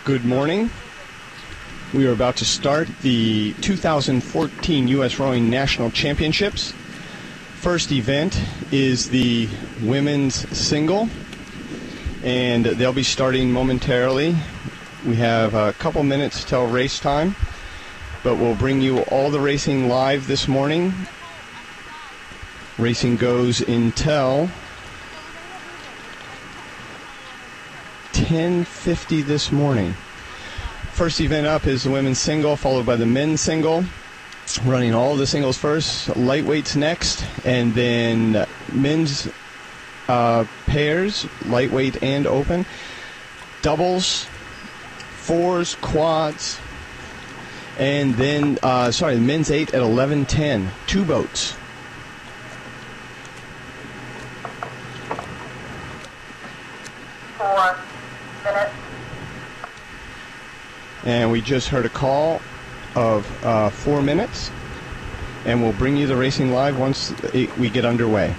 Good morning. We are about to start the 2014 U.S. Rowing National Championships. First event is the women's single, and they'll be starting momentarily. We have a couple minutes till race time, but we'll bring you all the racing live this morning. Racing goes until 10:50 this morning. First event up is the women's single, followed by the men's single. Running all of the singles first, lightweights next, and then men's pairs, lightweight and open, doubles, fours, quads, and then, the men's 8 at 11:10, two boats. And we just heard a call of 4 minutes, and we'll bring you the racing live once we get underway.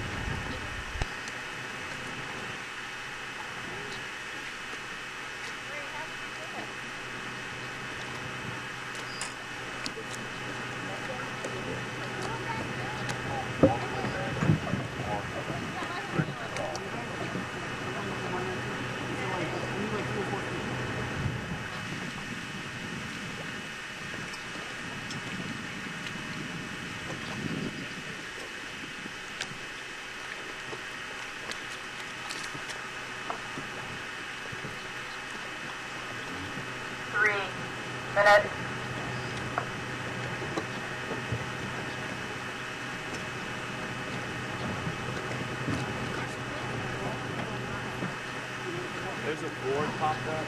There's a board popped up.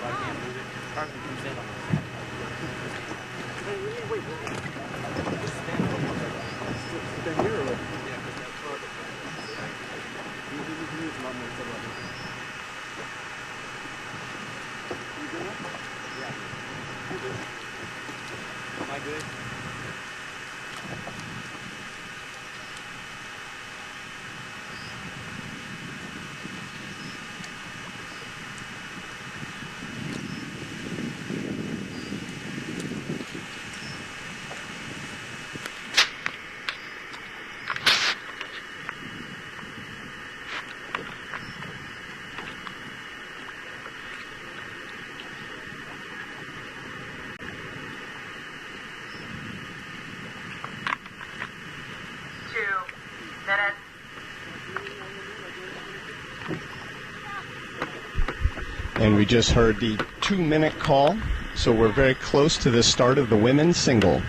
I can't move it. Carmen comes in on this. Wait. Just stand up. Stand here or what? Yeah, because that's hard to find. You can use my name for that. You good? Yeah. You good? Am I good? And we just heard the 2-minute call, so we're very close to the start of the women's single.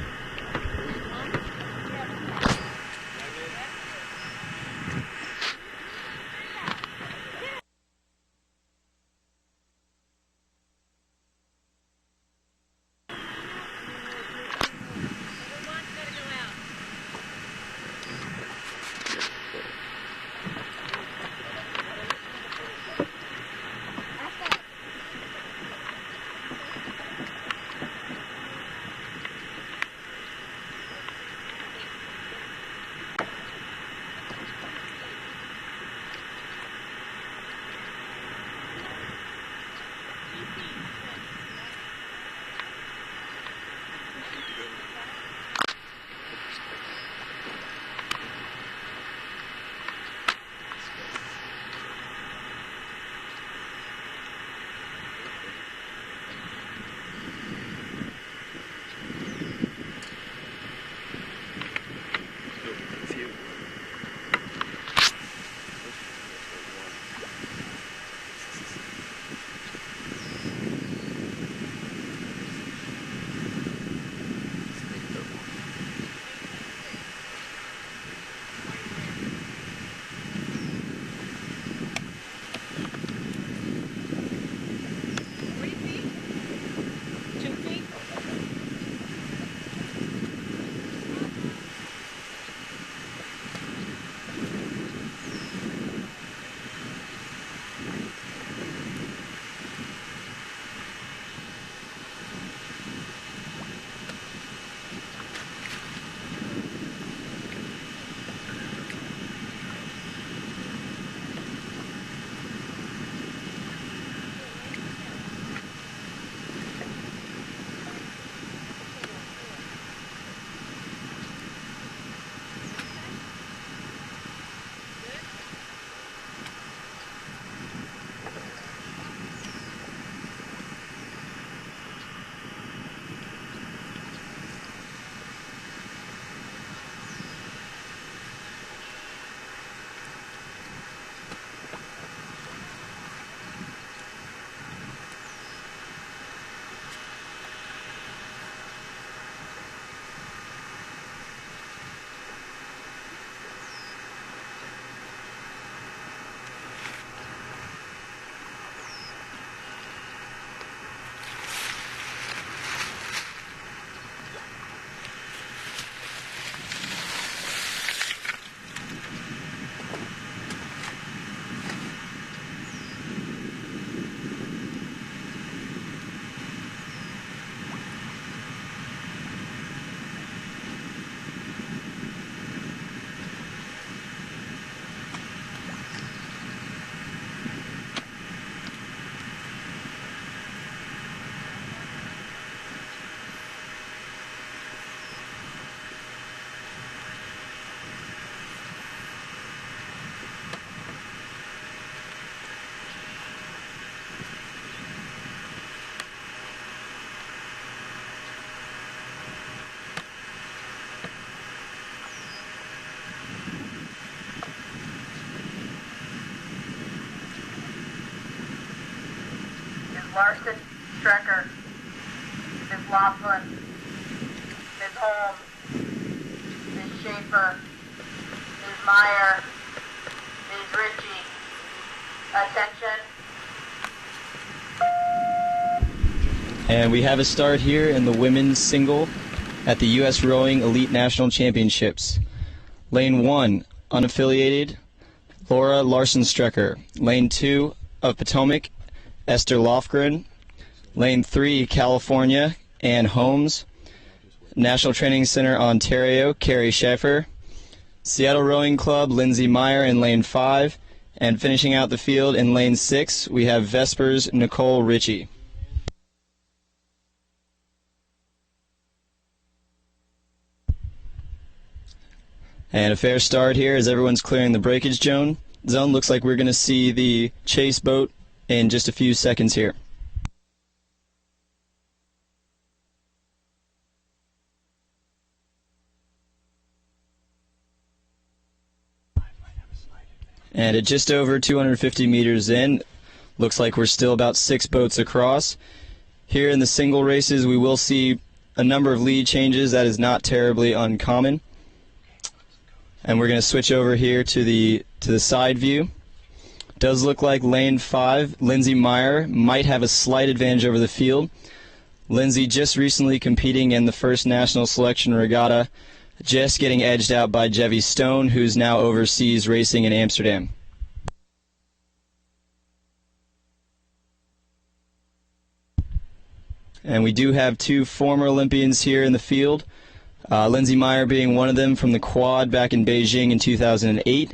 Larson Strecker, Ms. Laughlin, Ms. Holmes, Ms. Schaefer, Ms. Meyer, Ms. Ritchie. Attention. And we have a start here in the women's single at the U.S. Rowing Elite National Championships. Lane 1, unaffiliated, Laura Larson-Strecker. Lane 2 of Potomac, Esther Lofgren. Lane 3, California, Ann Holmes. National Training Center, Ontario, Carrie Schaefer. Seattle Rowing Club, Lindsay Meyer in Lane 5. And finishing out the field in Lane 6, we have Vespers Nicole Ritchie. And a fair start here as everyone's clearing the breakage zone. Looks like we're going to see the chase boat in just a few seconds here. And at just over 250 meters in, looks like we're still about 6 boats across. Here in the single races, we will see a number of lead changes. That is not terribly uncommon. And we're going to switch over here to the side view. Does look like lane 5, Lindsay Meyer might have a slight advantage over the field. Lindsay just recently competing in the first national selection regatta, just getting edged out by Jevy Stone, who's now overseas racing in Amsterdam. And we do have 2 former Olympians here in the field. Lindsay Meyer being one of them from the quad back in Beijing in 2008.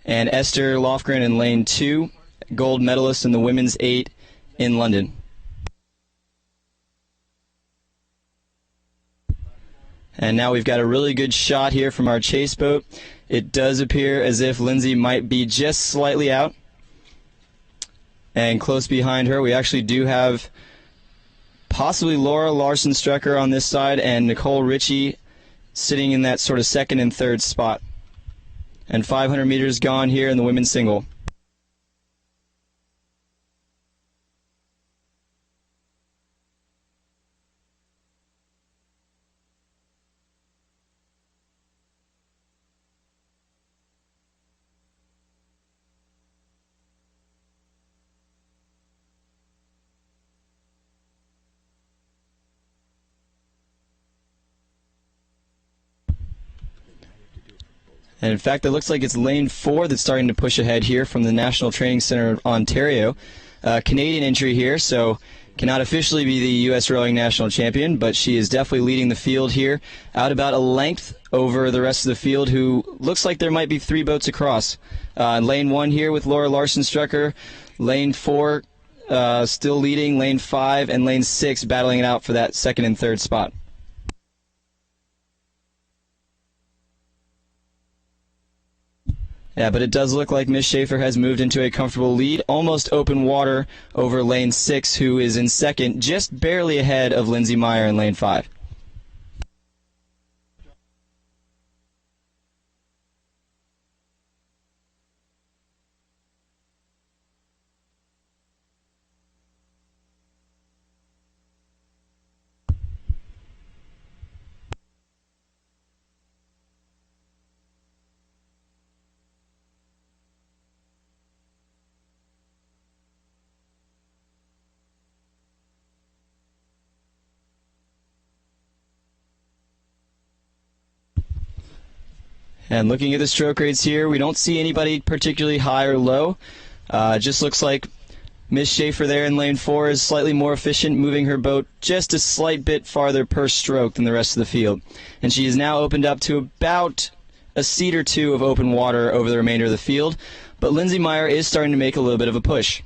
And Esther Lofgren in lane 2, gold medalist in the women's 8 in London. And now we've got a really good shot here from our chase boat. It does appear as if Lindsay might be just slightly out. And close behind her, we actually do have possibly Laura Larson-Strecker on this side and Nicole Ritchie sitting in that sort of second and third spot. And 500 meters gone here in the women's single. And in fact, it looks like it's lane 4 that's starting to push ahead here from the National Training Center of Ontario. Canadian entry here, so cannot officially be the U.S. Rowing National Champion, but she is definitely leading the field here, out about a length over the rest of the field, who looks like there might be 3 boats across. Lane 1 here with Laura Larson-Strecker, lane 4 still leading, lane 5, and lane 6 battling it out for that second and third spot. Yeah, but it does look like Miss Schaefer has moved into a comfortable lead, almost open water over lane 6, who is in second, just barely ahead of Lindsay Meyer in lane 5. And looking at the stroke rates here, we don't see anybody particularly high or low. Just looks like Miss Schaefer there in lane 4 is slightly more efficient, moving her boat just a slight bit farther per stroke than the rest of the field. And she has now opened up to about a seat or 2 of open water over the remainder of the field. But Lindsay Meyer is starting to make a little bit of a push.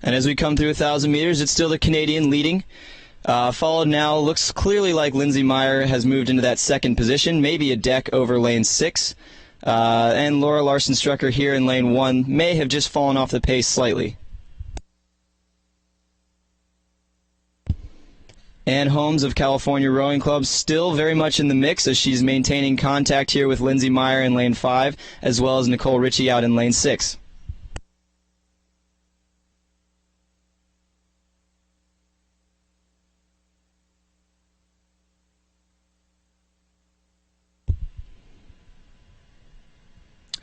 And as we come through 1,000 meters, it's still the Canadian leading. Followed now, looks clearly like Lindsay Meyer has moved into that second position, maybe a deck over lane 6. And Laura Larson-Strecker here in lane 1 may have just fallen off the pace slightly. Ann Holmes of California Rowing Club still very much in the mix as she's maintaining contact here with Lindsay Meyer in lane 5, as well as Nicole Ritchie out in lane 6.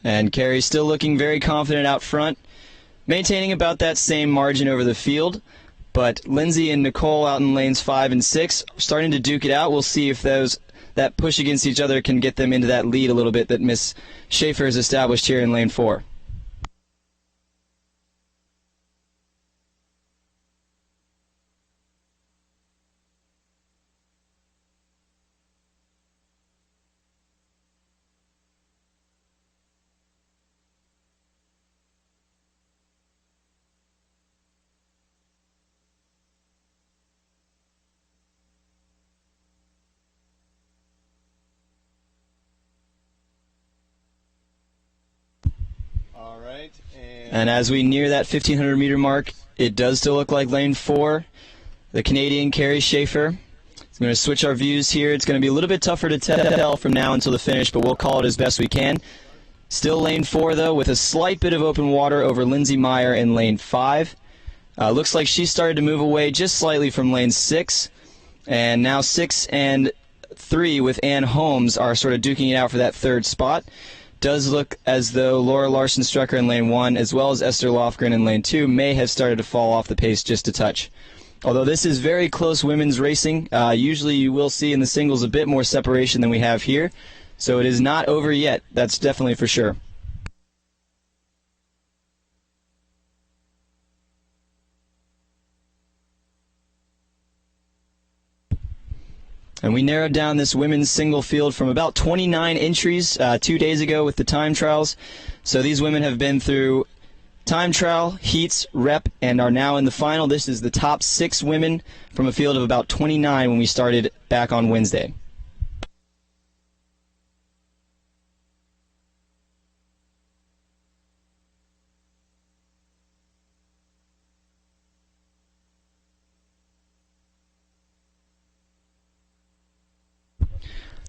And Carrie still looking very confident out front, maintaining about that same margin over the field. But Lindsay and Nicole out in lanes 5 and 6 are starting to duke it out. We'll see if that push against each other can get them into that lead a little bit that Miss Schaefer has established here in lane 4. All right. And as we near that 1,500 meter mark, it does still look like lane 4. The Canadian Carrie Schaefer. I'm going to switch our views here. It's going to be a little bit tougher to tell from now until the finish, but we'll call it as best we can. Still lane 4, though, with a slight bit of open water over Lindsay Meyer in lane 5. Looks like she started to move away just slightly from lane 6. And now 6 and 3 with Ann Holmes are sort of duking it out for that third spot. Does look as though Laura Larson-Strucker in lane 1, as well as Esther Lofgren in lane 2, may have started to fall off the pace just a touch. Although this is very close women's racing, usually you will see in the singles a bit more separation than we have here. So it is not over yet, that's definitely for sure. And we narrowed down this women's single field from about 29 entries 2 days ago with the time trials. So these women have been through time trial, heats, rep, and are now in the final. This is the top 6 women from a field of about 29 when we started back on Wednesday.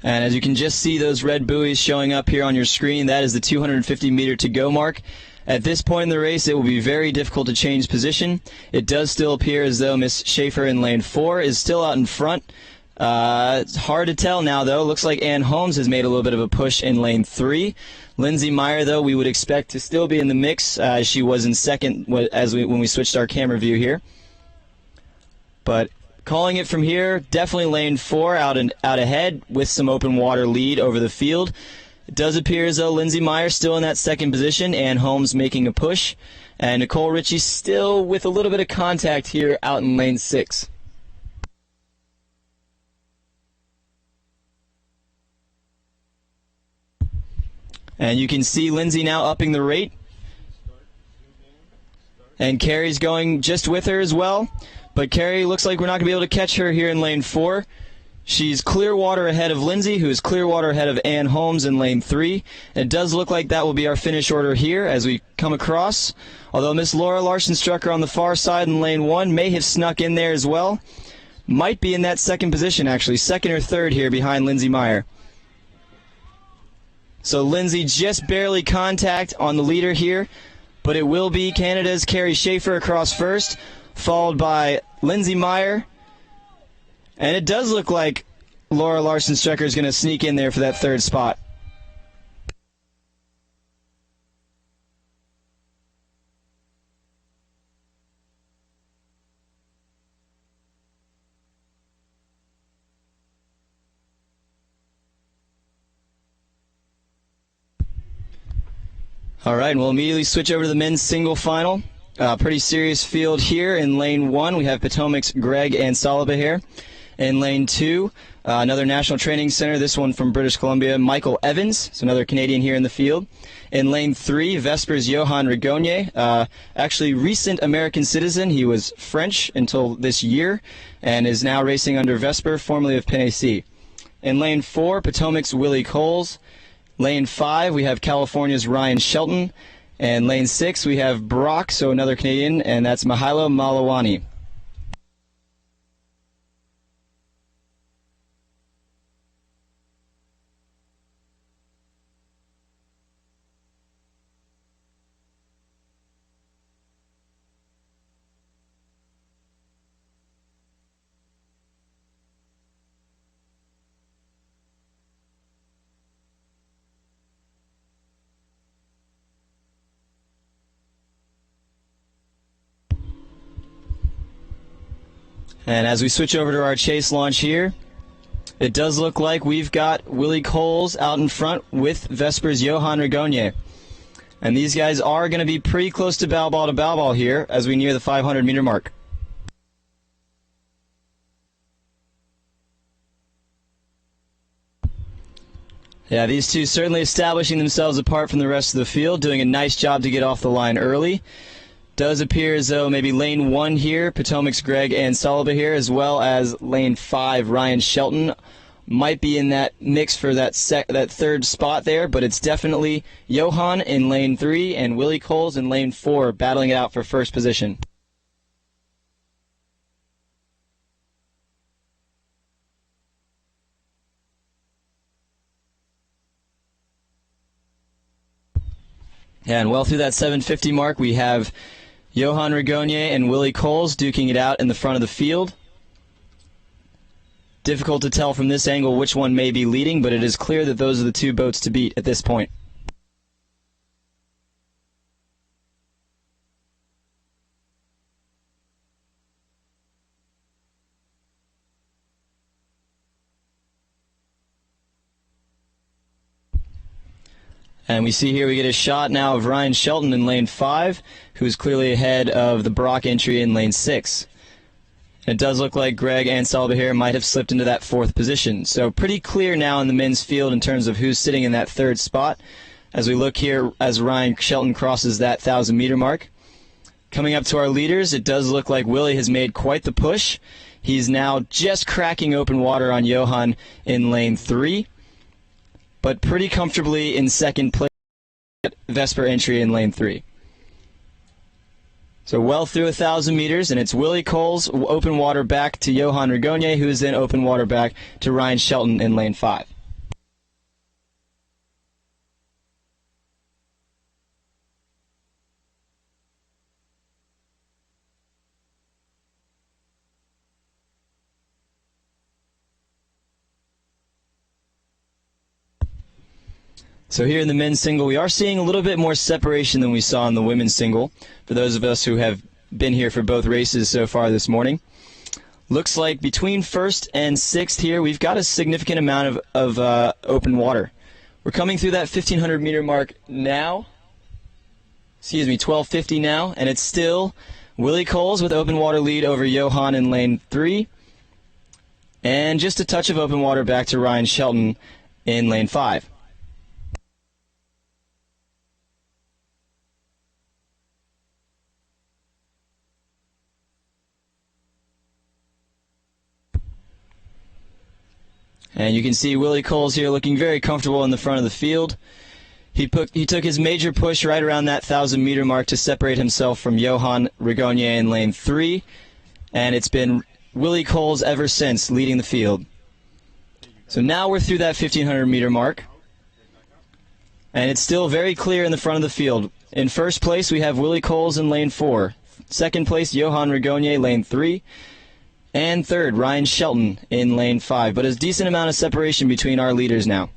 And as you can just see those red buoys showing up here on your screen, that is the 250 meter to go mark. At this point in the race, it will be very difficult to change position. It does still appear as though Miss Schaefer in lane 4 is still out in front. It's hard to tell now, though. Looks like Ann Holmes has made a little bit of a push in lane 3. Lindsay Meyer, though, we would expect to still be in the mix. She was in second when we switched our camera view here. But calling it from here, definitely lane 4 out ahead with some open water lead over the field. It does appear as though Lindsay Meyer still in that second position, and Holmes making a push, and Nicole Ritchie still with a little bit of contact here out in lane 6. And you can see Lindsay now upping the rate, and Carrie's going just with her as well. But Carrie looks like we're not going to be able to catch her here in lane 4. She's clear water ahead of Lindsay, who is clear water ahead of Ann Holmes in lane 3. It does look like that will be our finish order here as we come across. Although Miss Laura Larson-Strucker on the far side in lane 1 may have snuck in there as well. Might be in that second position, actually. Second or third here behind Lindsay Meyer. So Lindsay just barely contact on the leader here. But it will be Canada's Carrie Schaefer across first, followed by Lindsay Meyer. And it does look like Laura Larson-Strucker is going to sneak in there for that third spot. All right, and we'll immediately switch over to the men's single final. Pretty serious field here. In lane 1, we have Potomac's Greg and Saliba here. In lane 2, another National Training Center, this one from British Columbia, Michael Evans, so another Canadian here in the field. In lane 3, Vespers Johan Rigogne, actually recent American citizen. He was French until this year and is now racing under Vesper, formerly of Pennacy. In lane 4, Potomac's Willie Coles. Lane 5, we have California's Ryan Shelton. And lane 6, we have Brock, so another Canadian, and that's Mihailo Malawani. And as we switch over to our chase launch here, it does look like we've got Willie Coles out in front with Vesper's Johan Rigogne. And these guys are going to be pretty close to bow ball here as we near the 500-meter mark. Yeah, these two certainly establishing themselves apart from the rest of the field, doing a nice job to get off the line early. Does appear as though maybe lane 1 here, Potomac's Greg and Sullivan here, as well as lane 5, Ryan Shelton, might be in that mix for that third spot there, but it's definitely Johan in lane 3 and Willie Coles in lane 4 battling it out for first position. Yeah, and well through that 750 mark, we have Johan Rigogne and Willie Coles duking it out in the front of the field. Difficult to tell from this angle which one may be leading, but it is clear that those are the two boats to beat at this point. And we see here we get a shot now of Ryan Shelton in lane 5, who is clearly ahead of the Brock entry in lane 6. It does look like Greg and Sullivan here might have slipped into that 4th position. So pretty clear now in the men's field in terms of who's sitting in that 3rd spot as we look here as Ryan Shelton crosses that 1,000-meter mark. Coming up to our leaders, it does look like Willie has made quite the push. He's now just cracking open water on Johan in lane 3. But pretty comfortably in 2nd place at Vesper entry in lane 3. So well through 1,000 meters, and it's Willie Coles open water back to Johan Rigogne, who is then open water back to Ryan Shelton in lane 5. So here in the men's single, we are seeing a little bit more separation than we saw in the women's single, for those of us who have been here for both races so far this morning. Looks like between 1st and 6th here, we've got a significant amount of open water. We're coming through that 1,500-meter mark now. 1,250 now, and it's still Willie Coles with open water lead over Johan in lane 3. And just a touch of open water back to Ryan Shelton in lane 5. And you can see Willie Coles here looking very comfortable in the front of the field. He took his major push right around that 1,000-meter mark to separate himself from Johan Rigogne in lane 3. And it's been Willie Coles ever since leading the field. So now we're through that 1,500-meter mark. And it's still very clear in the front of the field. In 1st place, we have Willie Coles in lane 4. 2nd place, Johan Rigogne, lane 3. And 3rd, Ryan Shelton in lane 5. But a decent amount of separation between our leaders now.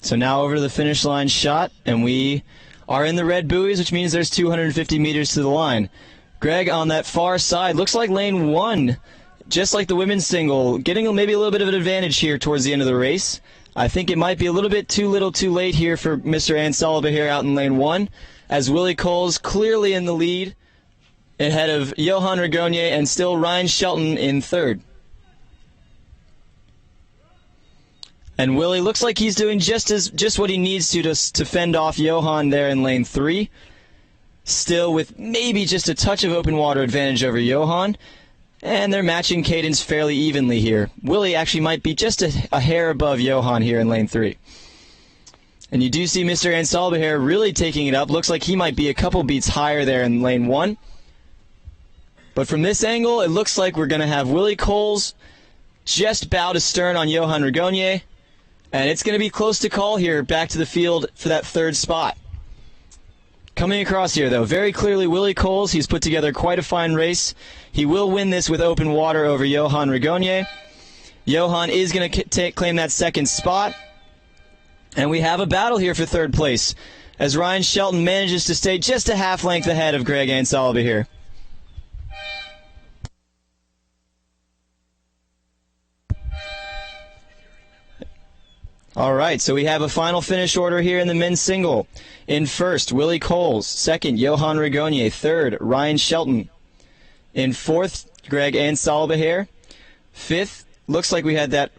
So now over to the finish line shot, and we are in the red buoys, which means there's 250 meters to the line. Greg on that far side, looks like lane 1, just like the women's single, getting maybe a little bit of an advantage here towards the end of the race. I think it might be a little bit too little too late here for Mr. Ansalba here out in lane 1, as Willie Coles clearly in the lead, ahead of Johan Rigogne and still Ryan Shelton in 3rd. And Willie looks like he's doing just what he needs to fend off Johan there in lane 3. Still with maybe just a touch of open water advantage over Johan. And they're matching cadence fairly evenly here. Willie actually might be just a hair above Johan here in lane 3. And you do see Mr. Ansalbaher really taking it up. Looks like he might be a couple beats higher there in lane 1. But from this angle, it looks like we're going to have Willie Coles just bow to stern on Johan Regonier. And it's going to be close to call here back to the field for that third spot. Coming across here, though, very clearly Willie Coles. He's put together quite a fine race. He will win this with open water over Johan Regonier. Johan is going to claim that second spot. And we have a battle here for third place as Ryan Shelton manages to stay just a half length ahead of Greg Ansalba here. All right, so we have a final finish order here in the men's single. In first, Willie Coles. Second, Johan Regonier. Third, Ryan Shelton. In fourth, Greg Ansalba. Fifth, looks like we had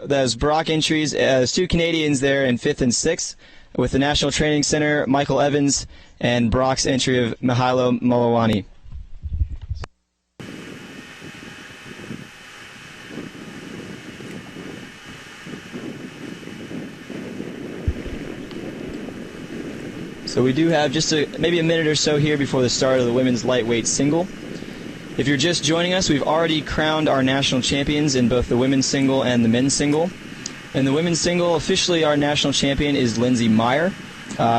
those Brock entries. There's two Canadians there in fifth and sixth, with the National Training Center, Michael Evans, and Brock's entry of Mihailo Malawani. So we do have just maybe a minute or so here before the start of the women's lightweight single. If you're just joining us, we've already crowned our national champions in both the women's single and the men's single. In the women's single, officially our national champion is Lindsay Meyer.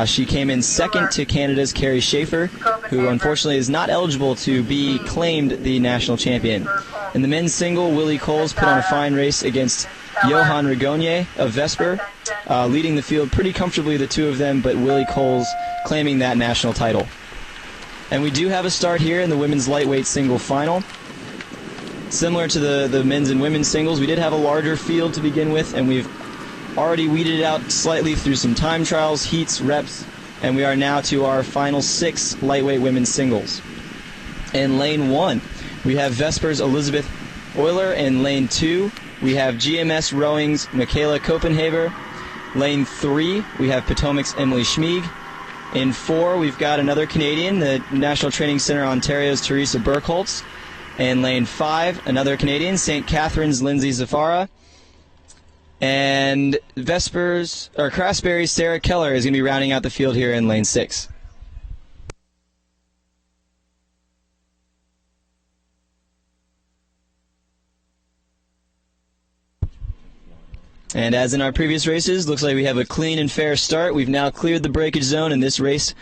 She came in second to Canada's Carrie Schaefer, who unfortunately is not eligible to be claimed the national champion. In the men's single, Willie Coles put on a fine race against Johan Regonier of Vesper, leading the field pretty comfortably, the two of them, but Willie Coles claiming that national title. And we do have a start here in the women's lightweight single final. Similar to the men's and women's singles, we did have a larger field to begin with, and we've already weeded it out slightly through some time trials, heats, reps, and we are now to our final 6 lightweight women's singles. In lane 1, we have Vesper's Elizabeth Euler. In lane 2, we have GMS Rowing's Michaela Copenhaver. Lane 3, we have Potomac's Emily Schmieg. In 4, we've got another Canadian, the National Training Center Ontario's Teresa Burkholz. In lane 5, another Canadian, St. Catherine's Lindsay Zafara. And Craftsbury's Sarah Keller is going to be rounding out the field here in lane 6. And as in our previous races, looks like we have a clean and fair start. We've now cleared the breakage zone, and this race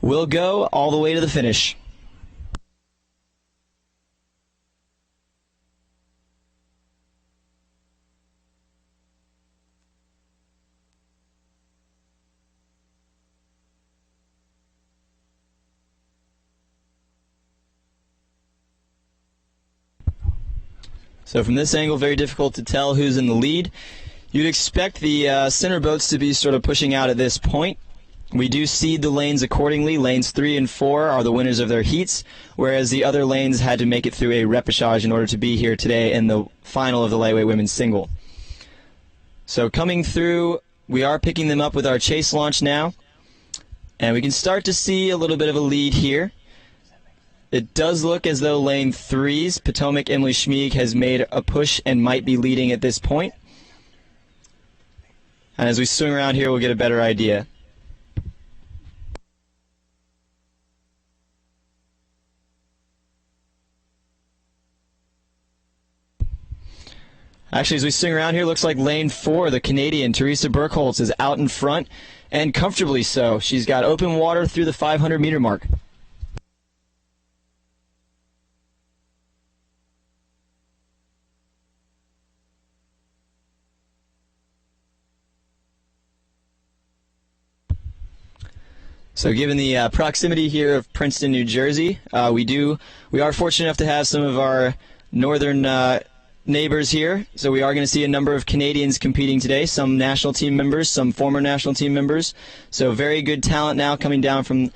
will go all the way to the finish. So from this angle, very difficult to tell who's in the lead. You'd expect the center boats to be sort of pushing out at this point. We do seed the lanes accordingly. Lanes 3 and 4 are the winners of their heats, whereas the other lanes had to make it through a repechage in order to be here today in the final of the lightweight women's single. So coming through, we are picking them up with our chase launch now, and we can start to see a little bit of a lead here. It does look as though lane 3's Potomac Emily Schmieg has made a push and might be leading at this point. And as we swing around here, we'll get a better idea. Actually, as we swing around here, looks like lane 4, the Canadian, Teresa Burkholz, is out in front, and comfortably so. She's got open water through the 500-meter mark. So given the proximity here of Princeton, New Jersey, we are fortunate enough to have some of our northern neighbors here. So we are going to see a number of Canadians competing today, some national team members, some former national team members. So very good talent now coming down from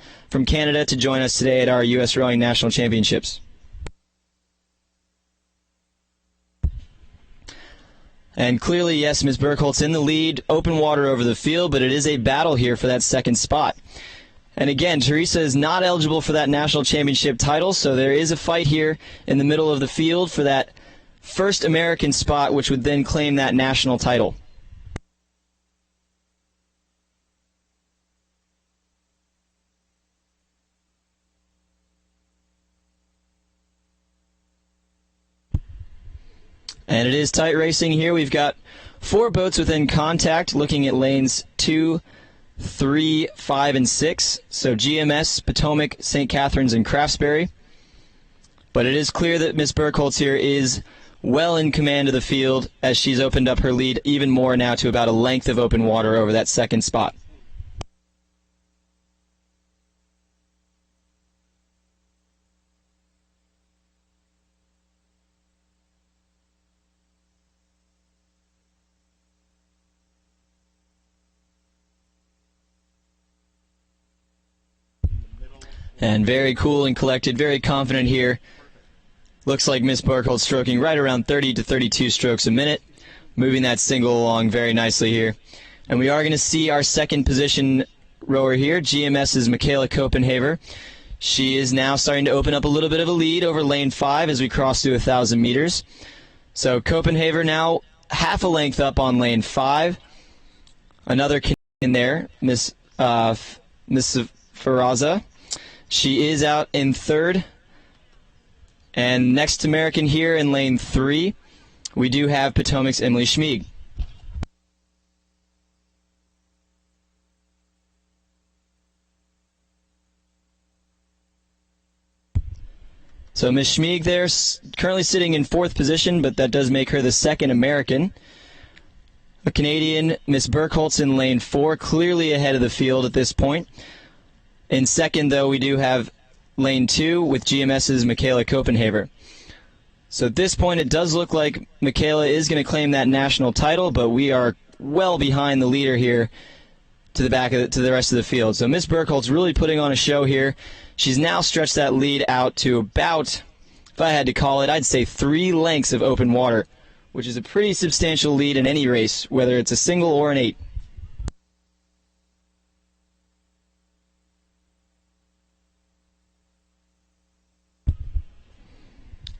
Canada to join us today at our USRowing National Championships. And clearly, yes, Ms. Burkholz in the lead, open water over the field, but it is a battle here for that second spot. And again, Teresa is not eligible for that national championship title, so there is a fight here in the middle of the field for that first American spot, which would then claim that national title. And it is tight racing here. We've got 4 boats within contact looking at lanes 2, 3, 5, and 6. So GMS, Potomac, St. Catharines, and Craftsbury. But it is clear that Miss Burkholz here is well in command of the field as she's opened up her lead even more now to about a length of open water over that second spot. And very cool and collected, very confident here. Looks like Miss Burkholz stroking right around 30 to 32 strokes a minute, moving that single along very nicely here. And we are going to see our second position rower here, GMS's Michaela Copenhaver. She is now starting to open up a little bit of a lead over lane 5 as we cross to 1,000 meters. So Copenhaver now half a length up on lane 5. Another Canadian there, Miss Ferraza. She is out in 3rd. And next American here in lane 3, we do have Potomac's Emily Schmieg. So Miss Schmieg there, currently sitting in 4th position, but that does make her the second American. A Canadian, Miss Burkholz in lane 4, clearly ahead of the field at this point. In 2nd, though, we do have lane 2 with GMS's Michaela Copenhaver. So at this point, it does look like Michaela is going to claim that national title, but we are well behind the leader here to the back of to the rest of the field. So Miss Burkholz really putting on a show here. She's now stretched that lead out to about, if I had to call it, I'd say 3 lengths of open water, which is a pretty substantial lead in any race, whether it's a single or an 8.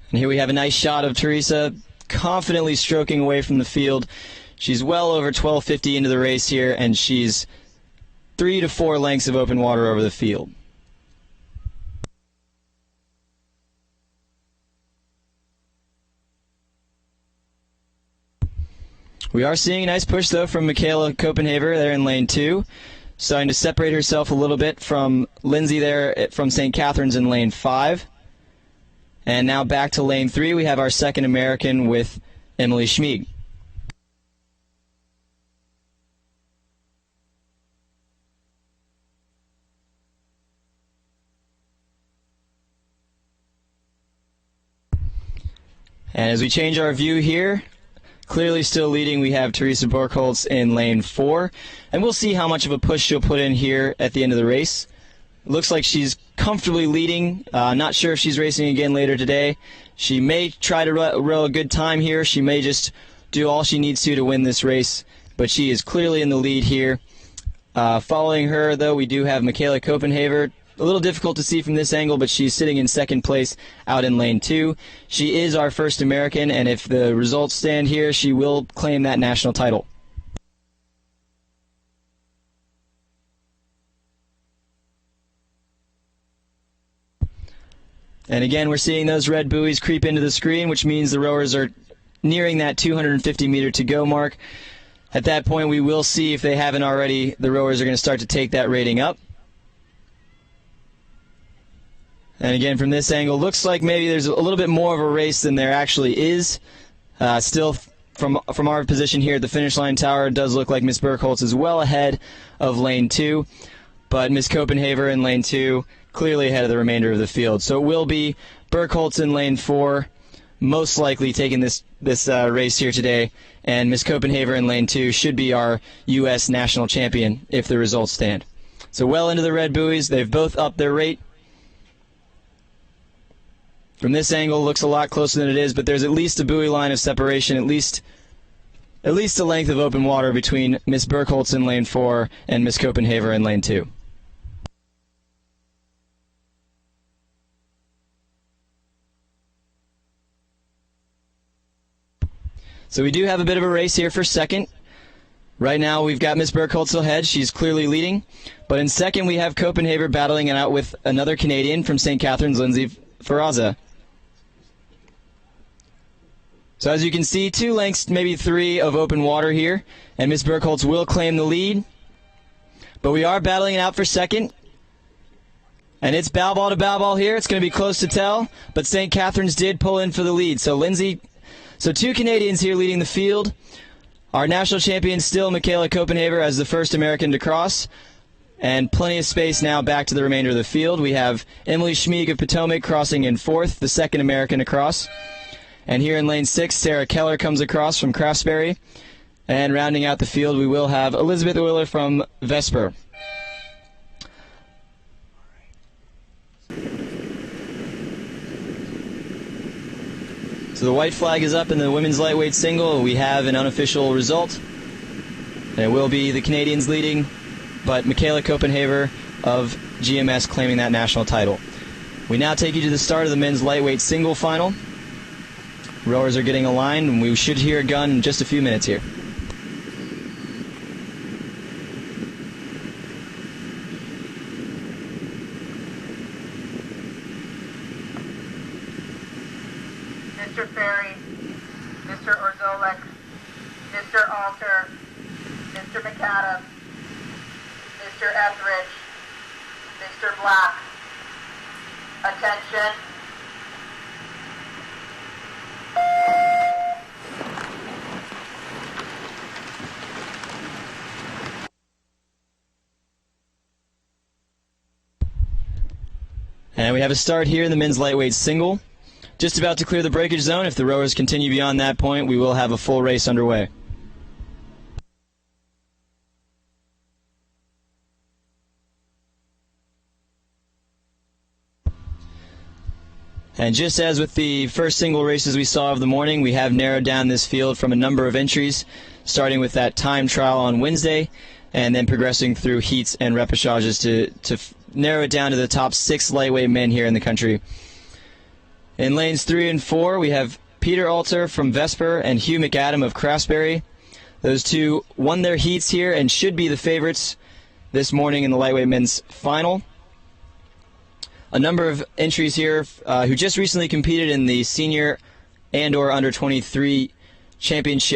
And here we have a nice shot of Teresa confidently stroking away from the field. She's well over 12:50 into the race here, and she's 3 to 4 lengths of open water over the field. We are seeing a nice push, though, from Michaela Copenhaver there in lane 2. Starting to separate herself a little bit from Lindsay there from St. Catharines in lane 5. And now back to lane 3, we have our second American with Emily Schmieg. And as we change our view here, clearly still leading, we have Teresa Burkholz in lane 4. And we'll see how much of a push she'll put in here at the end of the race. Looks like she's comfortably leading. Not sure if she's racing again later today. She may try to row a good time here. She may just do all she needs to win this race. But she is clearly in the lead here. Following her, though, we do have Michaela Copenhaver. A little difficult to see from this angle, but she's sitting in 2nd place out in lane 2. She is our first American, and if the results stand here, she will claim that national title. And again, we're seeing those red buoys creep into the screen, which means the rowers are nearing that 250 meter to go mark. At that point, we will see, if they haven't already, the rowers are going to start to take that rating up. And again, from this angle, looks like maybe there's a little bit more of a race than there actually is. Still, from our position here at the finish line tower, it does look like Miss Burkholz is well ahead of lane 2. But Miss Copenhaver in lane 2, clearly ahead of the remainder of the field. So it will be Burkholz in lane 4, most likely taking this race here today, and Miss Copenhaver in lane 2 should be our U.S. national champion if the results stand. So well into the red buoys, they've both upped their rate. From this angle, it looks a lot closer than it is, but there's at least a buoy line of separation, at least a length of open water between Miss Burkholz in lane 4 and Miss Copenhaver in lane 2. So we do have a bit of a race here for second. Right now we've got Miss Burkholz ahead. She's clearly leading. But in second we have Copenhaver battling it out with another Canadian from St. Catharines, Lindsay Ferraza. So as you can see, 2 lengths, maybe 3 of open water here, and Miss Burkholz will claim the lead. But we are battling it out for second. And it's bow ball to bow ball here. It's going to be close to tell, but St. Catharines did pull in for the lead. So 2 Canadians here leading the field. Our national champion still Michaela Copenhaver as the first American to cross. And plenty of space now back to the remainder of the field. We have Emily Schmieg of Potomac crossing in 4th, the second American to cross. And here in lane 6, Sarah Keller comes across from Craftsbury. And rounding out the field, we will have Elizabeth Euler from Vesper. So the white flag is up in the women's lightweight single. We have an unofficial result. And it will be the Canadians leading, but Michaela Copenhaver of GMS claiming that national title. We now take you to the start of the men's lightweight single final. Rowers are getting aligned, and we should hear a gun in just a few minutes here. Mr. Ferry, Mr. Orzolek, Mr. Alter, Mr. McAdam, Mr. Etheridge, Mr. Black. Attention. And we have a start here in the men's lightweight single. Just about to clear the breakage zone. If the rowers continue beyond that point, we will have a full race underway. And just as with the first single races we saw of the morning, we have narrowed down this field from a number of entries, starting with that time trial on Wednesday, and then progressing through heats and repechages to narrow it down to the top 6 lightweight men here in the country. In lanes 3 and 4, we have Peter Alter from Vesper and Hugh McAdam of Craftsbury. Those two won their heats here and should be the favorites this morning in the lightweight men's final. A number of entries here who just recently competed in the senior and/or under-23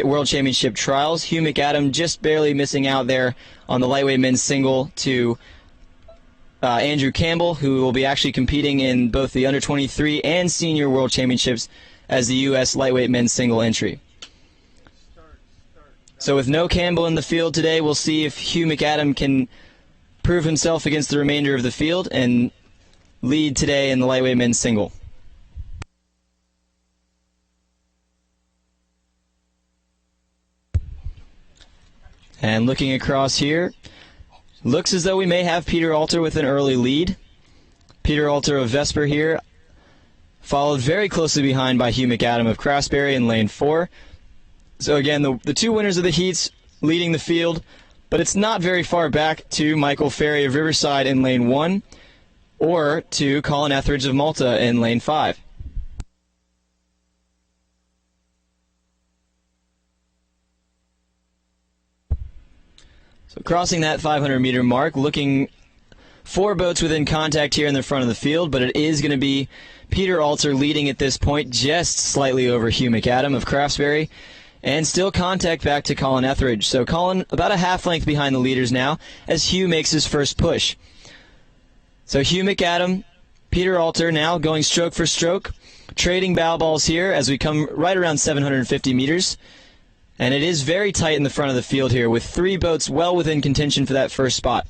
world championship trials. Hugh McAdam just barely missing out there on the lightweight men's single to Andrew Campbell, who will be actually competing in both the under-23 and senior world championships as the U.S. lightweight men's single entry. So with no Campbell in the field today, we'll see if Hugh McAdam can prove himself against the remainder of the field and lead today in the lightweight men's single. And looking across here, looks as though we may have Peter Alter with an early lead. Peter Alter of Vesper here, followed very closely behind by Hugh McAdam of Craftsbury in lane 4. So again, the 2 winners of the heats leading the field, but it's not very far back to Michael Ferry of Riverside in lane 1, or to Colin Etheridge of Malta in lane 5. So crossing that 500-meter mark, looking 4 boats within contact here in the front of the field, but it is going to be Peter Alter leading at this point, just slightly over Hugh McAdam of Craftsbury, and still contact back to Colin Etheridge. So Colin about a half length behind the leaders now as Hugh makes his first push. So Hugh McAdam, Peter Alter now going stroke for stroke, trading bow balls here as we come right around 750 meters. And it is very tight in the front of the field here with 3 boats well within contention for that first spot.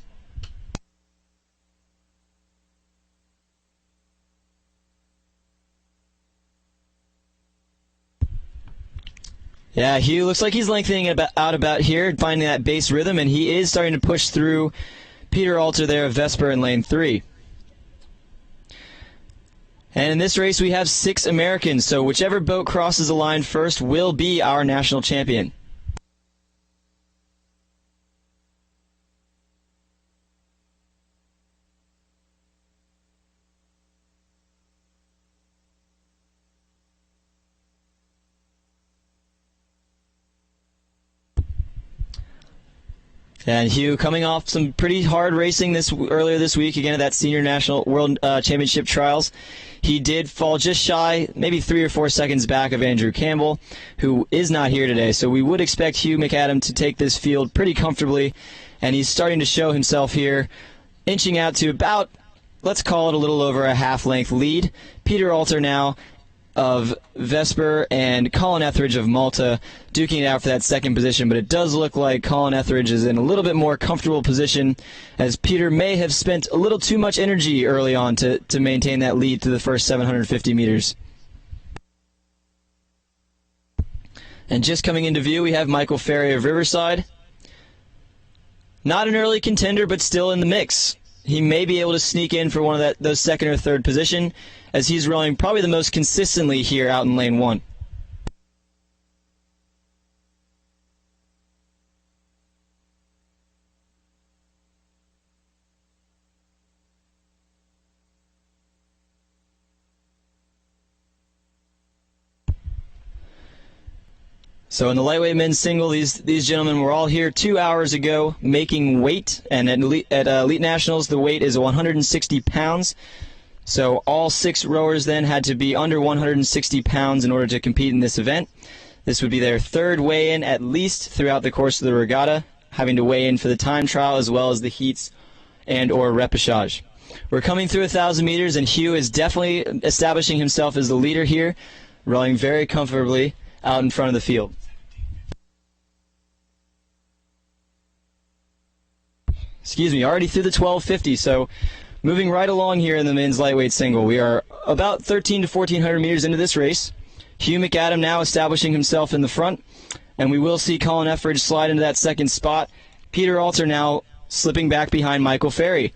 Yeah, Hugh looks like he's lengthening it out about here, finding that base rhythm, and he is starting to push through Peter Alter there of Vesper in lane 3. And in this race we have 6 Americans, so whichever boat crosses the line first will be our national champion. And Hugh coming off some pretty hard racing earlier this week, again at that Senior National World Championship Trials. He did fall just shy, maybe 3 or 4 seconds back of Andrew Campbell, who is not here today. So we would expect Hugh McAdam to take this field pretty comfortably, and he's starting to show himself here, inching out to about, let's call it a little over a half-length lead. Peter Alter now of Vesper and Colin Etheridge of Malta duking it out for that second position, but it does look like Colin Etheridge is in a little bit more comfortable position, as Peter may have spent a little too much energy early on to maintain that lead through the first 750 meters. And just coming into view, we have Michael Ferry of Riverside. Not an early contender, but still in the mix. He may be able to sneak in for one of those second or third position, as he's rowing probably the most consistently here out in lane 1. So in the lightweight men's single, these gentlemen were all here 2 hours ago making weight, and at Elite Nationals the weight is 160 pounds. So all 6 rowers then had to be under 160 pounds in order to compete in this event. This would be their third weigh-in at least throughout the course of the regatta, having to weigh in for the time trial as well as the heats and or repechage. We're coming through 1,000 meters, and Hugh is definitely establishing himself as the leader here, rowing very comfortably out in front of the field. Excuse me, already through the 1250, so moving right along here in the men's lightweight single. We are about 1,300 to 1,400 meters into this race. Hugh McAdam now establishing himself in the front, and we will see Colin Etheridge slide into that second spot. Peter Alter now slipping back behind Michael Ferry.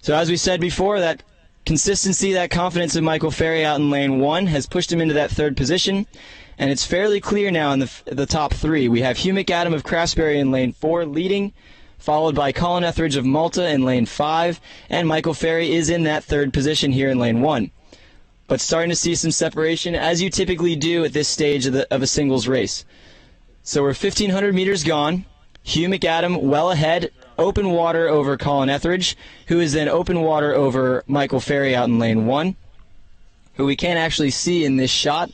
So as we said before, that consistency, that confidence of Michael Ferry out in lane 1 has pushed him into that third position, and it's fairly clear now in the top 3. We have Hugh McAdam of Craftsbury in lane 4 leading, followed by Colin Etheridge of Malta in lane 5, and Michael Ferry is in that third position here in lane 1. But starting to see some separation, as you typically do at this stage of a singles race. So we're 1,500 meters gone. Hugh McAdam well ahead, open water over Colin Etheridge, who is then open water over Michael Ferry out in lane 1, who we can't actually see in this shot,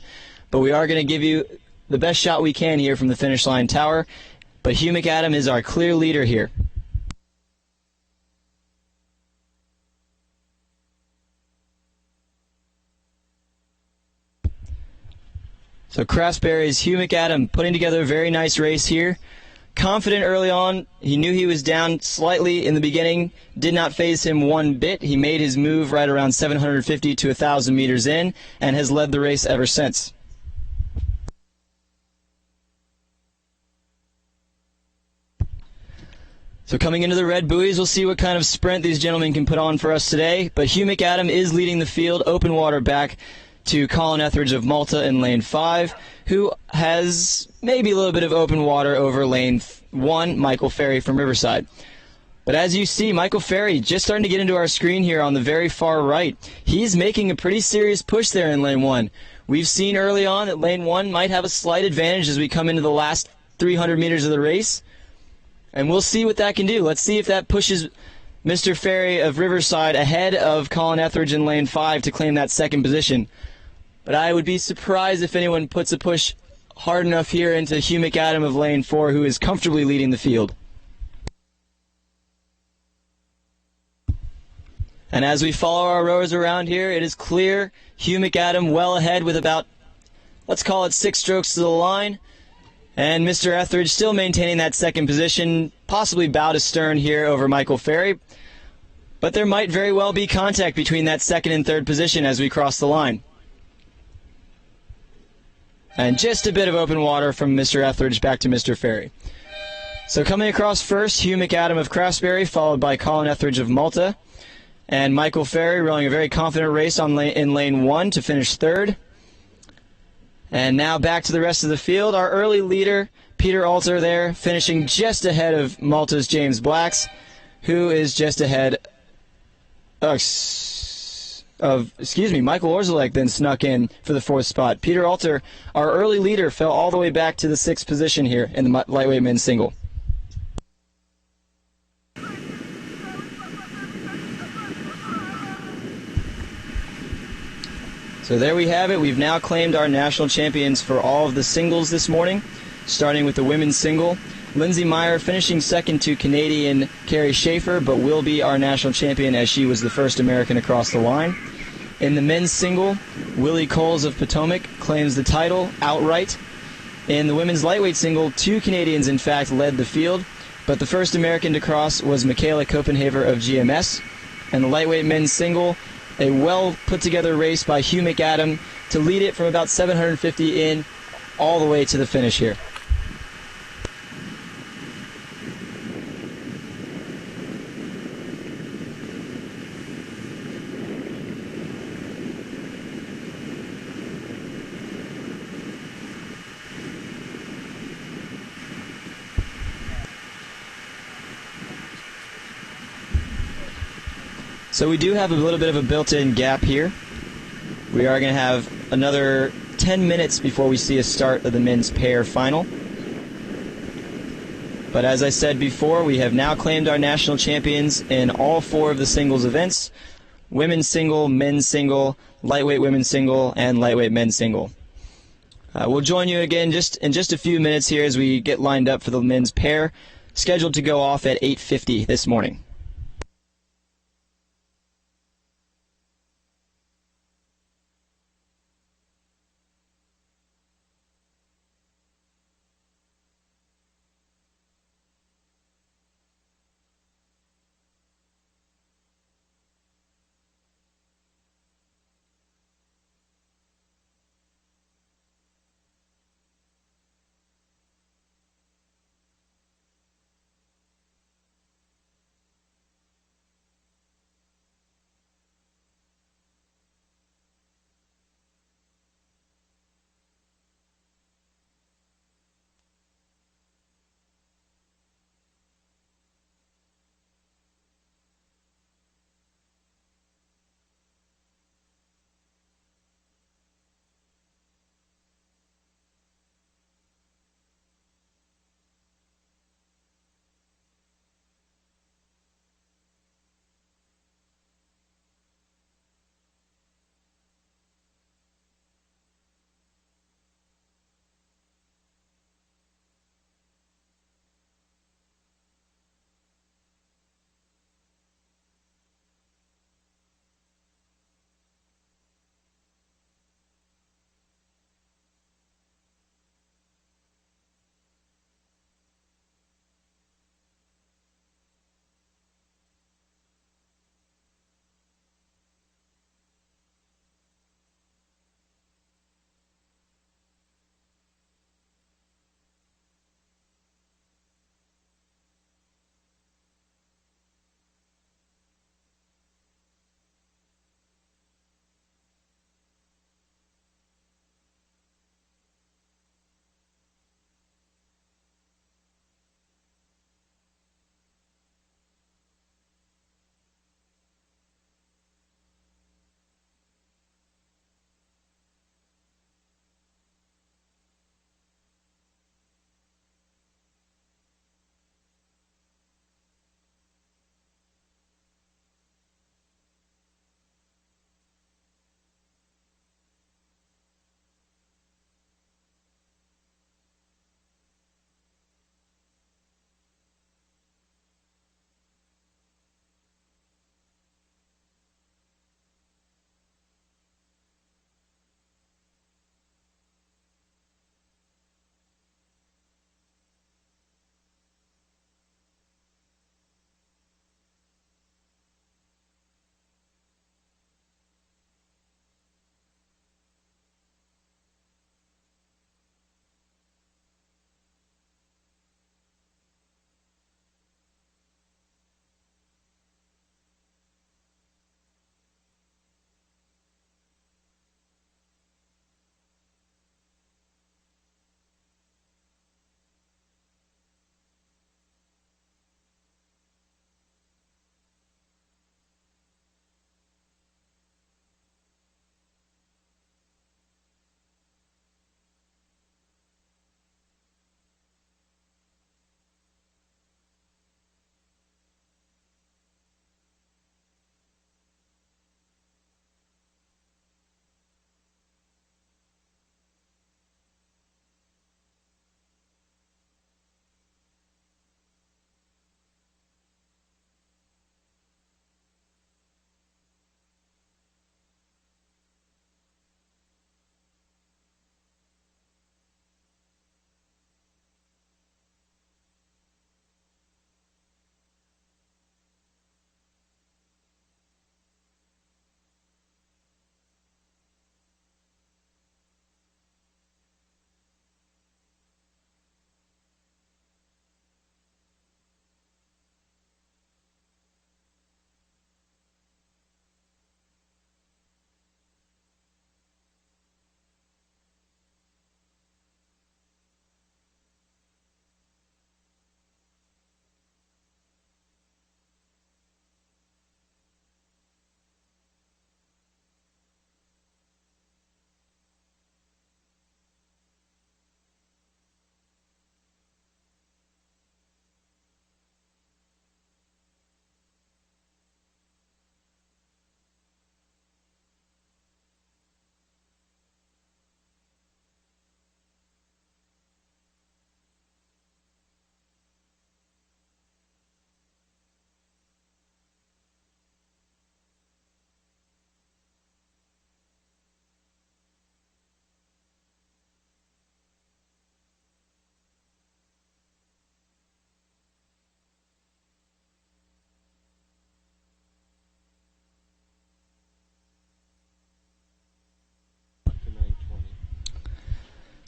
but we are going to give you the best shot we can here from the finish line tower. But Hugh McAdam is our clear leader here. So Craftsbury's Hugh McAdam putting together a very nice race here. Confident early on. He knew he was down slightly in the beginning. Did not faze him one bit. He made his move right around 750 to 1,000 meters in and has led the race ever since. So coming into the red buoys, we'll see what kind of sprint these gentlemen can put on for us today. But Hugh McAdam is leading the field, open water back to Colin Etheridge of Malta in lane 5, who has maybe a little bit of open water over lane 1, Michael Ferry from Riverside. But as you see, Michael Ferry just starting to get into our screen here on the very far right. He's making a pretty serious push there in lane 1. We've seen early on that lane 1 might have a slight advantage as we come into the last 300 meters of the race. And we'll see what that can do. Let's see if that pushes Mr. Ferry of Riverside ahead of Colin Etheridge in lane 5 to claim that second position. But I would be surprised if anyone puts a push hard enough here into Hugh McAdam of lane 4, who is comfortably leading the field. And as we follow our rowers around here, it is clear Hugh McAdam well ahead with about, let's call it 6 strokes to the line. And Mr. Etheridge still maintaining that second position, possibly bow to stern here over Michael Ferry. But there might very well be contact between that second and third position as we cross the line. And just a bit of open water from Mr. Etheridge back to Mr. Ferry. So coming across first, Hugh McAdam of Craftsbury, followed by Colin Etheridge of Malta. And Michael Ferry rowing a very confident race in lane 1 to finish third. And now back to the rest of the field. Our early leader, Peter Alter there, finishing just ahead of Malta's James Blacks, who is just ahead Michael Orzelek then snuck in for the 4th spot. Peter Alter, our early leader, fell all the way back to the 6th position here in the lightweight men's single. So there we have it. We've now claimed our national champions for all of the singles this morning, starting with the women's single. Lindsay Meyer finishing second to Canadian Carrie Schaefer, but will be our national champion as she was the first American across the line. In the men's single, Willie Coles of Potomac claims the title outright. In the women's lightweight single, 2 Canadians, in fact, led the field, but the first American to cross was Michaela Copenhaver of GMS. And the lightweight men's single, a well-put-together race by Hugh McAdam to lead it from about 750 in all the way to the finish here. So we do have a little bit of a built-in gap here. We are going to have another 10 minutes before we see a start of the men's pair final. But as I said before, we have now claimed our national champions in all 4 of the singles events: women's single, men's single, lightweight women's single, and lightweight men's single. We'll join you again in just a few minutes here as we get lined up for the men's pair, scheduled to go off at 8:50 this morning.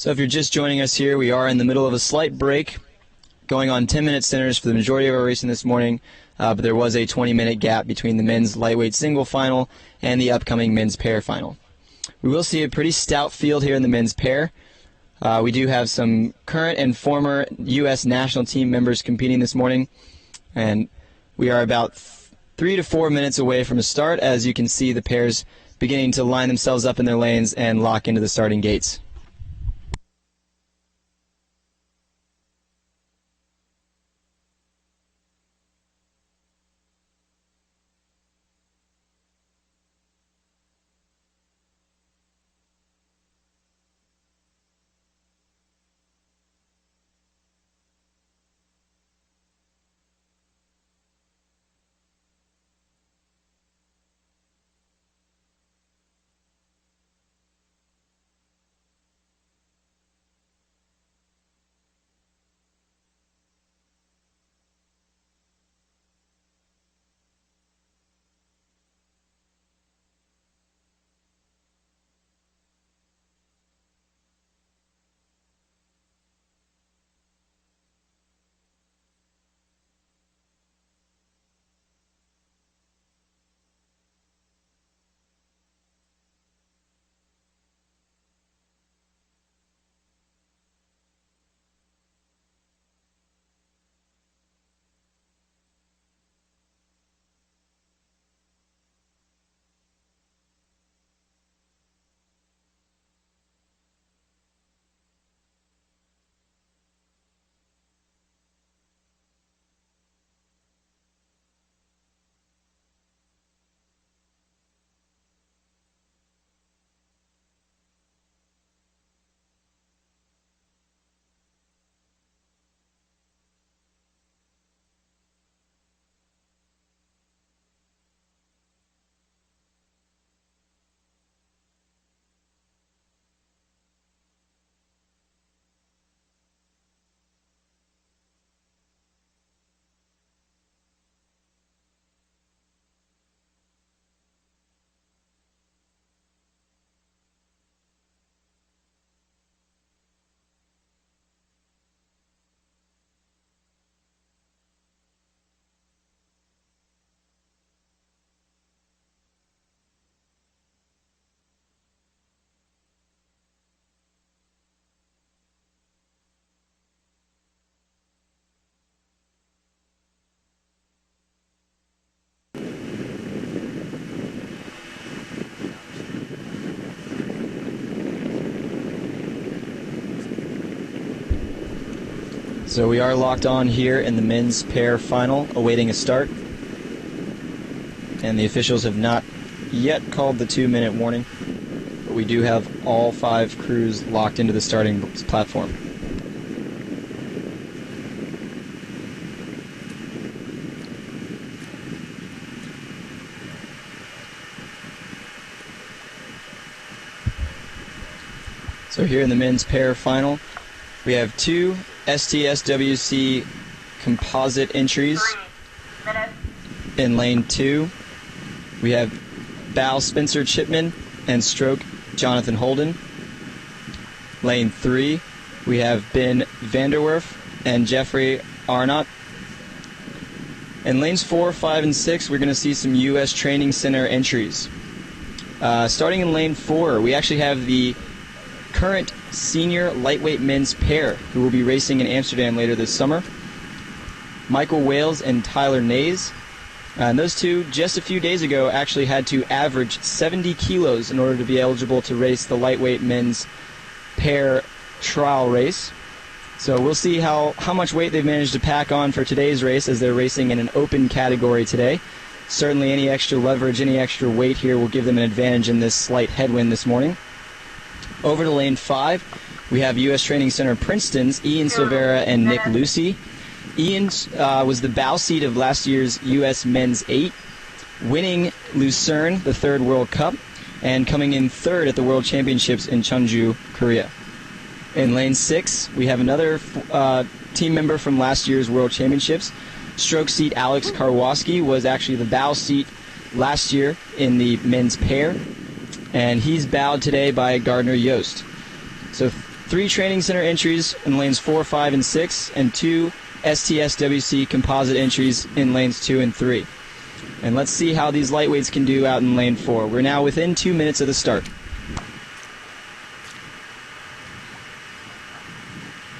So if you're just joining us here, we are in the middle of a slight break, going on 10-minute centers for the majority of our racing this morning, but there was a 20-minute gap between the men's lightweight single final and the upcoming men's pair final. We will see a pretty stout field here in the men's pair. We do have some current and former U.S. national team members competing this morning, and we are about 3 to 4 minutes away from a start, as you can see the pairs beginning to line themselves up in their lanes and lock into the starting gates. So we are locked on here in the men's pair final, awaiting a start. And the officials have not yet called the 2-minute warning, but we do have all 5 crews locked into the starting platform. So here in the men's pair final, we have 2 STSWC composite entries. 3 minutes. In lane 2, we have bow Spencer Chipman and stroke Jonathan Holden. Lane 3, we have Ben Vanderwerf and Jeffrey Arnott. In lanes 4, 5, and 6, we're going to see some U.S. Training Center entries. Starting in lane 4, we actually have the current senior lightweight men's pair who will be racing in Amsterdam later this summer. Michael Wales and Tyler Nays. And those two, just a few days ago, actually had to average 70 kilos in order to be eligible to race the lightweight men's pair trial race. So we'll see how much weight they've managed to pack on for today's race, as they're racing in an open category today. Certainly any extra leverage, any extra weight here will give them an advantage in this slight headwind this morning. Over to lane 5, we have U.S. Training Center Princeton's Ian Silvera and Nick Lucy. Ian was the bow seat of last year's U.S. Men's 8, winning Lucerne, the 3rd World Cup, and coming in 3rd at the World Championships in Cheonju, Korea. In lane 6, we have another team member from last year's World Championships. Stroke seat Alex Karwoski was actually the bow seat last year in the men's pair, and he's bowed today by Gardner Yost. So 3 training center entries in lanes 4, 5, and 6, and 2 STSWC composite entries in lanes 2 and 3. And let's see how these lightweights can do out in lane 4. We're now within 2 minutes of the start.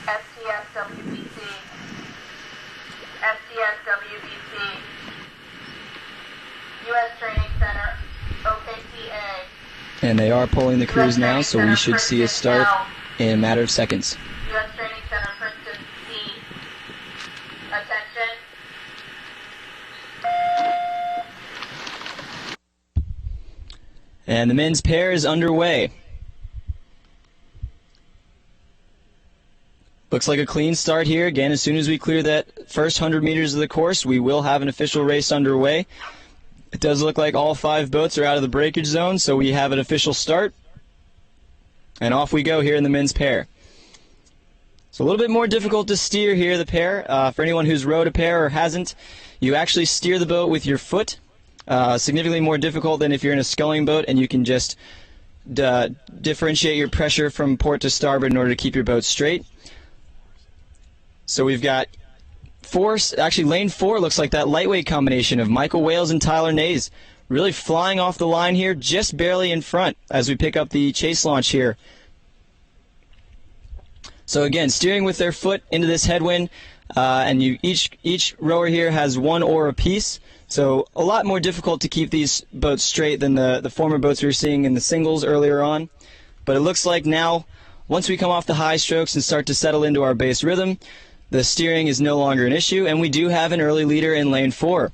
STSWBC, STSWBC, US Training Center, OKTA. And they are pulling the crews now, so we should see a start in a matter of seconds. US Training Center, Princeton C. Attention. And the men's pair is underway. Looks like a clean start here. Again, as soon as we clear that first 100 meters of the course, we will have an official race underway. It does look like all 5 boats are out of the breakage zone, so we have an official start. And off we go here in the men's pair. It's a little bit more difficult to steer here, the pair. For anyone who's rowed a pair or hasn't, you actually steer the boat with your foot. Significantly more difficult than if you're in a sculling boat and you can just differentiate your pressure from port to starboard in order to keep your boat straight. So we've got lane 4 looks like that lightweight combination of Michael Wales and Tyler Nays really flying off the line here, just barely in front as we pick up the chase launch here. So again, steering with their foot into this headwind, and each rower here has 1 oar apiece. So a lot more difficult to keep these boats straight than the former boats we were seeing in the singles earlier on. But it looks like now, once we come off the high strokes and start to settle into our base rhythm, the steering is no longer an issue, and we do have an early leader in lane 4.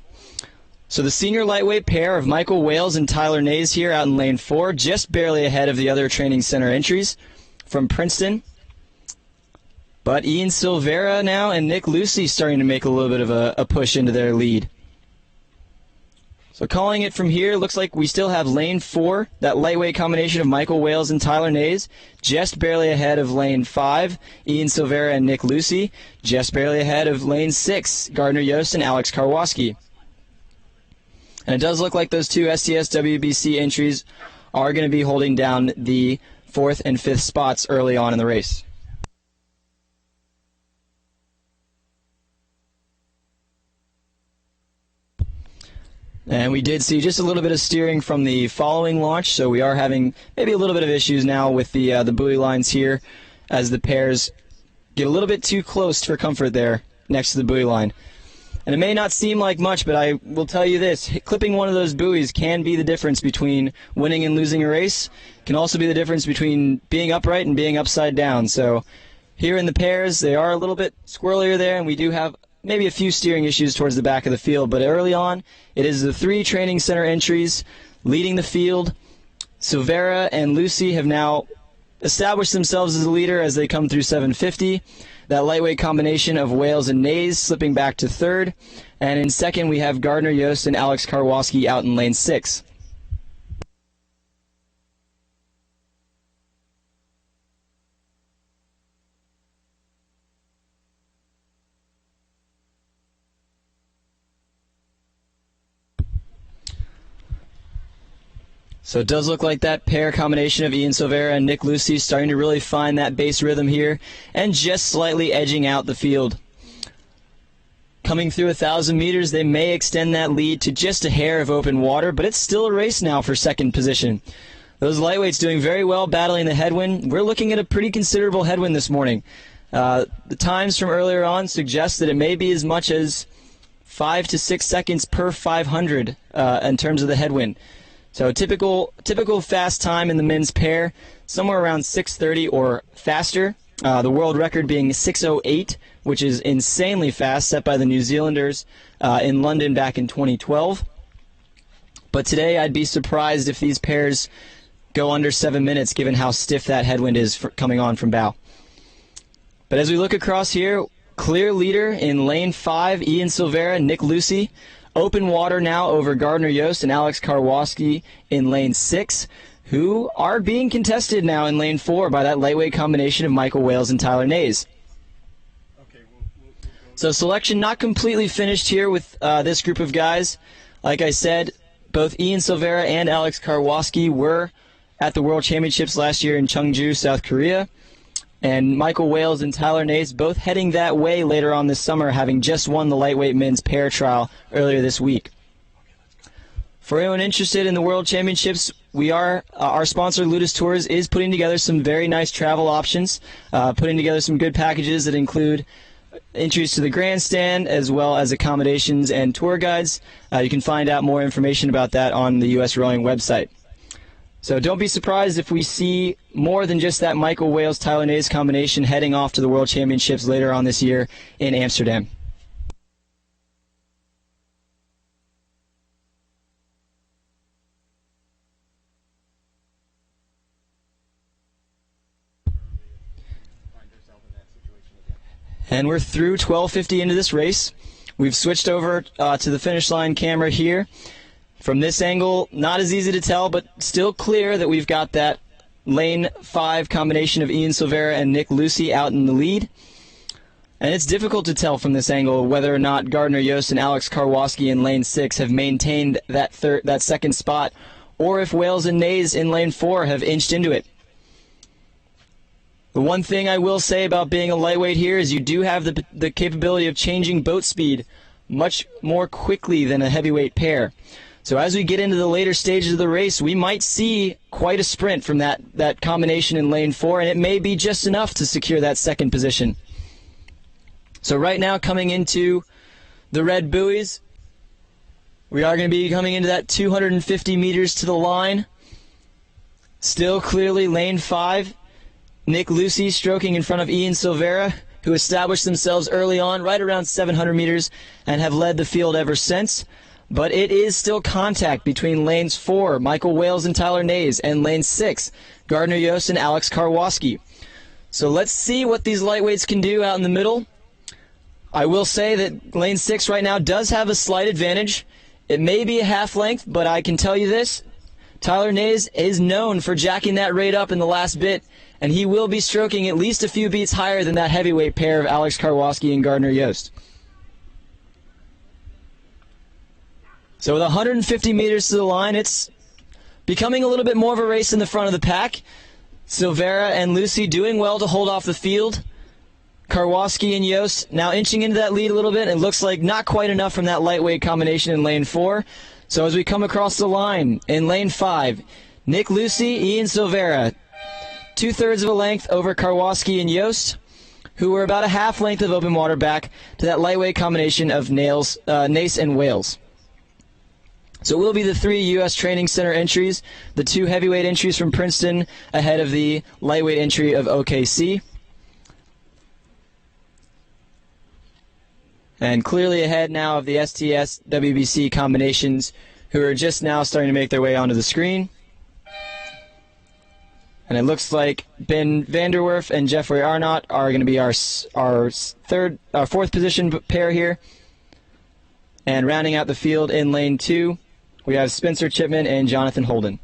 So the senior lightweight pair of Michael Wales and Tyler Nays here out in lane 4, just barely ahead of the other training center entries from Princeton. But Ian Silvera now and Nick Lucy starting to make a little bit of a push into their lead. So calling it from here, looks like we still have lane 4, that lightweight combination of Michael Wales and Tyler Nays, just barely ahead of lane 5, Ian Silvera and Nick Lucy, just barely ahead of lane 6, Gardner Yost and Alex Karwoski. And it does look like those 2 STS WBC entries are going to be holding down the 4th and 5th spots early on in the race. And we did see just a little bit of steering from the following launch, so we are having maybe a little bit of issues now with the buoy lines here as the pairs get a little bit too close for comfort there next to the buoy line. And it may not seem like much, but I will tell you this, clipping one of those buoys can be the difference between winning and losing a race. It can also be the difference between being upright and being upside down. So here in the pairs, they are a little bit squirrelier there, and we do have maybe a few steering issues towards the back of the field, but early on, it is the 3 training center entries leading the field. Silvera and Lucy have now established themselves as a leader as they come through 750. That lightweight combination of Wales and Nays slipping back to 3rd. And in 2nd, we have Gardner Yost and Alex Karwoski out in lane 6. So it does look like that pair combination of Ian Silvera and Nick Lucy starting to really find that base rhythm here and just slightly edging out the field. Coming through 1,000 meters, they may extend that lead to just a hair of open water, but it's still a race now for 2nd position. Those lightweights doing very well battling the headwind. We're looking at a pretty considerable headwind this morning. The times from earlier on suggest that it may be as much as 5 to 6 seconds per 500 in terms of the headwind. So typical fast time in the men's pair, somewhere around 6:30 or faster. The world record being 6:08, which is insanely fast, set by the New Zealanders in London back in 2012. But today I'd be surprised if these pairs go under 7 minutes, given how stiff that headwind is coming on from bow. But as we look across here, clear leader in lane 5, Ian Silvera, Nick Lucy. Open water now over Gardner Yost and Alex Karwoski in lane 6, who are being contested now in lane 4 by that lightweight combination of Michael Wales and Tyler Nays. Okay, So selection not completely finished here with this group of guys. Like I said, both Ian Silvera and Alex Karwoski were at the World Championships last year in Cheongju, South Korea. and Michael Wales and Tyler Nays both heading that way later on this summer, having just won the lightweight men's pair trial earlier this week. For anyone interested in the World Championships, our sponsor Ludus Tours is putting together some very nice travel options, putting together some good packages that include entries to the grandstand as well as accommodations and tour guides. You can find out more information about that on the USRowing website. So don't be surprised if we see more than just that Michael Wales-Tyler Nays combination heading off to the World Championships later on this year in Amsterdam. And we're through 12:50 into this race. We've switched over to the finish line camera here. From this angle, not as easy to tell, but still clear that we've got that lane 5 combination of Ian Silvera and Nick Lucy out in the lead. And it's difficult to tell from this angle whether or not Gardner Yost and Alex Karwoski in lane 6 have maintained that second spot, or if Wales and Nays in lane 4 have inched into it. The one thing I will say about being a lightweight here is you do have the capability of changing boat speed much more quickly than a heavyweight pair. So as we get into the later stages of the race, we might see quite a sprint from that combination in lane 4, and it may be just enough to secure that second position. So right now, coming into the red buoys, we are going to be coming into that 250 meters to the line. Still clearly lane 5. Nick Lucy stroking in front of Ian Silvera, who established themselves early on, right around 700 meters, and have led the field ever since. But it is still contact between lanes 4, Michael Wales and Tyler Nays, and lane 6, Gardner Yost and Alex Karwoski. So let's see what these lightweights can do out in the middle. I will say that lane 6 right now does have a slight advantage. It may be a half length, but I can tell you this. Tyler Nays is known for jacking that rate up in the last bit, and he will be stroking at least a few beats higher than that heavyweight pair of Alex Karwoski and Gardner Yost. So with 150 meters to the line, it's becoming a little bit more of a race in the front of the pack. Silvera and Lucy doing well to hold off the field. Karwoski and Yost now inching into that lead a little bit. It looks like not quite enough from that lightweight combination in lane 4. So as we come across the line in lane 5, Nick Lucy, Ian Silvera, 2/3 of a length over Karwoski and Yost, who were about a half length of open water back to that lightweight combination of Nays and Wales. So it will be the 3 U.S. Training Center entries, the 2 heavyweight entries from Princeton ahead of the lightweight entry of OKC. And clearly ahead now of the STS WBC combinations, who are just now starting to make their way onto the screen. And it looks like Ben Vanderwerf and Jeffrey Arnott are going to be our fourth position pair here. And rounding out the field in lane 2, we have Spencer Chipman and Jonathan Holden.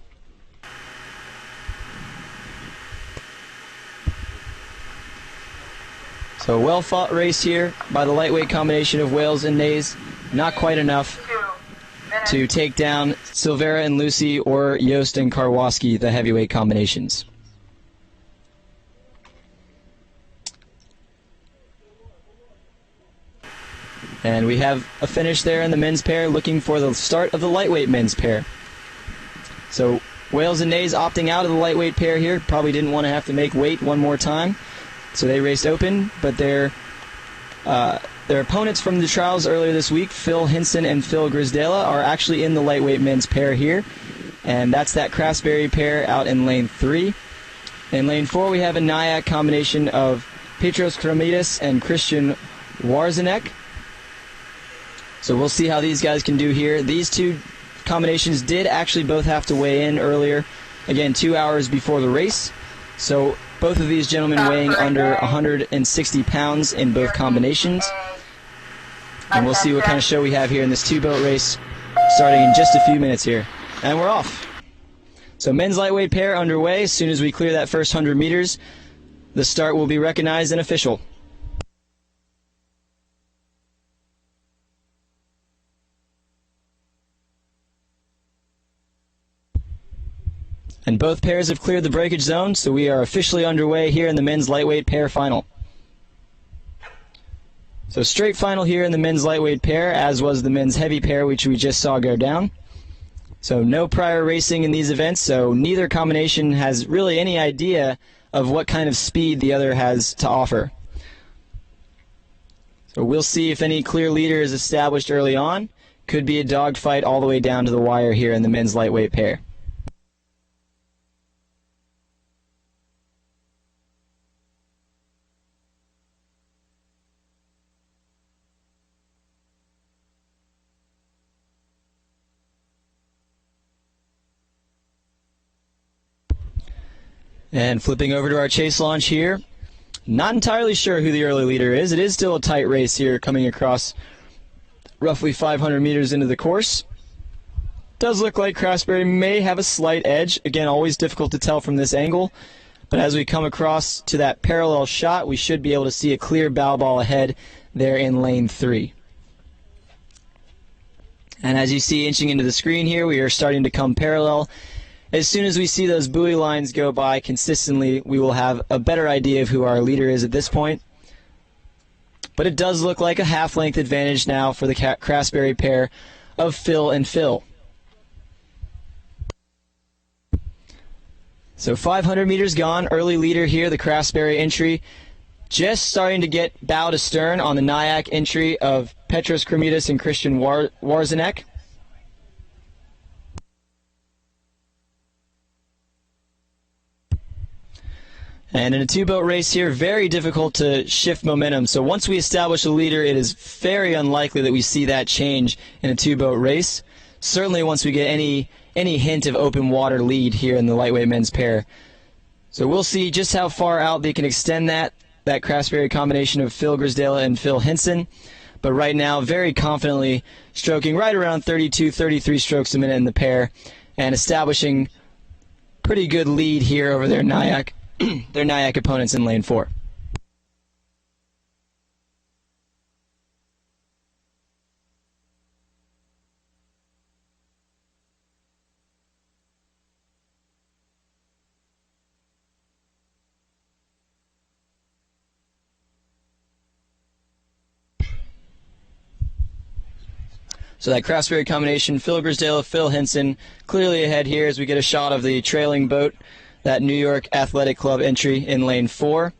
So a well-fought race here by the lightweight combination of Wales and Nays. Not quite enough to take down Silvera and Lucy or Yost and Karwoski, the heavyweight combinations. And we have a finish there in the men's pair, looking for the start of the lightweight men's pair. So Wales and Nays opting out of the lightweight pair here. Probably didn't want to have to make weight one more time. So they raced open, but their opponents from the trials earlier this week, Phil Hinson and Phil Grisdela, are actually in the lightweight men's pair here. And that's that Craftsberry pair out in lane 3. In lane 4, we have a Nyack combination of Petros Kromidis and Christian Warzenek. So we'll see how these guys can do here. These 2 combinations did actually both have to weigh in earlier, again, 2 hours before the race. So both of these gentlemen weighing under 160 pounds in both combinations. And we'll see what kind of show we have here in this 2-boat race, starting in just a few minutes here. And we're off. So men's lightweight pair underway. As soon as we clear that first 100 meters, the start will be recognized and official. And both pairs have cleared the breakage zone, so we are officially underway here in the men's lightweight pair final. So straight final here in the men's lightweight pair, as was the men's heavy pair, which we just saw go down. So no prior racing in these events, so neither combination has really any idea of what kind of speed the other has to offer. So we'll see if any clear leader is established early on. Could be a dogfight all the way down to the wire here in the men's lightweight pair. And flipping over to our chase launch here. Not entirely sure who the early leader is. It is still a tight race here coming across roughly 500 meters into the course. Does look like Craftsbury may have a slight edge. Again, always difficult to tell from this angle. But as we come across to that parallel shot, we should be able to see a clear bow ball ahead there in lane 3. And as you see inching into the screen here, we are starting to come parallel. As soon as we see those buoy lines go by consistently, we will have a better idea of who our leader is at this point. But it does look like a half-length advantage now for the Craftsbury pair of Phil and Phil. So 500 meters gone, early leader here, the Craftsbury entry. Just starting to get bow to stern on the Nyack entry of Petros Kremidas and Christian Warzenek. And in a two-boat race here, very difficult to shift momentum. So once we establish a leader, it is very unlikely that we see that change in a two-boat race. Certainly once we get any hint of open water lead here in the lightweight men's pair. So we'll see just how far out they can extend that Craftsbury combination of Phil Grisdale and Phil Hinson. But right now, very confidently stroking right around 32, 33 strokes a minute in the pair and establishing pretty good lead here over their Nyack opponents in lane 4. So that Craftsbury combination, Phil Grisdale, Phil Hinson, clearly ahead here as we get a shot of the trailing boat, that New York Athletic Club entry in lane 4.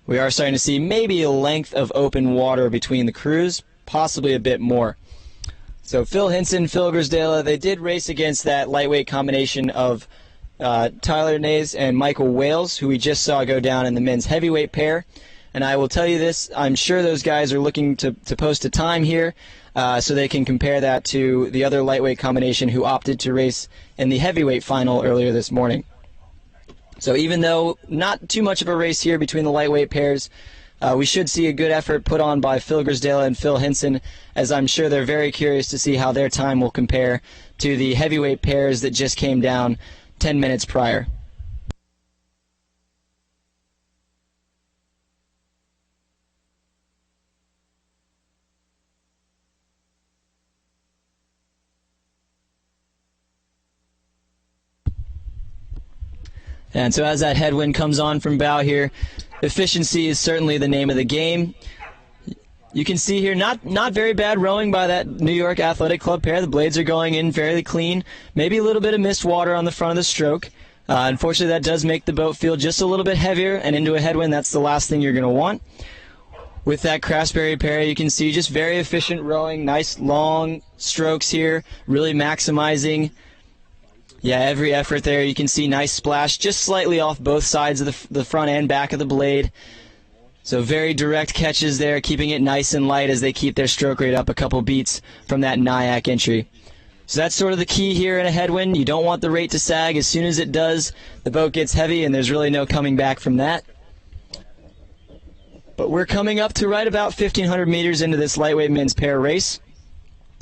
We are starting to see maybe a length of open water between the crews, possibly a bit more. So Phil Hinson, Phil Grisdale, they did race against that lightweight combination of Tyler Nays and Michael Wales, who we just saw go down in the men's heavyweight pair. And I will tell you this, I'm sure those guys are looking to post a time here so they can compare that to the other lightweight combination who opted to race in the heavyweight final earlier this morning. So even though not too much of a race here between the lightweight pairs, we should see a good effort put on by Phil Grisdale and Phil Hinson, as I'm sure they're very curious to see how their time will compare to the heavyweight pairs that just came down 10 minutes prior. And so as that headwind comes on from bow here, efficiency is certainly the name of the game. You can see here not very bad rowing by that New York Athletic Club pair. The blades are going in fairly clean. Maybe a little bit of mist water on the front of the stroke. Unfortunately, that does make the boat feel just a little bit heavier, and into a headwind, that's the last thing you're going to want. With that Craftsbury pair, you can see just very efficient rowing, nice long strokes here, really maximizing every effort there. You can see nice splash just slightly off both sides of the front and back of the blade. So very direct catches there, keeping it nice and light as they keep their stroke rate up a couple beats from that Nyack entry. So that's sort of the key here in a headwind. You don't want the rate to sag. As soon as it does, the boat gets heavy, and there's really no coming back from that. But we're coming up to right about 1,500 meters into this lightweight men's pair race.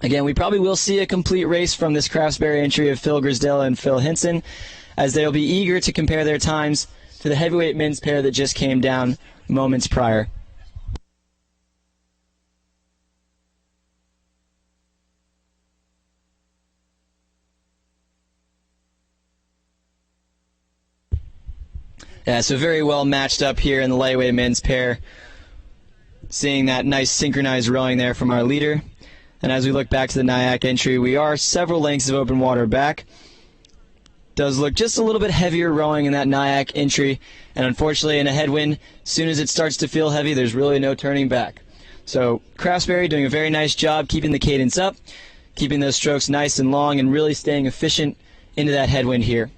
Again, we probably will see a complete race from this Craftsbury entry of Phil Grisdale and Phil Hinson, as they'll be eager to compare their times to the heavyweight men's pair that just came down moments prior. Yeah, so very well matched up here in the lightweight men's pair. Seeing that nice synchronized rowing there from our leader. And as we look back to the Nyack entry, we are several lengths of open water back. Does look just a little bit heavier rowing in that Nyack entry, and unfortunately in a headwind, as soon as it starts to feel heavy, there's really no turning back. So Craftsbury doing a very nice job keeping the cadence up, keeping those strokes nice and long, and really staying efficient into that headwind here.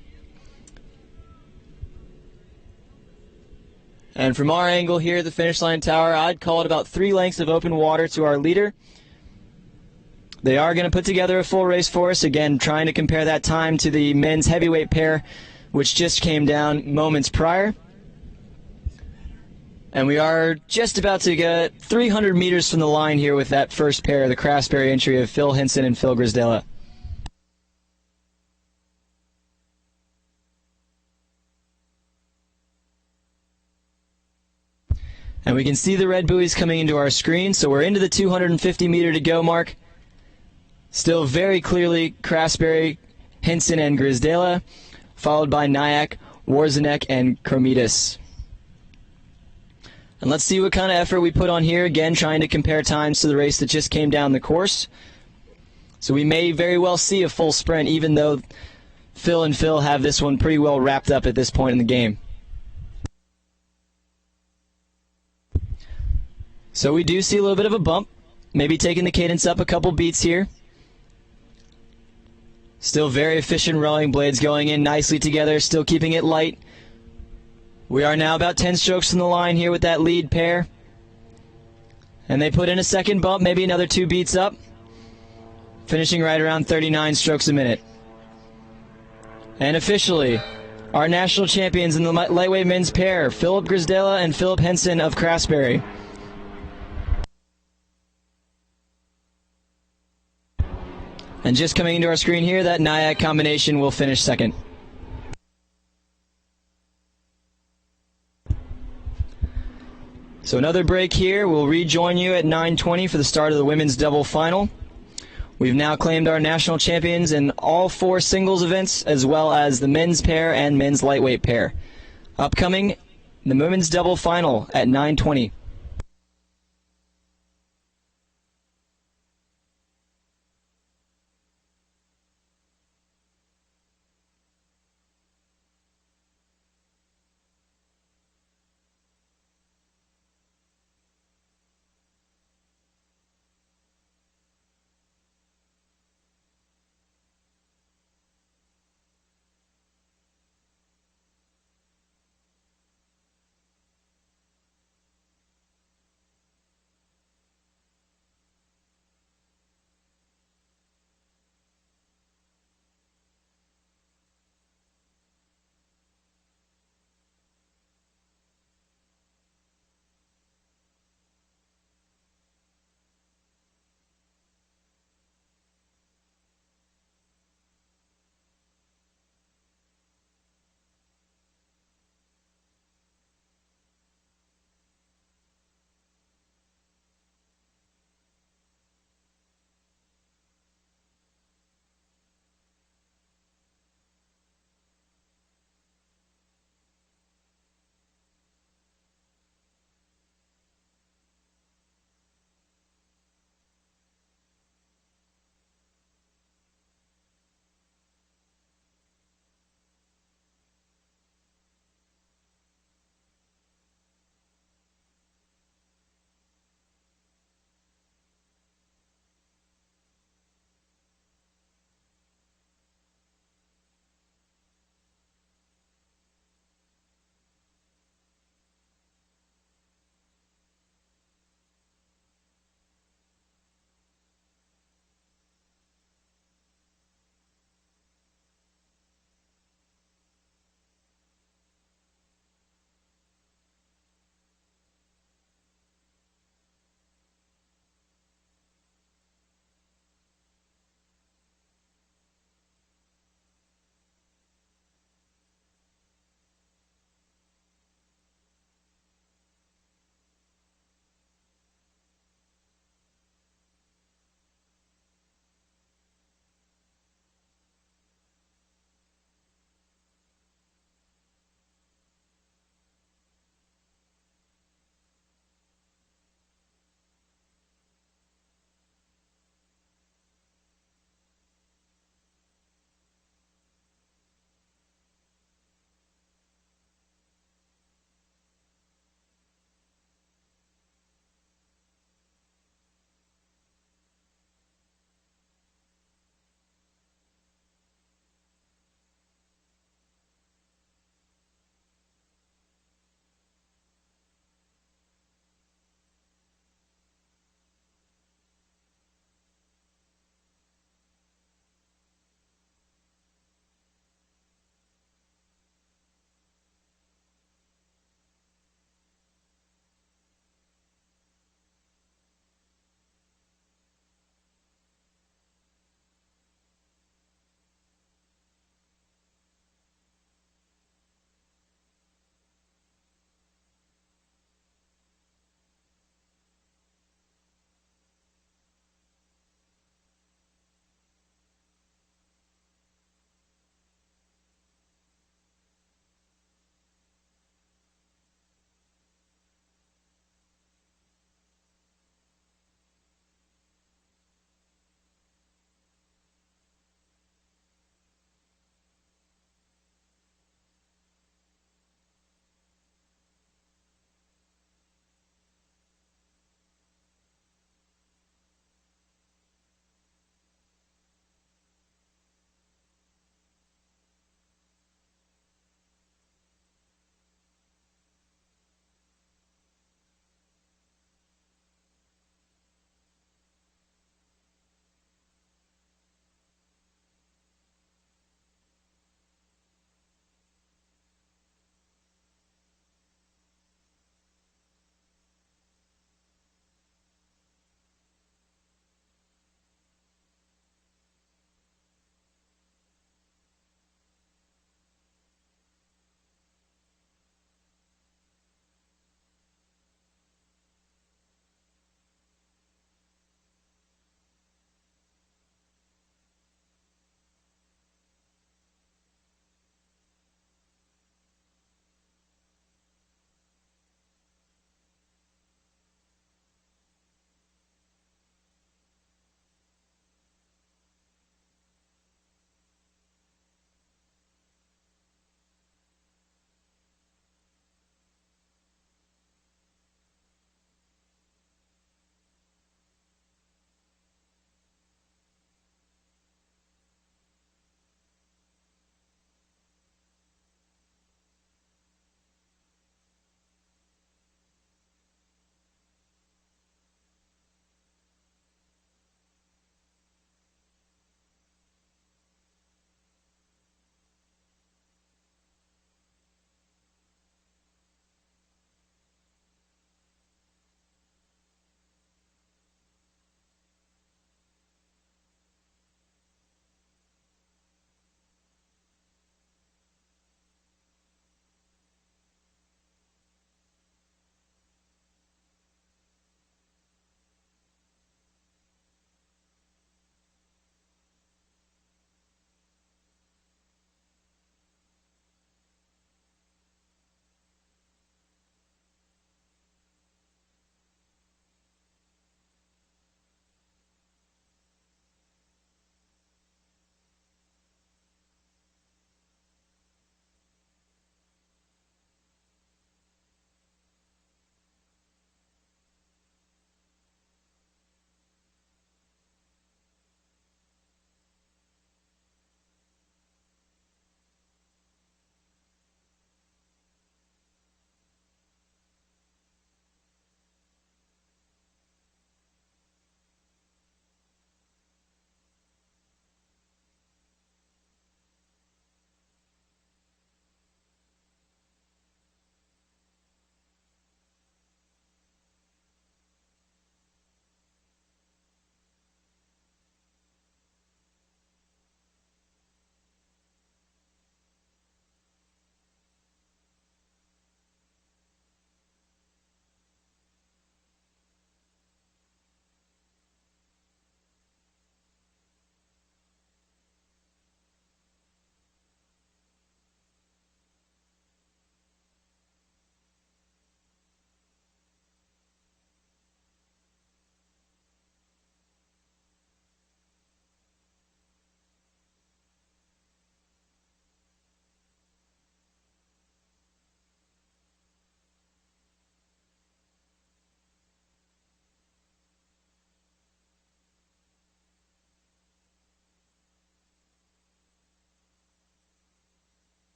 And from our angle here at the finish line tower, I'd call it about 3 lengths of open water to our leader. They are going to put together a full race for us, again trying to compare that time to the men's heavyweight pair, which just came down moments prior. And we are just about to get 300 meters from the line here with that first pair, the Craftsbury entry of Phil Hinson and Phil Grisdella. And we can see the red buoys coming into our screen, so we're into the 250 meter to go mark. Still very clearly Craftsbury, Hinson, and Grisdella, followed by Nyack, Warzenek, and Kromitis. And let's see what kind of effort we put on here, again trying to compare times to the race that just came down the course. So we may very well see a full sprint, even though Phil and Phil have this one pretty well wrapped up at this point in the game. So we do see a little bit of a bump, maybe taking the cadence up a couple beats here. Still very efficient rowing, blades going in nicely together, still keeping it light. We are now about 10 strokes from the line here with that lead pair. And they put in a second bump, maybe another 2 beats up, finishing right around 39 strokes a minute. And officially, our national champions in the lightweight men's pair, Philip Grisdella and Philip Henson of Craftsbury. And just coming into our screen here, that Nyack combination will finish second. So another break here. We'll rejoin you at 9:20 for the start of the women's double final. We've now claimed our national champions in all 4 singles events, as well as the men's pair and men's lightweight pair. Upcoming, the women's double final at 9:20.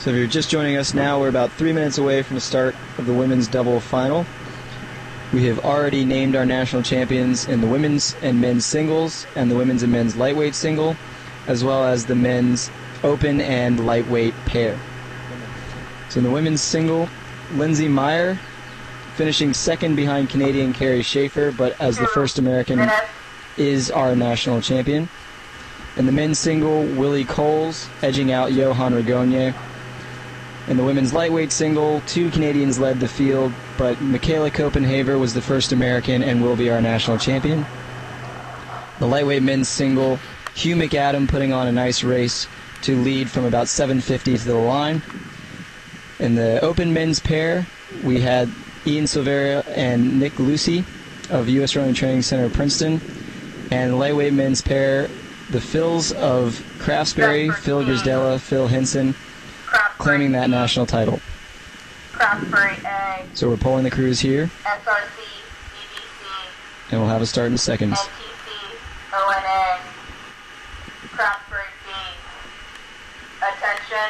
So if you're just joining us now, we're about 3 minutes away from the start of the women's double final. We have already named our national champions in the women's and men's singles and the women's and men's lightweight single, as well as the men's open and lightweight pair. So in the women's single, Lindsay Meyer finishing second behind Canadian Carrie Schaefer, but as the first American is our national champion. In the men's single, Willie Coles edging out Johan Ragonje. In the women's lightweight single, 2 Canadians led the field, but Michaela Copenhaver was the first American and will be our national champion. The lightweight men's single, Hugh McAdam putting on a nice race to lead from about 7:50 to the line. In the open men's pair, we had Ian Silveria and Nick Lucy of USRowing Training Center, Princeton. And the lightweight men's pair, the Phils of Craftsbury, Phil Grisdella, Phil Hinson, claiming that national title. Craftsbury A, So we're pulling the crews here, SRC, BBC, and we'll have a start in seconds. NTC, ONA, Craftsbury B. Attention.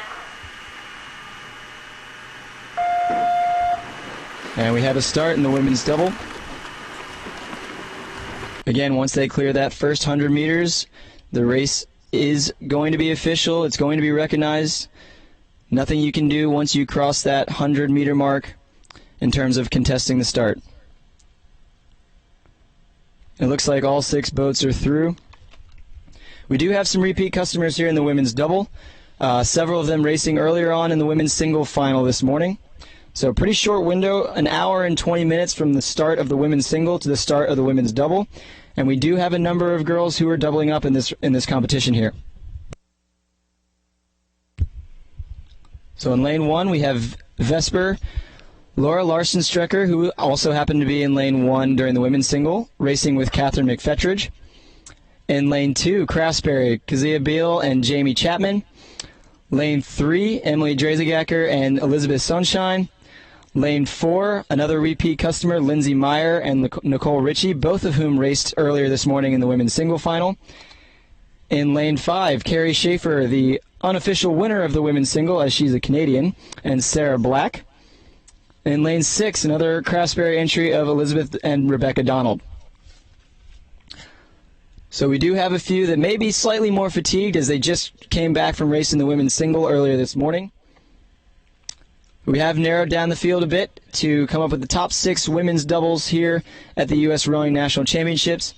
And we have a start in the women's double. Again, once they clear that first 100 meters, the race is going to be official. It's going to be recognized. Nothing you can do once you cross that 100-meter mark in terms of contesting the start. It looks like all 6 boats are through. We do have some repeat customers here in the women's double. Several of them racing earlier on in the women's single final this morning. So pretty short window, an hour and 20 minutes from the start of the women's single to the start of the women's double. And we do have a number of girls who are doubling up in this competition here. So in lane 1, we have Vesper, Laura Larson-Strecker, who also happened to be in lane 1 during the women's single, racing with Catherine McFetridge. In lane 2, Craftsbury, Kazia Beal, and Jamie Chapman. Lane 3, Emily Drazegacker and Elizabeth Sunshine. Lane 4, another repeat customer, Lindsay Meyer and Nicole Ritchie, both of whom raced earlier this morning in the women's single final. In lane 5, Carrie Schaefer, the unofficial winner of the women's single, as she's a Canadian, and Sarah Black. In lane 6, another Craftsbury entry of Elizabeth and Rebecca Donald. So we do have a few that may be slightly more fatigued as they just came back from racing the women's single earlier this morning. We have narrowed down the field a bit to come up with the top 6 women's doubles here at the U.S. Rowing National Championships.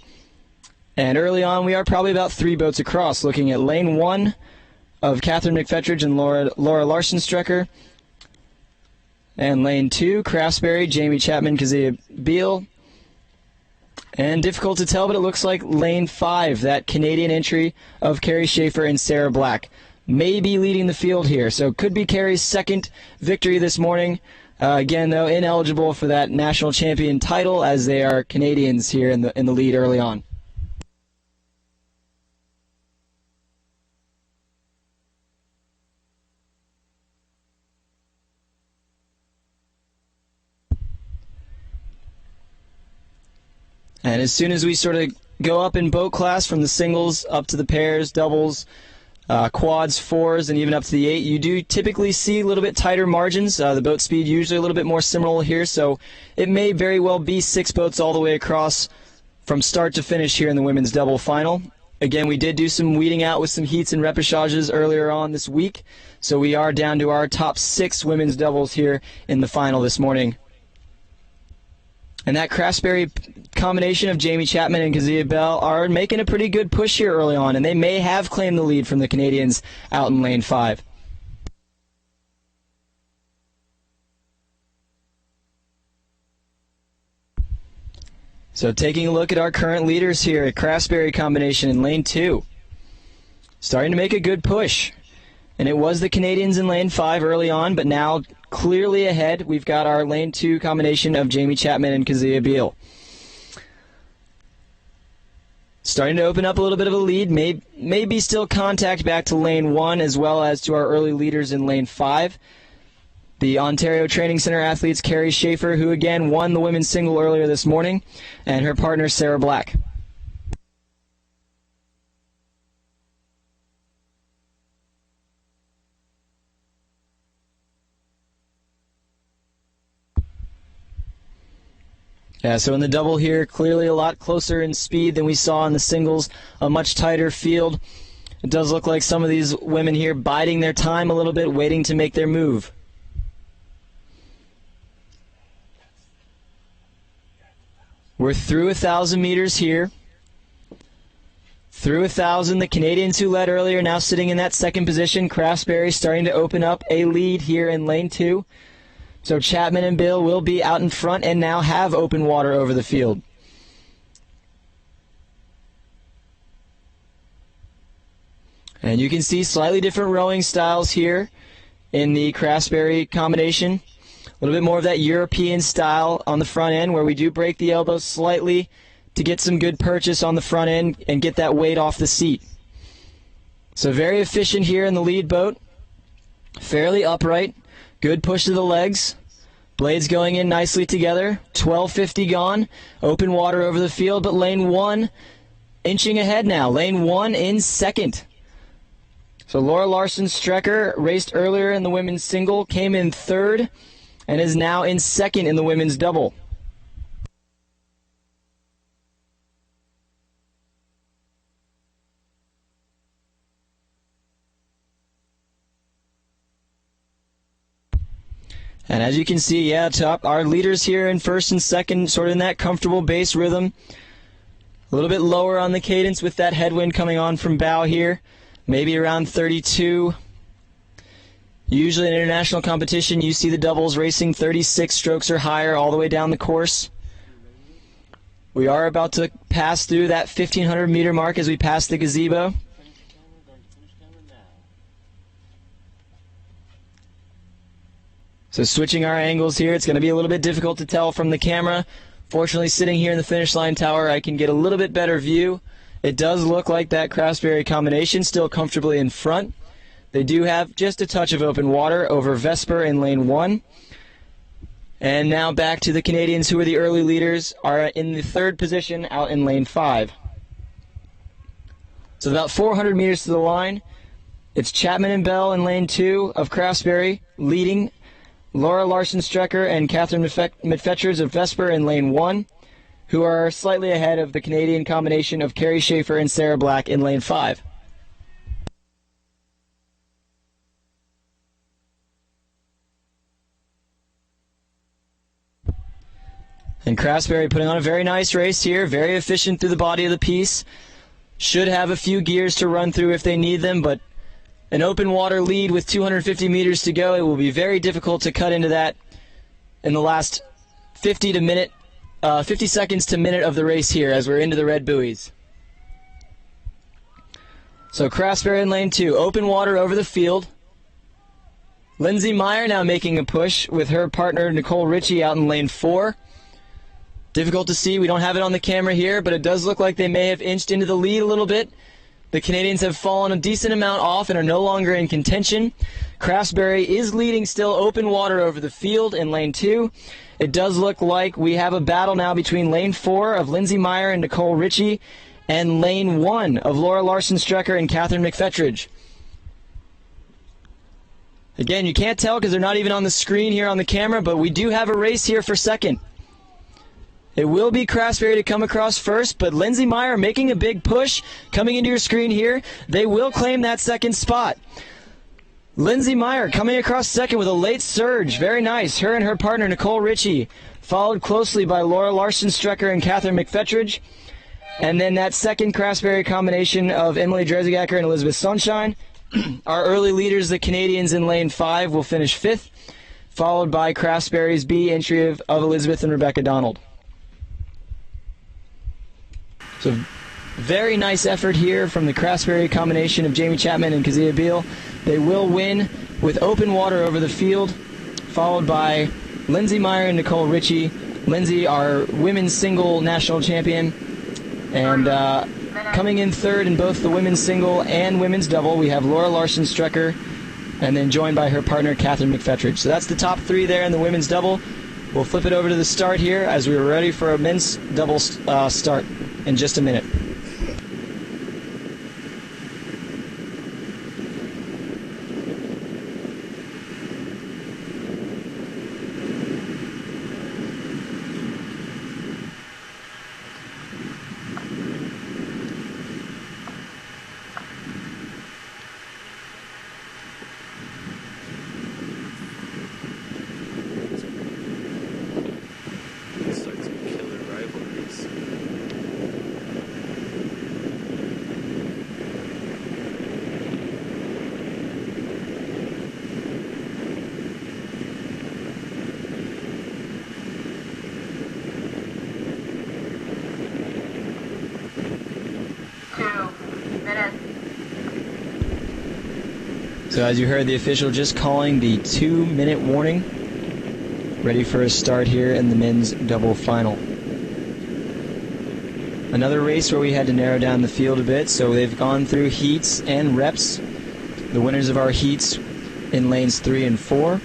And early on, we are probably about 3 boats across, looking at lane 1 of Catherine McFetridge and Laura Larson-Strecker. And lane 2, Craftsbury, Jamie Chapman, Kazia Beal. And difficult to tell, but it looks like lane 5, that Canadian entry of Carrie Schaefer and Sarah Black, may be leading the field here. So could be Carrie's second victory this morning. Again, though, ineligible for that national champion title as they are Canadians here in the lead early on. And as soon as we sort of go up in boat class from the singles up to the pairs, doubles, quads, fours, and even up to the 8, you do typically see a little bit tighter margins. The boat speed usually a little bit more similar here, so it may very well be 6 boats all the way across from start to finish here in the women's double final. Again, we did do some weeding out with some heats and repêchages earlier on this week, so we are down to our top 6 women's doubles here in the final this morning. And that Craftsbury combination of Jamie Chapman and Kazia Bell are making a pretty good push here early on, and they may have claimed the lead from the Canadians out in lane 5. So taking a look at our current leaders here at Craftsbury combination in lane 2. Starting to make a good push. And it was the Canadians in lane 5 early on, but now clearly ahead, we've got our lane 2 combination of Jamie Chapman and Kazia Beal. Starting to open up a little bit of a lead, maybe still contact back to lane 1 as well as to our early leaders in lane 5. The Ontario Training Center athletes Carrie Schaefer, who again won the women's single earlier this morning, and her partner Sarah Black. Yeah, so in the double here, clearly a lot closer in speed than we saw in the singles, a much tighter field. It does look like some of these women here biding their time a little bit, waiting to make their move. We're through 1,000 meters here. Through 1,000, the Canadians who led earlier now sitting in that second position. Craftsbury starting to open up a lead here in lane 2. So Chapman and Bill will be out in front and now have open water over the field. And you can see slightly different rowing styles here in the Craftsbury combination. A little bit more of that European style on the front end where we do break the elbows slightly to get some good purchase on the front end and get that weight off the seat. So very efficient here in the lead boat. Fairly upright. Good push to the legs. Blades going in nicely together. 12:50 gone. Open water over the field, but lane 1 inching ahead now. Lane 1 in second. So Laura Larson-Strecker raced earlier in the women's single, came in third, and is now in second in the women's double. And as you can see, our leaders here in first and second, sort of in that comfortable bass rhythm. A little bit lower on the cadence with that headwind coming on from bow here, maybe around 32. Usually in international competition, you see the doubles racing 36 strokes or higher all the way down the course. We are about to pass through that 1,500 meter mark as we pass the gazebo. So switching our angles here, it's going to be a little bit difficult to tell from the camera. Fortunately, sitting here in the finish line tower, I can get a little bit better view. It does look like that Craftsbury combination still comfortably in front. They do have just a touch of open water over Vesper in lane 1. And now back to the Canadians, who are the early leaders, are in the third position out in lane 5. So about 400 meters to the line. It's Chapman and Bell in lane 2 of Craftsbury leading. Laura Larson-Strecker and Catherine Midfetchers of Vesper in lane 1, who are slightly ahead of the Canadian combination of Carrie Schaefer and Sarah Black in lane 5. And Craftsbury putting on a very nice race here, very efficient through the body of the piece. Should have a few gears to run through if they need them, but an open water lead with 250 meters to go. It will be very difficult to cut into that in the last 50 seconds to minute of the race here as we're into the red buoys. So Craftsbury in lane 2, open water over the field. Lindsay Meyer now making a push with her partner Nicole Ritchie out in lane 4. Difficult to see. We don't have it on the camera here, but it does look like they may have inched into the lead a little bit. The Canadians have fallen a decent amount off and are no longer in contention. Craftsbury is leading still, open water over the field in lane 2. It does look like we have a battle now between lane 4 of Lindsay Meyer and Nicole Ritchie and lane 1 of Laura Larson-Strecker and Catherine McFetridge. Again, you can't tell because they're not even on the screen here on the camera, but we do have a race here for second. It will be Craftsbury to come across first, but Lindsay Meyer making a big push, coming into your screen here. They will claim that second spot. Lindsay Meyer coming across second with a late surge. Very nice. Her and her partner, Nicole Ritchie, followed closely by Laura Larson-Strecker and Catherine McFetridge. And then that second Craftsbury combination of Emily Dresigacker and Elizabeth Sunshine. Our early leaders, the Canadians in lane 5, will finish 5th, followed by Craftsbury's B entry of Elizabeth and Rebecca Donald. So very nice effort here from the Craftsbury combination of Jamie Chapman and Kezia Beal. They will win with open water over the field, followed by Lindsay Meyer and Nicole Ritchie. Lindsay, our women's single national champion, and coming in third in both the women's single and women's double, we have Laura Larson-Strecker, and then joined by her partner, Catherine McFetridge. So that's the top 3 there in the women's double. We'll flip it over to the start here as we're ready for a men's double start in just a minute. So as you heard, the official just calling the 2-minute warning. Ready for a start here in the men's double final. Another race where we had to narrow down the field a bit, so they've gone through heats and reps. The winners of our heats in lanes 3 and 4.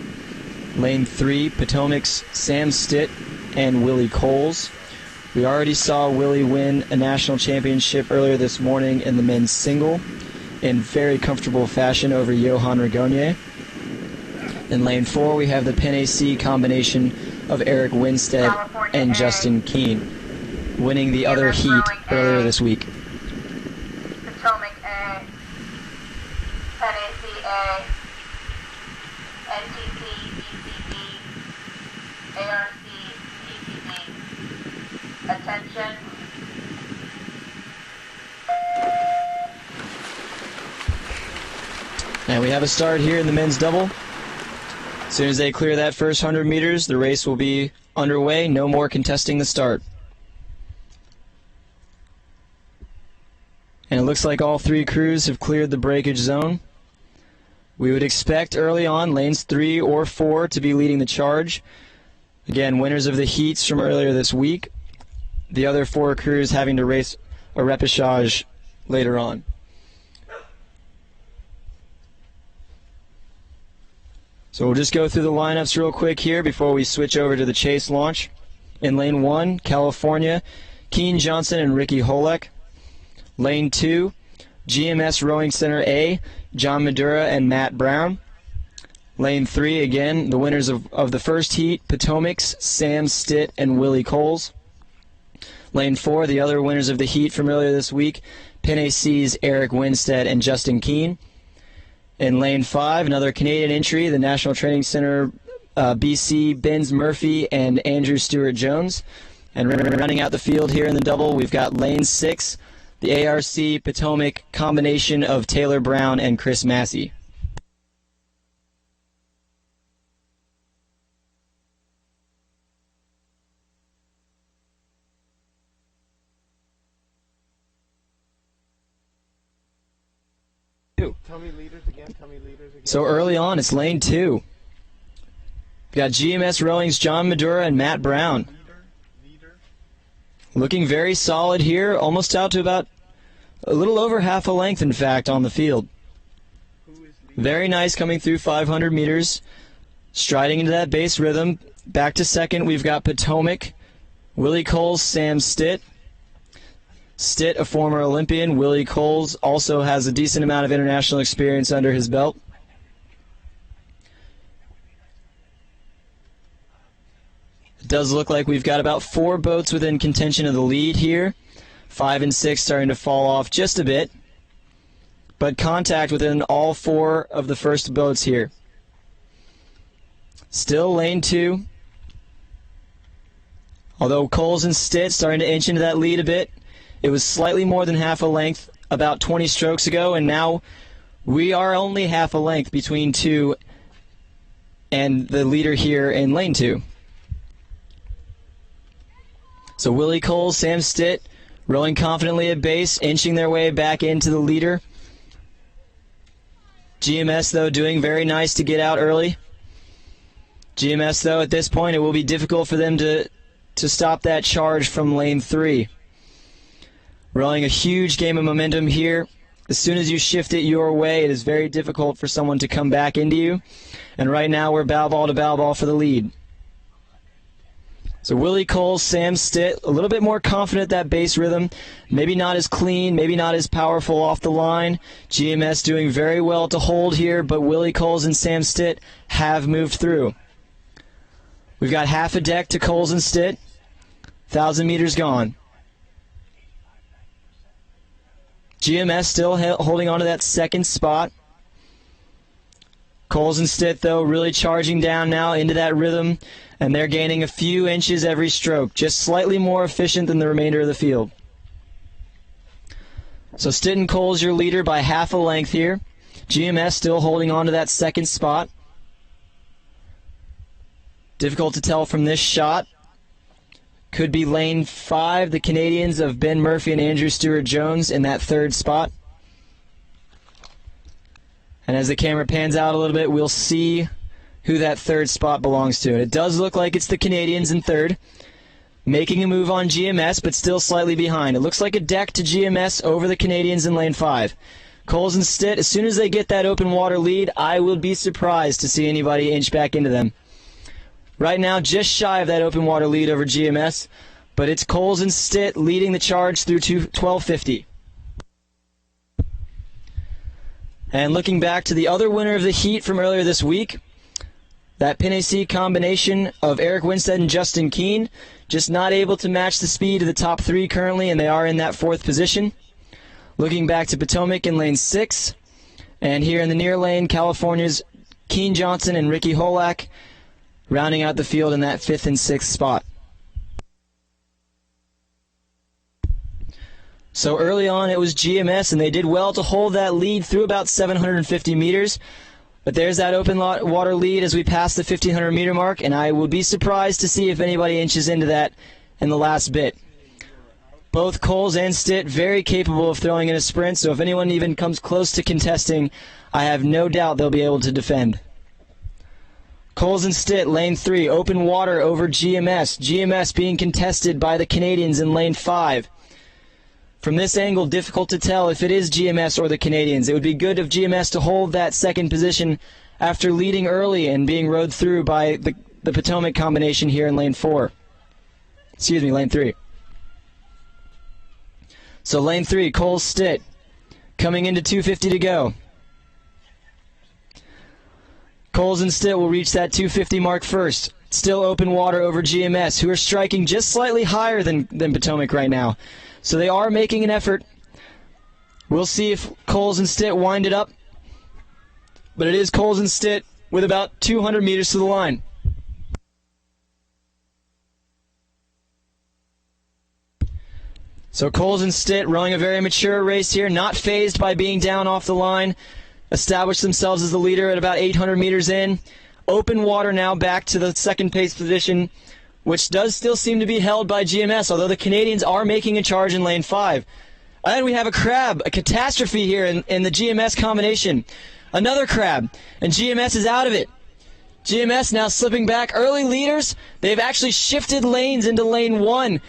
Lane 3, Potomac's Sam Stitt and Willie Coles. We already saw Willie win a national championship earlier this morning in the men's single in very comfortable fashion over Johan Ragonier. In lane 4, we have the Penn AC combination of Eric Winstead and Justin Keene, winning the other heat earlier this week. Potomac A, Penn AC A, NTC BCB, ARC BCB. Attention. And we have a start here in the men's double. As soon as they clear that first 100 meters, the race will be underway. No more contesting the start. And it looks like all three crews have cleared the breakage zone. We would expect early on lanes 3 or 4 to be leading the charge. Again, winners of the heats from earlier this week. The other 4 crews having to race a repechage later on. So we'll just go through the lineups real quick here before we switch over to the chase launch. In lane 1, California, Keen Johnson and Ricky Holek. Lane 2, GMS Rowing Center A, John Madura and Matt Brown. Lane 3, again, the winners of the first heat, Potomac's Sam Stitt and Willie Coles. Lane 4, the other winners of the heat from earlier this week, Penn AC's Eric Winstead and Justin Keene. In lane 5, another Canadian entry, the National Training Center BC, Benz Murphy and Andrew Stewart-Jones. And running out the field here in the double, we've got lane 6, the ARC Potomac combination of Taylor Brown and Chris Massey. Tell me leaders again. So early on, it's lane 2. We've got GMS Rowing's John Madura and Matt Brown. Looking very solid here, almost out to about a little over half a length, in fact, on the field. Very nice coming through 500 meters, striding into that base rhythm. Back to second, we've got Potomac, Willie Coles, Sam Stitt. Stitt, a former Olympian. Willie Coles also has a decent amount of international experience under his belt. It does look like we've got about 4 boats within contention of the lead here. 5 and 6 starting to fall off just a bit. But contact within all 4 of the first boats here. Still lane 2. Although Coles and Stitt starting to inch into that lead a bit. It was slightly more than half a length about 20 strokes ago, and now we are only half a length between 2 and the leader here in lane 2. So Willie Coles, Sam Stitt, rowing confidently at base, inching their way back into the leader. GMS, though, doing very nice to get out early. GMS, though, at this point, it will be difficult for them to stop that charge from lane 3. Rowing a huge game of momentum here. As soon as you shift it your way, it is very difficult for someone to come back into you. And right now, we're bow ball to bow ball for the lead. So Willie Coles, Sam Stitt, a little bit more confident that base rhythm. Maybe not as clean, maybe not as powerful off the line. GMS doing very well to hold here, but Willie Coles and Sam Stitt have moved through. We've got half a deck to Coles and Stitt. 1,000 meters gone. GMS still holding on to that second spot. Coles and Stitt, though, really charging down now into that rhythm, and they're gaining a few inches every stroke, just slightly more efficient than the remainder of the field. So Stitt and Coles, your leader by half a length here. GMS still holding on to that second spot. Difficult to tell from this shot. Could be lane 5, the Canadians of Ben Murphy and Andrew Stewart-Jones in that third spot. And as the camera pans out a little bit, we'll see who that third spot belongs to. And it does look like it's the Canadians in third, making a move on GMS, but still slightly behind. It looks like a deck to GMS over the Canadians in lane 5. Coles and Stitt, as soon as they get that open water lead, I will be surprised to see anybody inch back into them. Right now, just shy of that open water lead over GMS, but it's Coles and Stitt leading the charge through 12:50. And looking back to the other winner of the heat from earlier this week, that Pinnacy combination of Eric Winstead and Justin Keene, just not able to match the speed of the top 3 currently, and they are in that 4th position. Looking back to Potomac in lane 6, and here in the near lane, California's Keene Johnson and Ricky Holak rounding out the field in that 5th and 6th spot. So early on it was GMS, and they did well to hold that lead through about 750 meters. But there's that open water lead as we pass the 1,500 meter mark, and I will be surprised to see if anybody inches into that in the last bit. Both Coles and Stitt very capable of throwing in a sprint, so if anyone even comes close to contesting, I have no doubt they'll be able to defend. Coles and Stitt, lane 3, open water over GMS. GMS being contested by the Canadians in lane 5. From this angle, difficult to tell if it is GMS or the Canadians. It would be good of GMS to hold that 2nd position after leading early and being rode through by the Potomac combination here in lane 4. Excuse me, lane 3. So lane 3, Coles Stitt, coming into 2:50 to go. Coles and Stitt will reach that 2:50 mark first. Still open water over GMS, who are striking just slightly higher than Potomac right now. So they are making an effort. We'll see if Coles and Stitt wind it up. But it is Coles and Stitt with about 200 meters to the line. So Coles and Stitt running a very mature race here, not phased by being down off the line. Established themselves as the leader at about 800 meters in. Open water now back to the 2nd place position, which does still seem to be held by GMS, although the Canadians are making a charge in lane 5. And we have a crab, a catastrophe here in the GMS combination. Another crab, and GMS is out of it. GMS now slipping back. Early leaders, they've actually shifted lanes into lane 1.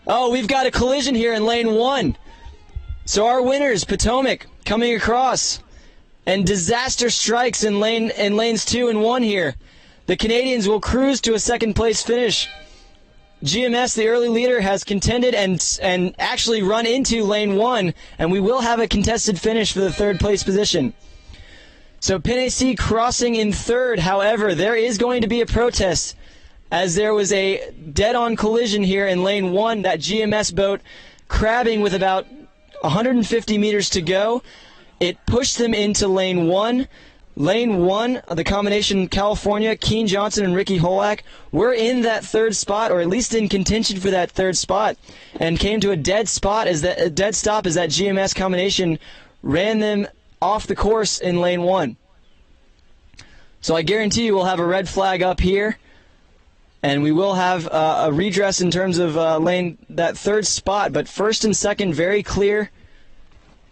Oh, we've got a collision here in lane 1. So our winners, Potomac, coming across, and disaster strikes in lanes 2 and 1 here. The Canadians will cruise to a 2nd place finish. GMS, the early leader, has contended and actually run into lane 1, and we will have a contested finish for the 3rd place position. So Pinnacy crossing in 3rd. However, there is going to be a protest, as there was a dead-on collision here in lane 1, that GMS boat crabbing with about 150 meters to go. It pushed them into lane 1. Lane 1, the combination California, Keene Johnson and Ricky Holak, were in that 3rd spot, or at least in contention for that 3rd spot, and came to a dead stop as that GMS combination ran them off the course in lane 1. So I guarantee you we'll have a red flag up here, and we will have a redress in terms of that 3rd spot, but 1st and 2nd very clear.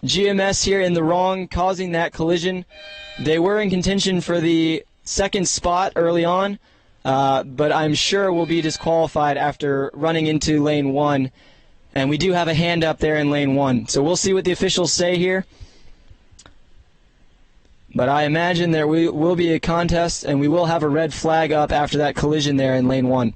GMS here in the wrong, causing that collision. They were in contention for the 2nd spot early on, but I'm sure will be disqualified after running into lane 1. And we do have a hand up there in lane 1. So we'll see what the officials say here. But I imagine there will be a contest, and we will have a red flag up after that collision there in lane 1.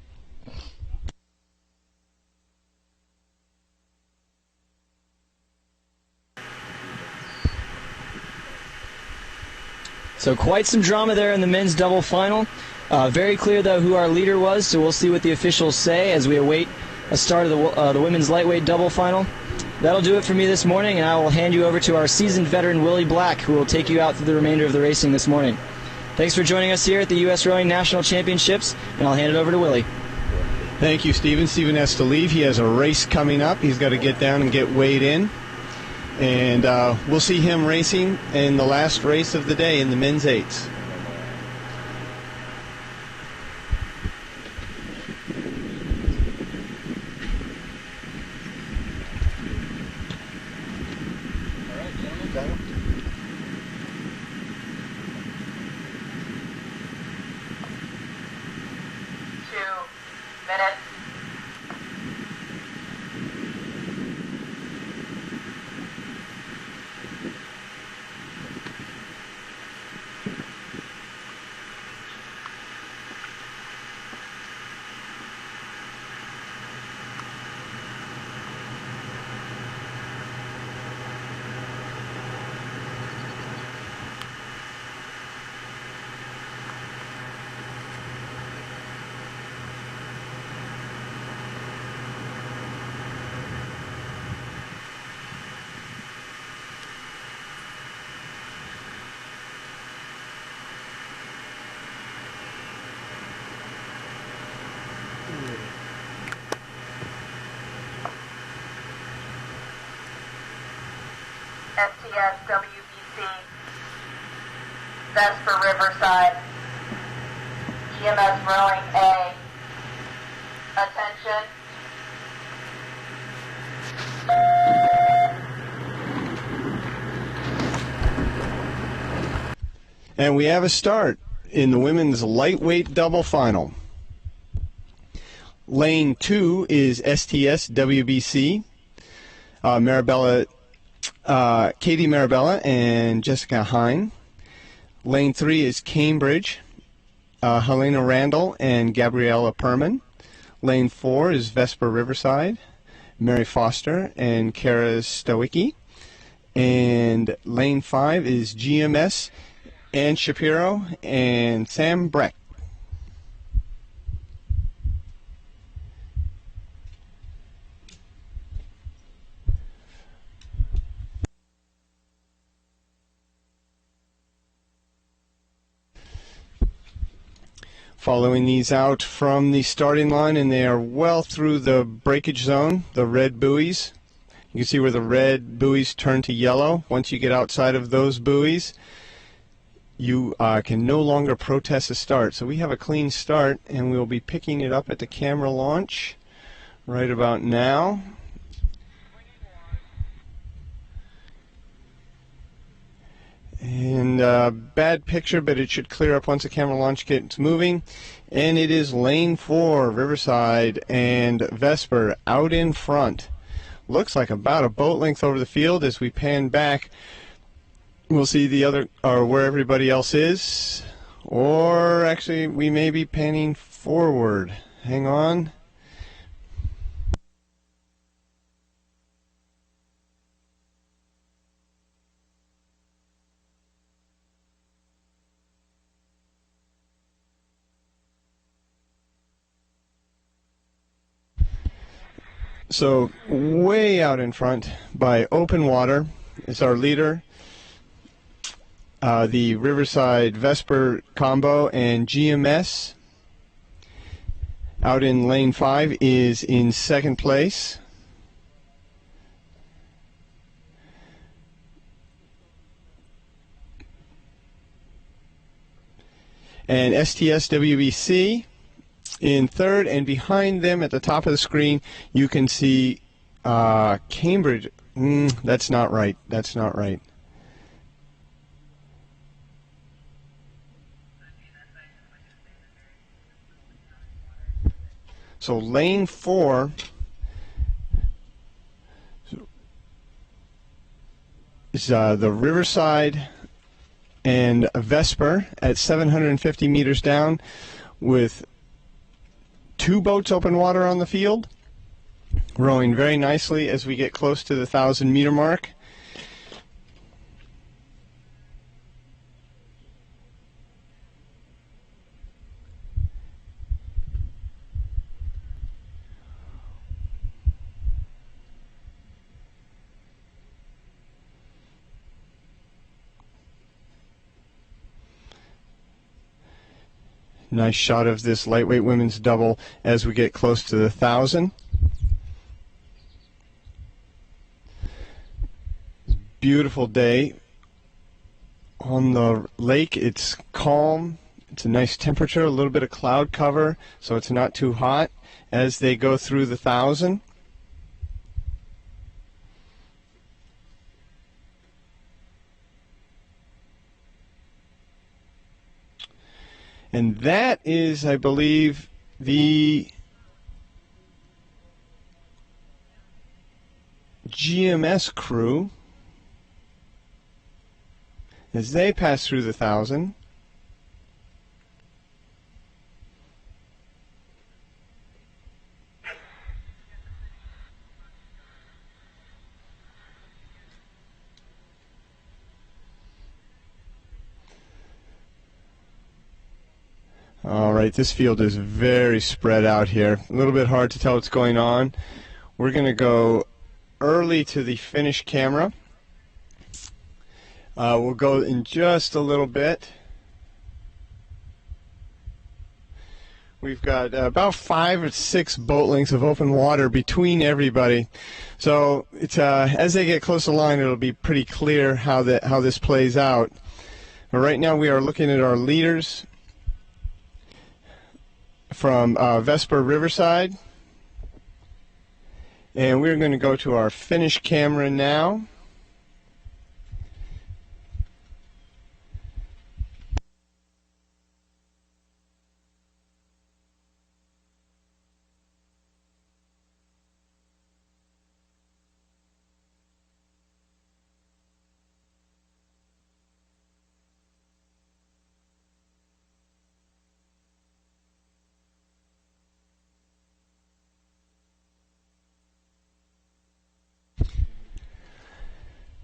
So quite some drama there in the men's double final. Very clear, though, who our leader was, so we'll see what the officials say as we await a start of the women's lightweight double final. That'll do it for me this morning, and I will hand you over to our seasoned veteran, Willie Black, who will take you out through the remainder of the racing this morning. Thanks for joining us here at the U.S. Rowing National Championships, and I'll hand it over to Willie. Thank you, Stephen. Stephen has to leave. He has a race coming up. He's got to get down and get weighed in. And we'll see him racing in the last race of the day in the men's eights. STS WBC, Vesper Riverside, EMS Rowing A. Attention. And we have a start in the women's lightweight double final. Lane 2 is STS WBC. Katie Marabella and Jessica Hine. Lane 3 is Cambridge. Helena Randall and Gabriella Perman. Lane 4 is Vesper Riverside. Mary Foster and Kara Stowicki. And lane 5 is GMS, Ann Shapiro and Sam Breck. Following these out from the starting line, and they are well through the breakage zone, the red buoys. You can see where the red buoys turn to yellow. Once you get outside of those buoys, you can no longer protest a start. So we have a clean start, and we'll be picking it up at the camera launch right about now. And bad picture, but it should clear up once the camera launch gets moving. And it is lane 4, Riverside and Vesper out in front. Looks like about a boat length over the field. As we pan back, we'll see the other, or where everybody else is. Or actually, we may be panning forward. Hang on. So way out in front by open water is our leader. The Riverside Vesper combo and GMS out in lane 5 is in second place. And STS WBC in third, and behind them at the top of the screen you can see Cambridge. That's not right. That's not right. So lane 4 is the Riverside and Vesper at 750 meters down, with 2 boats open water on the field, rowing very nicely as we get close to the 1,000-meter mark. Nice shot of this lightweight women's double as we get close to the 1,000. Beautiful day on the lake. It's calm. It's a nice temperature, a little bit of cloud cover, so it's not too hot as they go through the 1,000. And that is, I believe, the GMS crew as they pass through the 1,000. All right, this field is very spread out here. A little bit hard to tell what's going on. We're going to go early to the finish camera. We'll go in just a little bit. We've got about 5 or 6 boat lengths of open water between everybody. So it's as they get close to line, it'll be pretty clear how this plays out. But right now we are looking at our leaders from Vesper Riverside. And we're going to go to our finish camera now.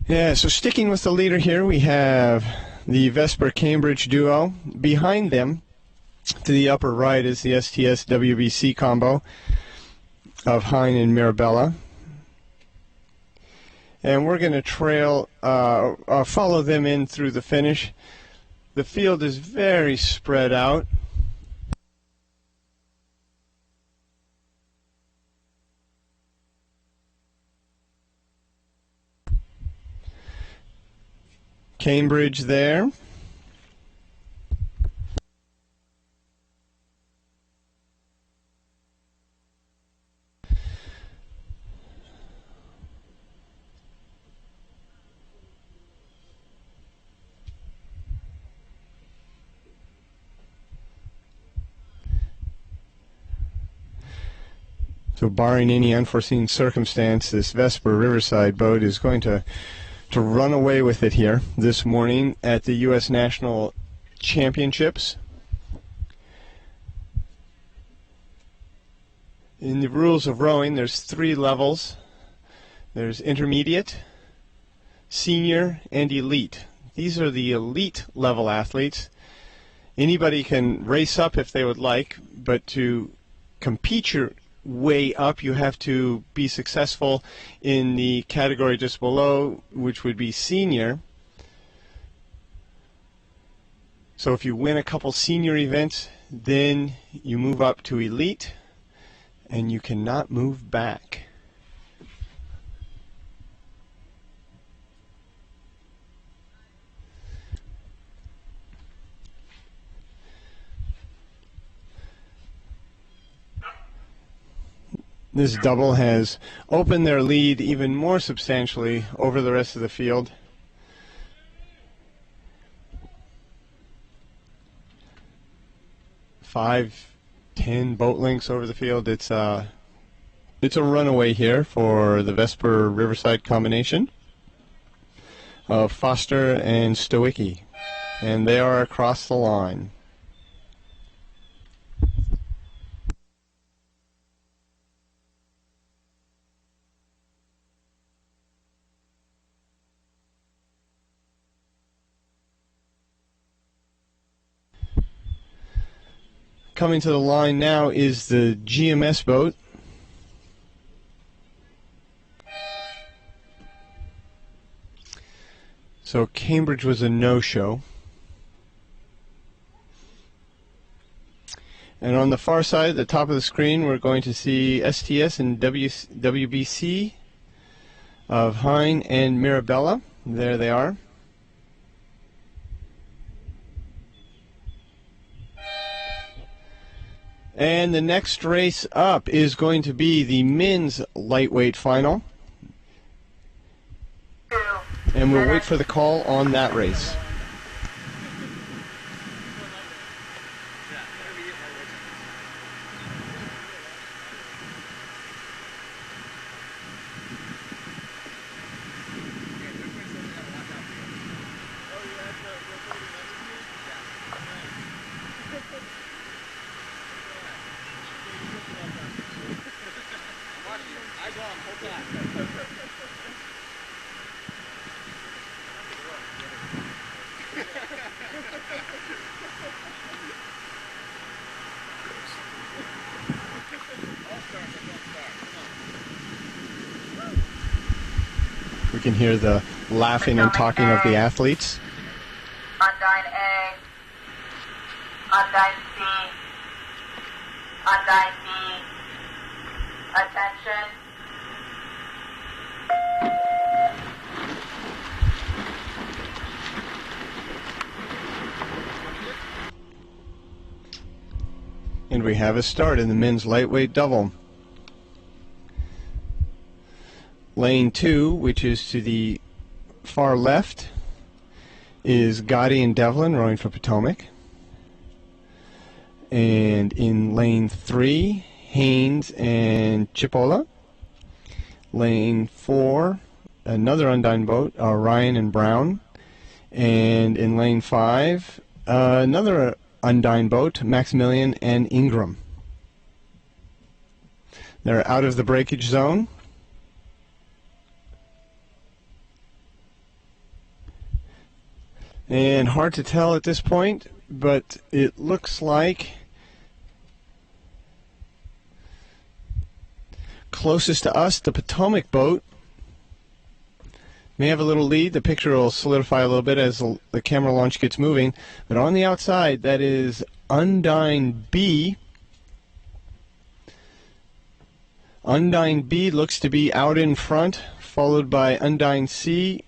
Yeah, so sticking with the leader here, we have the Vesper Cambridge duo. Behind them, to the upper right, is the STS WBC combo of Hein and Mirabella. And we're going to follow them in through the finish. The field is very spread out. Cambridge there. So barring any unforeseen circumstance, this Vesper Riverside boat is going to run away with it here this morning at the U.S. National Championships. In the rules of rowing, there's 3 levels. There's intermediate, senior, and elite. These are the elite level athletes. Anybody can race up if they would like, but to compete your way up, you have to be successful in the category just below, which would be senior. So if you win a couple senior events, then you move up to elite, and you cannot move back. This double has opened their lead even more substantially over the rest of the field. Five, 10 boat lengths over the field. It's a runaway here for the Vesper Riverside combination of Foster and Stowicki, and they are across the line. Coming to the line now is the GMS boat. So Cambridge was a no-show. And on the far side, at the top of the screen, we're going to see STS and WBC of Hein and Mirabella. There they are. And the next race up is going to be the men's lightweight final. And we'll wait for the call on that race. We can hear the laughing and talking of the athletes. On dyne A, on dyne C, Undyne B, attention. And we have a start in the men's lightweight double. Lane 2, which is to the far left, is Gotti and Devlin rowing for Potomac. And in lane 3, Haynes and Chipola. Lane 4, another Undyne boat, Ryan and Brown. And in lane 5, another Undyne boat, Maximilian and Ingram. They're out of the breakage zone. And hard to tell at this point, but it looks like closest to us, the Potomac boat may have a little lead. The picture will solidify a little bit as the camera launch gets moving. But on the outside, that is Undyne B. Undyne B looks to be out in front, followed by Undyne C,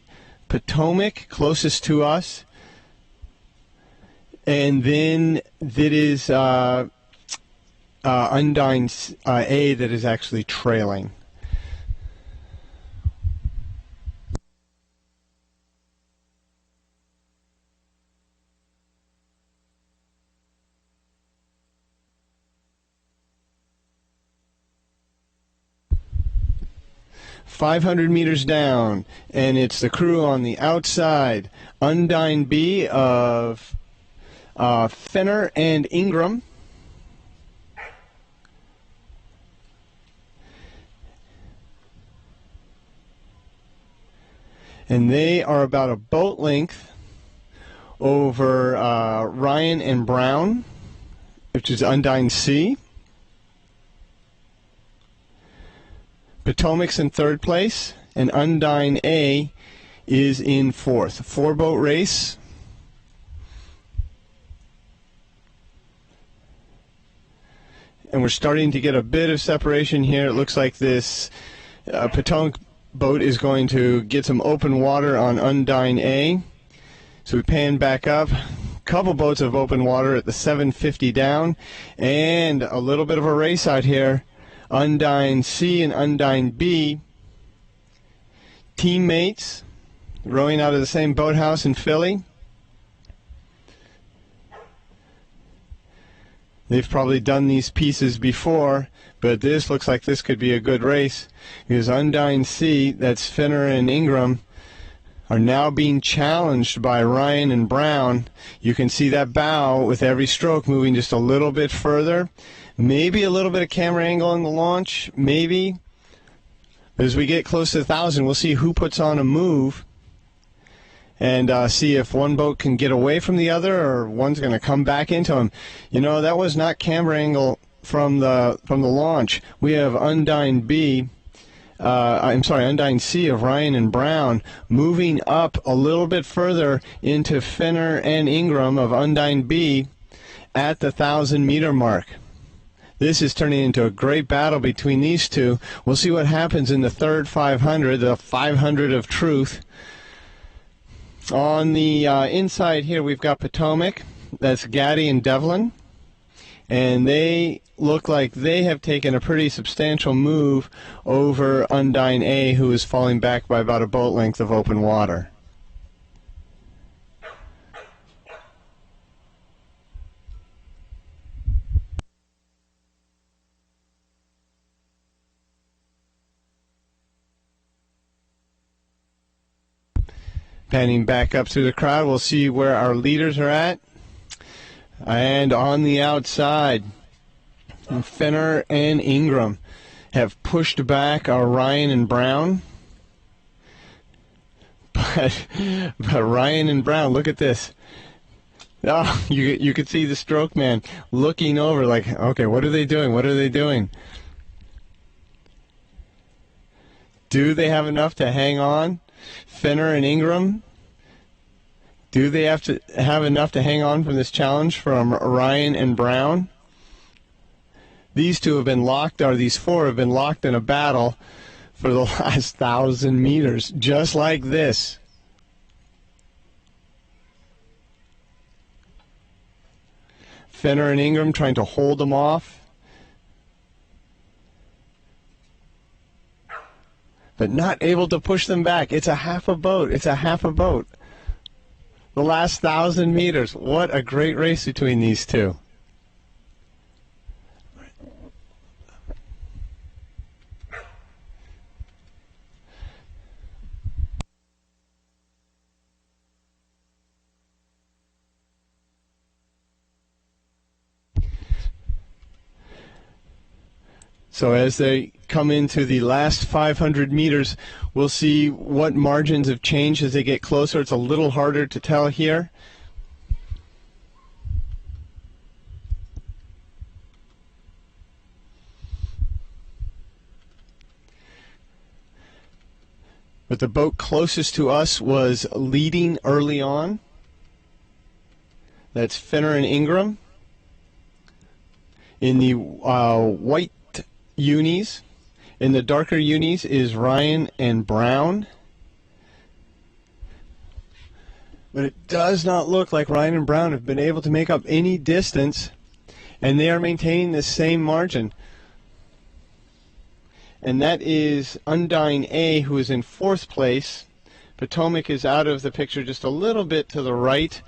Potomac closest to us. And then that is Undyne A that is actually trailing. .500 meters down, and it's the crew on the outside. Undyne B of Fenner and Ingram. And they are about a boat length over Ryan and Brown, which is Undyne C. Potomac's in third place, and Undyne A is in fourth. Four-boat race. And we're starting to get a bit of separation here. It looks like this Potomac boat is going to get some open water on Undyne A. So we pan back up. Couple boats of open water at the 750 down, and a little bit of a race out here. Undyne C and Undyne B, teammates, rowing out of the same boathouse in Philly. They've probably done these pieces before, but this looks like this could be a good race, because Undyne C, that's Fenner and Ingram, are now being challenged by Ryan and Brown. You can see that bow with every stroke moving just a little bit further. Maybe a little bit of camera angle in the launch, maybe. But as we get close to 1,000, we'll see who puts on a move and see if one boat can get away from the other or one's going to come back into them. You know, that was not camera angle from the launch. We have Undyne B. Undyne C of Ryan and Brown moving up a little bit further into Fenner and Ingram of Undyne B at the 1,000-meter mark. This is turning into a great battle between these two. We'll see what happens in the third 500, the 500 of truth. On the inside here, we've got Potomac. That's Gaddy and Devlin. And they look like they have taken a pretty substantial move over Undyne A, who is falling back by about a boat length of open water. Panning back up through the crowd, we'll see where our leaders are at. And on the outside, Fenner and Ingram have pushed back our Ryan and Brown. But Ryan and Brown, look at this. Oh, you could see the stroke man looking over like, okay, what are they doing? What are they doing? Do they have enough to hang on? Fenner and Ingram, do they have to have enough to hang on from this challenge from Ryan and Brown? these two have been locked, or these four have been locked in a battle for the last 1,000 meters, just like this. Fenner and Ingram trying to hold them off, but not able to push them back. It's a half a boat. It's a half a boat. The last 1,000 meters. What a great race between these two. So as they come into the last 500 meters, we'll see what margins have changed as they get closer. It's a little harder to tell here. But the boat closest to us was leading early on. That's Fenner and Ingram. In the white unis, in the darker unis is Ryan and Brown. But it does not look like Ryan and Brown have been able to make up any distance, and they are maintaining the same margin. And that is Undying A, who is in 4th place. Potomac is out of the picture just a little bit to the right,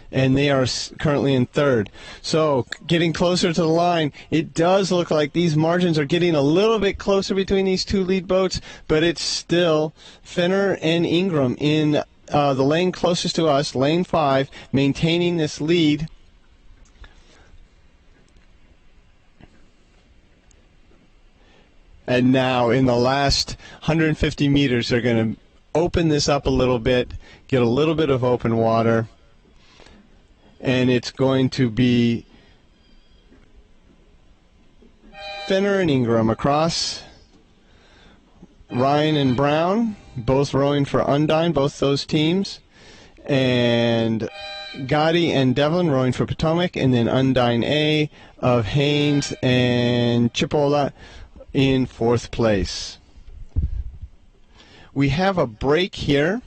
and they are currently in 3rd. So getting closer to the line, it does look like these margins are getting a little bit closer between these two lead boats, but it's still Fenner and Ingram in the lane closest to us, lane 5, maintaining this lead. And now in the last 150 meters, they're going to open this up a little bit, get a little bit of open water, and it's going to be Fenner and Ingram across, Ryan and Brown, both rowing for Undyne, both those teams, and Gotti and Devlin rowing for Potomac, and then Undyne A of Haynes and Chipola in 4th place. We have a break here,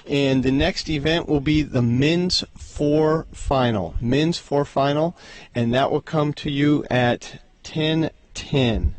and the next event will be the men's 4 final. Men's 4 final, and that will come to you at 10:10.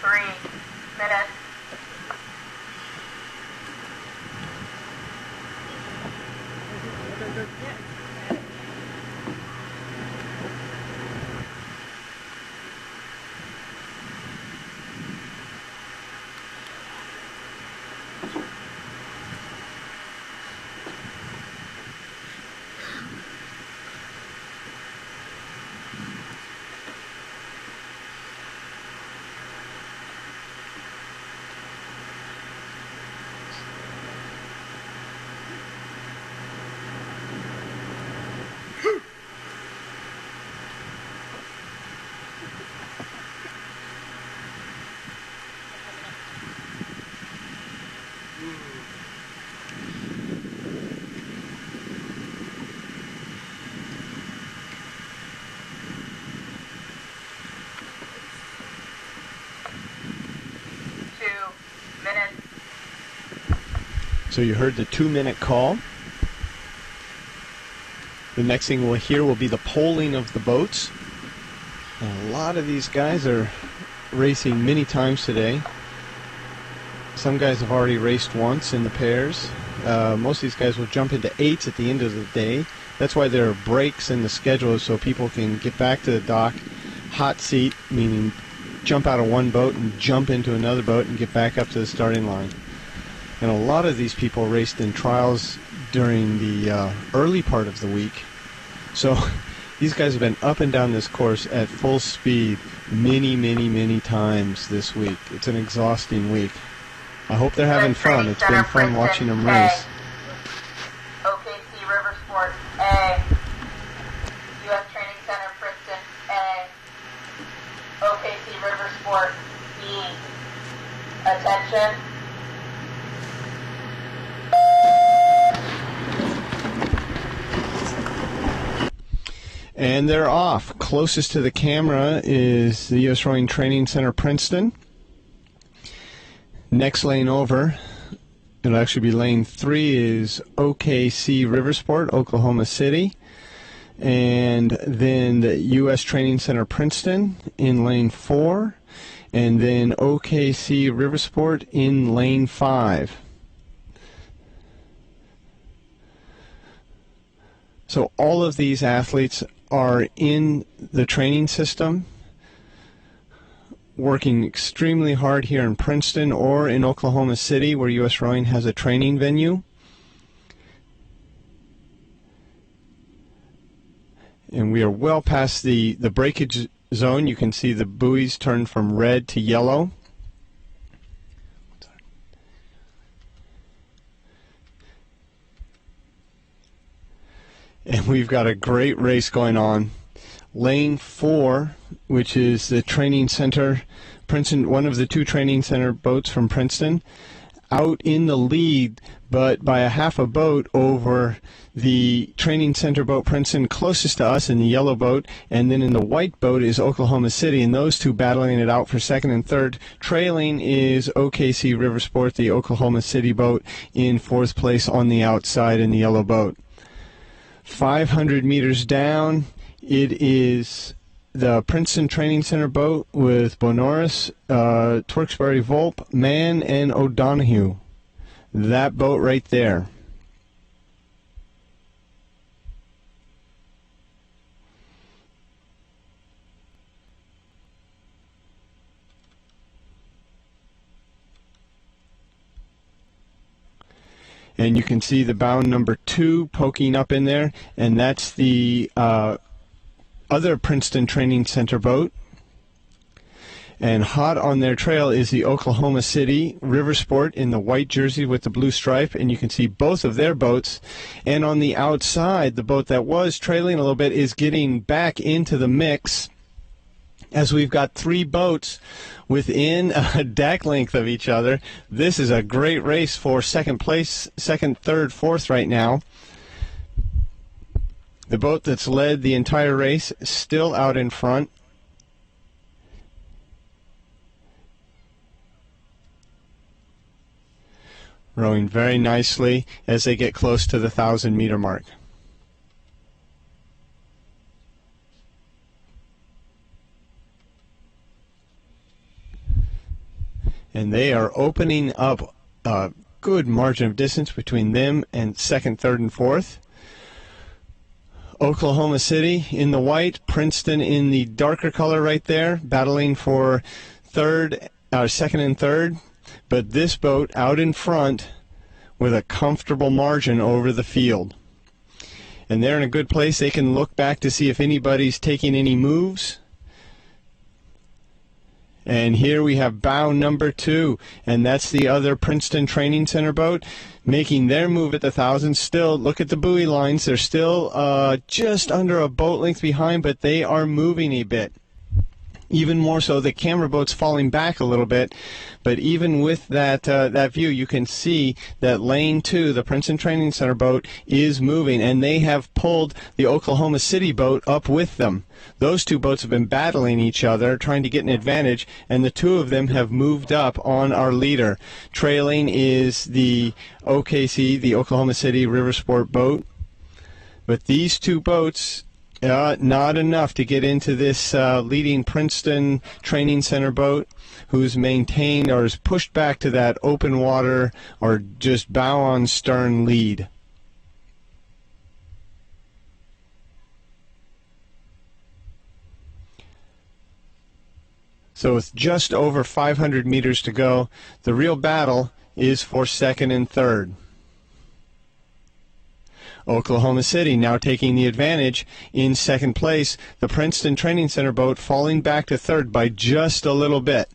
3 minutes. So you heard the 2-minute call. The next thing we'll hear will be the polling of the boats. And a lot of these guys are racing many times today. Some guys have already raced once in the pairs. Most of these guys will jump into 8s at the end of the day. That's why there are breaks in the schedule so people can get back to the dock. Hot seat, meaning jump out of one boat and jump into another boat and get back up to the starting line. And a lot of these people raced in trials during the early part of the week. So these guys have been up and down this course at full speed many times this week. It's an exhausting week. I hope they're having fun. It's been fun watching them race. OKC River Sport, A. US Training Center, Princeton, A. OKC River Sport, B. Attention. And they're off. Closest to the camera is the USRowing Training Center, Princeton. Next lane over, it'll actually be lane 3, is OKC Riversport, Oklahoma City. And then the US Training Center, Princeton in lane 4. And then OKC Riversport in lane 5. So all of these athletes are in the training system, working extremely hard here in Princeton or in Oklahoma City, where USRowing has a training venue. And we are well past the breakage zone. You can see the buoys turn from red to yellow. And we've got a great race going on. Lane 4, which is the training center, Princeton, one of the 2 training center boats from Princeton, out in the lead, but by a half a boat over the training center boat Princeton closest to us in the yellow boat, and then in the white boat is Oklahoma City, and those two battling it out for second and third. Trailing is OKC Riversport, the Oklahoma City boat, in 4th place on the outside in the yellow boat. 500 meters down, it is the Princeton Training Center boat with Bonoris, Tewksbury Volpe, Mann, and O'Donohue. That boat right there. And you can see the bow number 2 poking up in there, and that's the other Princeton Training Center boat. And hot on their trail is the Oklahoma City Riversport in the white jersey with the blue stripe, and you can see both of their boats. And on the outside, the boat that was trailing a little bit is getting back into the mix, as we've got 3 boats within a deck length of each other. This is a great race for second place, second, third, fourth right now. The boat that's led the entire race is still out in front. Rowing very nicely as they get close to the 1,000-meter mark. and they are opening up a good margin of distance between them and second, third, and fourth. Oklahoma City in the white, Princeton in the darker color right there, battling for second and third. But this boat out in front with a comfortable margin over the field. And they're in a good place. They can look back to see if anybody's taking any moves. And here we have bow number 2, and that's the other Princeton Training Center boat making their move at the 1,000. Still, look at the buoy lines. They're still just under a boat length behind, but they are moving a bit. Even more so, the camera boat's falling back a little bit, but even with that view, you can see that lane 2, the Princeton Training Center boat, is moving, and they have pulled the Oklahoma City boat up with them. Those two boats have been battling each other, trying to get an advantage, and the two of them have moved up on our leader. Trailing is the OKC, the Oklahoma City River Sport boat, but these two boats, not enough to get into this leading Princeton Training Center boat, who's maintained or is pushed back to that open water or just bow on stern lead. So with just over 500 meters to go, the real battle is for second and third. Oklahoma City now taking the advantage in second place. The Princeton Training Center boat falling back to third by just a little bit.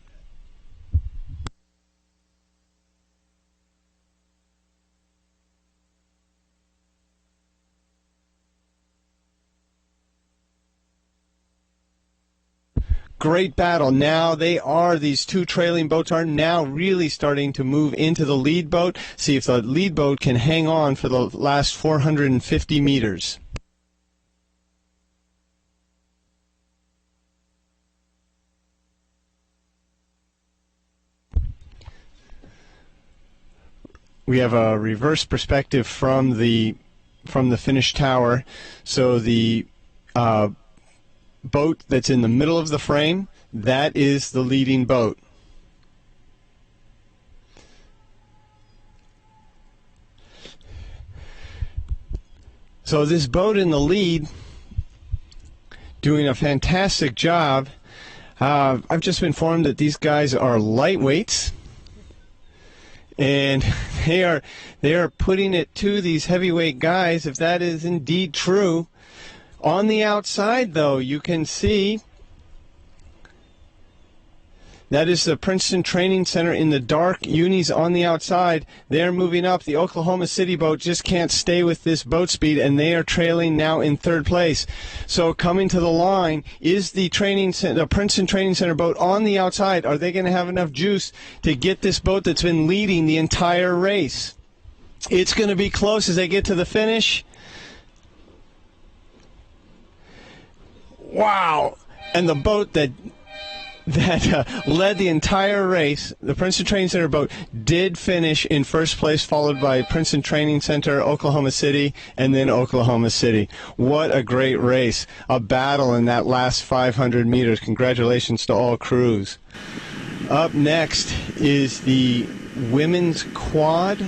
Great battle. Now these two trailing boats are now really starting to move into the lead boat. See if the lead boat can hang on for the last 450 meters. We have a reverse perspective from the finish tower. So the boat that's in the middle of the frame, that is the leading boat. So this boat in the lead doing a fantastic job. I've just been informed that these guys are lightweights, and they are putting it to these heavyweight guys, if that is indeed true. On the outside, though, you can see that is the Princeton Training Center in the dark. Unis on the outside. They're moving up. The Oklahoma City boat just can't stay with this boat speed, and they are trailing now in third place. So coming to the line is the Princeton Training Center boat on the outside. Are they going to have enough juice to get this boat that's been leading the entire race? It's going to be close as they get to the finish. Wow! And the boat that led the entire race, the Princeton Training Center boat, did finish in first place, followed by Princeton Training Center, Oklahoma City, and then Oklahoma City. What a great race. A battle in that last 500 meters. Congratulations to all crews. Up next is the women's quad,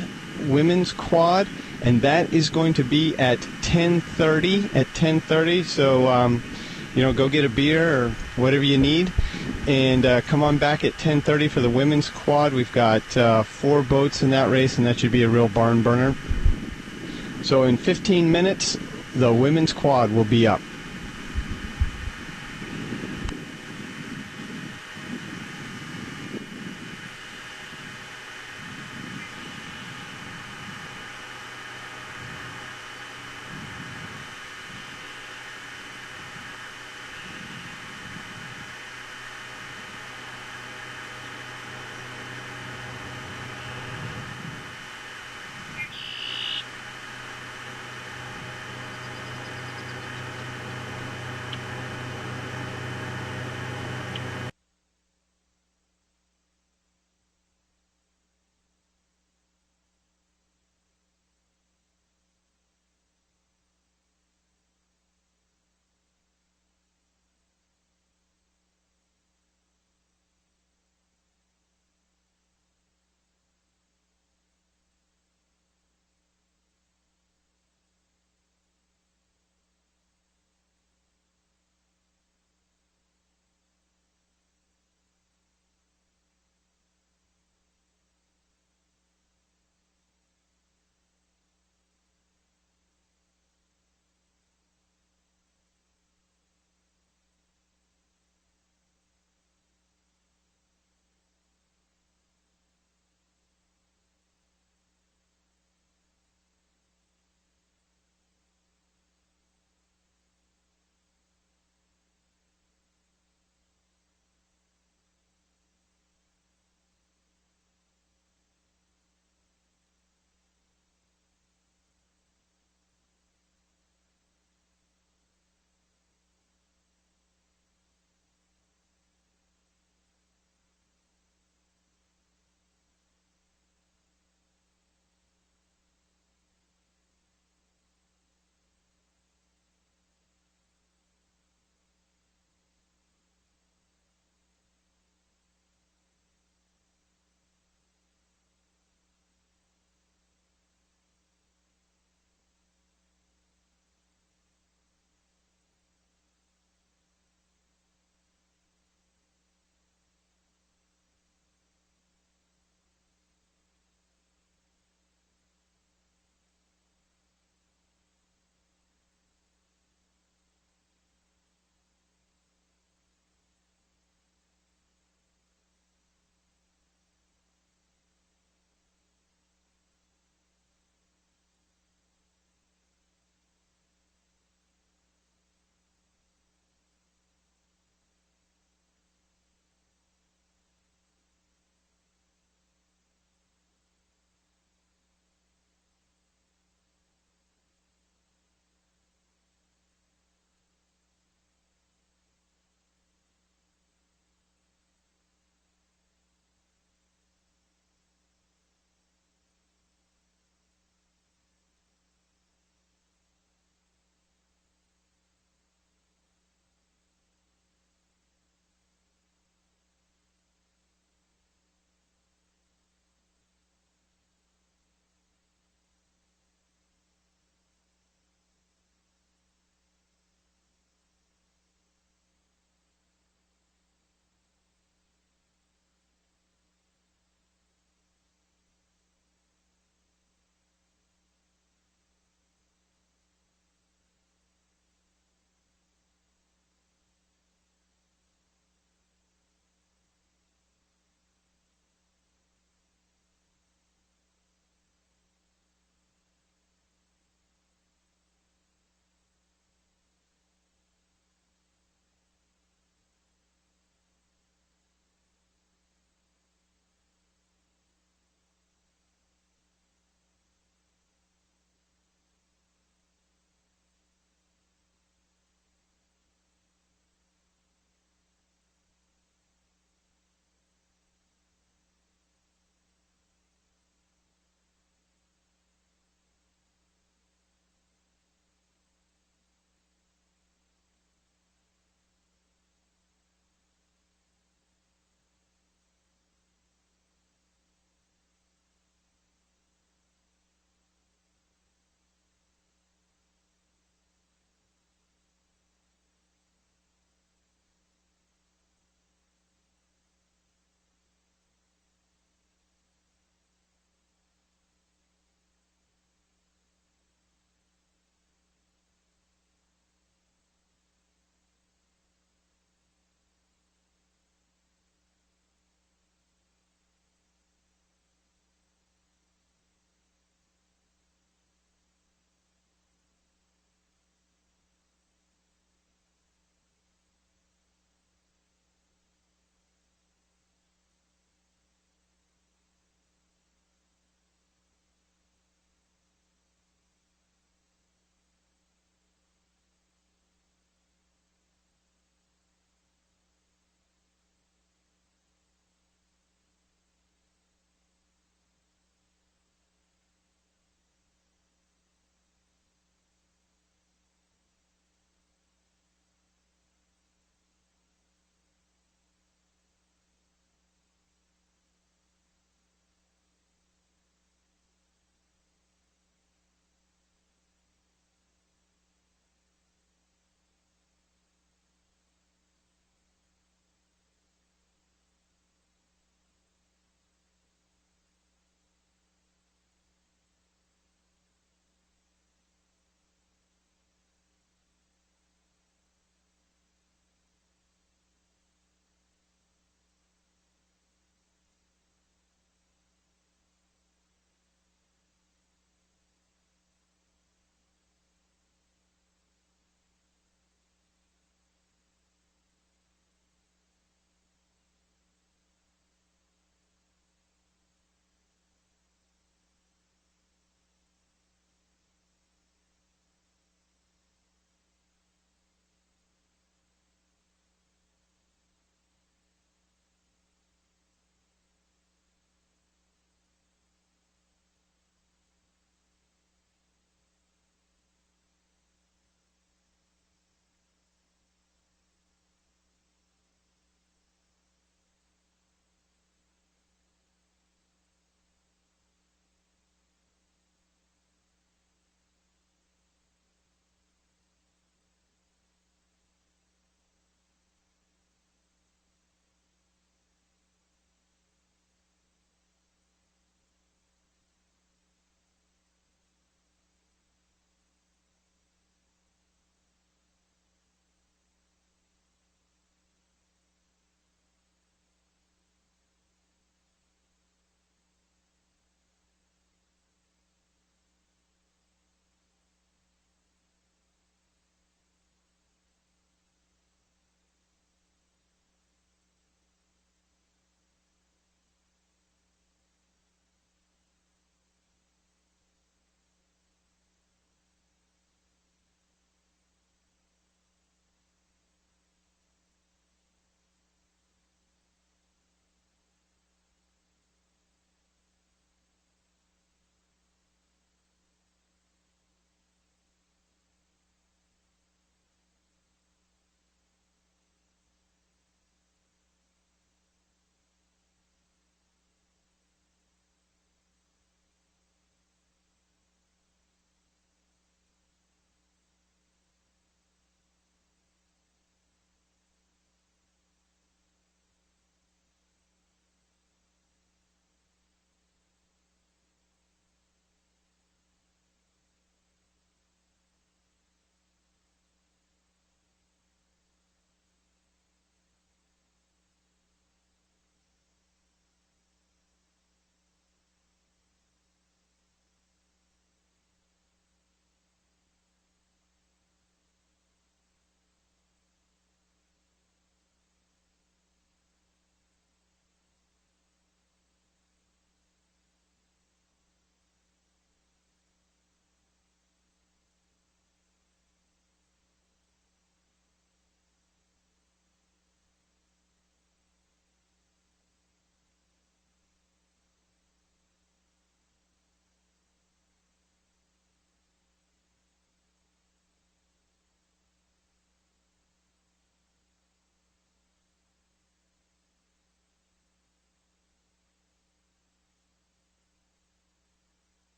and that is going to be at 10:30. So, go get a beer or whatever you need, and come on back at 10:30 for the women's quad. We've got 4 boats in that race, and that should be a real barn burner. So in 15 minutes, the women's quad will be up.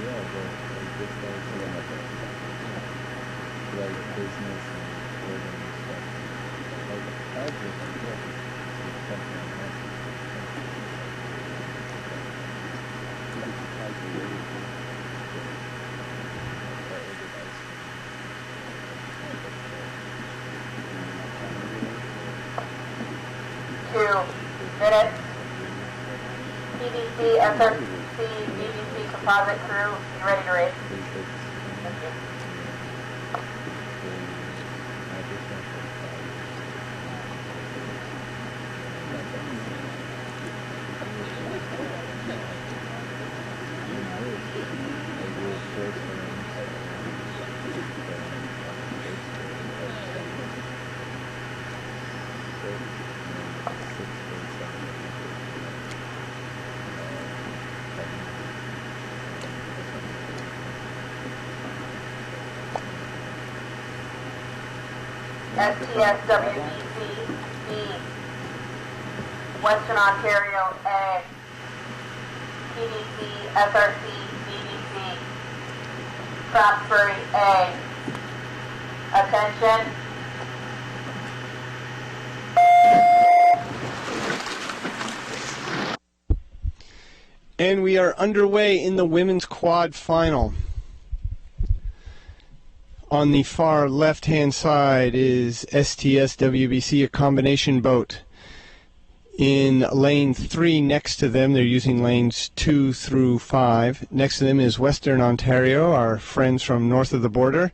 Yeah, this guy's like business and building and stuff. Like hybrid, yeah, it's something like that. Minutes. PDC, SRC, BBC, composite crew, you ready to race? Thank you. STSWBC, B, Western Ontario, A, PDC, SRC, BBC, Craftsbury, A, attention. And we are underway in the women's quad final. On the far left-hand side is STS WBC, a combination boat. In lane 3 next to them, they're using lanes 2 through 5. Next to them is Western Ontario, our friends from north of the border.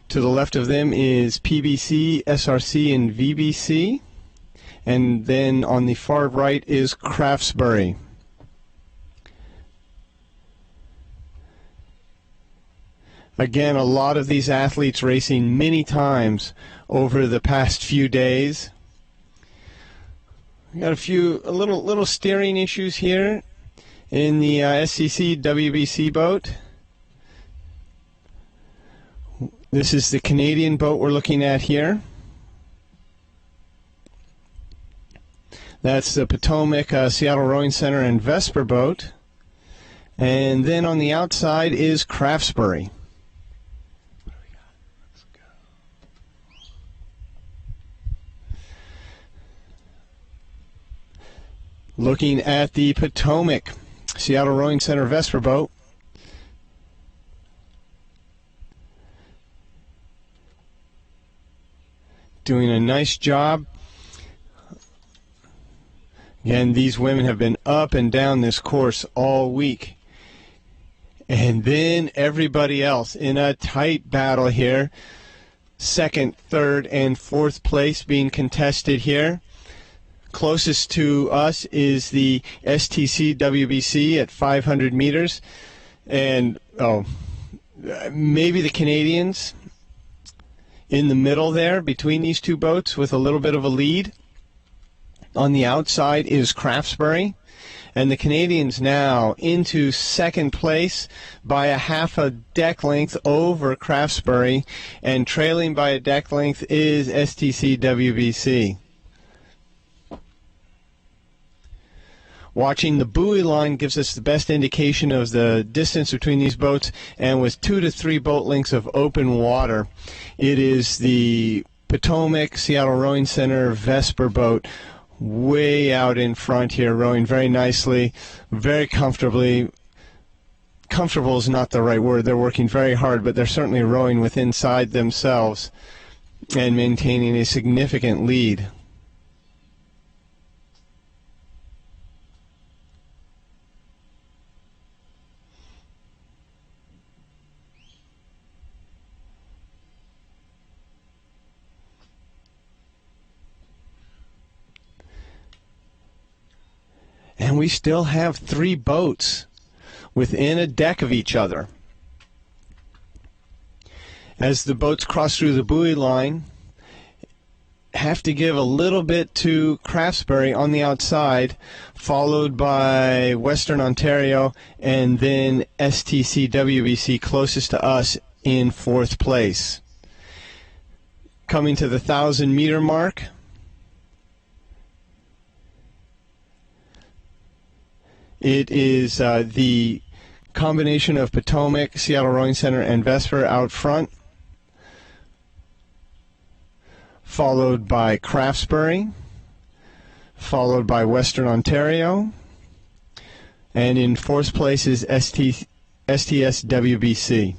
To the left of them is PBC, SRC, and VBC. And then on the far right is Craftsbury. Again, a lot of these athletes racing many times over the past few days. We got a little steering issues here in the SCC WBC boat. This is the Canadian boat we're looking at here. That's the Potomac, Seattle Rowing Center, and Vesper boat. And then on the outside is Craftsbury. Looking at the Potomac, Seattle Rowing Center, Vesper boat. Doing a nice job. Again, these women have been up and down this course all week. And then everybody else in a tight battle here. Second, third, and fourth place being contested here. Closest to us is the STC WBC at 500 meters. And, maybe the Canadians in the middle there between these two boats with a little bit of a lead. On the outside is Craftsbury, and the Canadians now into second place by a half a deck length over Craftsbury, and trailing by a deck length is STC WBC. Watching the buoy line gives us the best indication of the distance between these boats, and with 2 to 3 boat lengths of open water, it is the Potomac, Seattle Rowing Center, Vesper boat way out in front here, rowing very nicely, very comfortably. Comfortable is not the right word. They're working very hard, but they're certainly rowing with inside themselves and maintaining a significant lead. And we still have 3 boats within a deck of each other. As the boats cross through the buoy line, have to give a little bit to Craftsbury on the outside, followed by Western Ontario, and then STC WBC closest to us in 4th place. Coming to the 1,000-meter mark, it is the Combination of Potomac, Seattle Rowing Center, and Vesper out front, followed by Craftsbury, followed by Western Ontario, and in fourth place is STS WBC.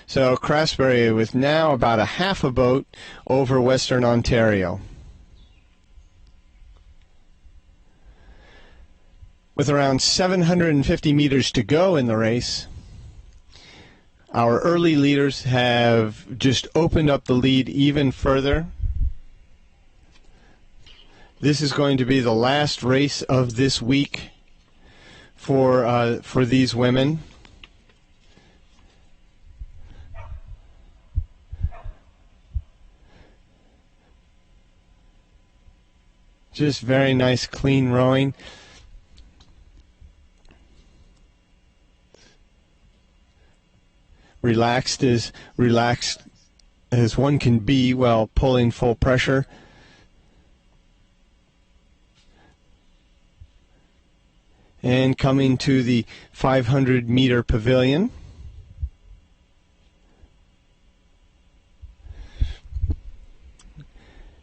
So Craftsbury with now about a half a boat over Western Ontario. With around 750 meters to go in the race, our early leaders have just opened up the lead even further. This is going to be the last race of this week for these women. Just very nice, clean rowing. Relaxed as one can be while pulling full pressure. And coming to the 500-meter pavilion.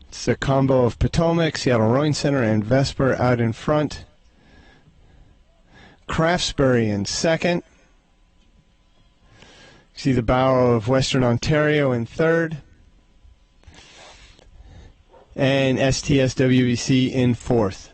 It's a combo of Potomac, Seattle Rowing Center, and Vesper out in front. Craftsbury in second. See the bow of Western Ontario in third. And STS WBC in fourth.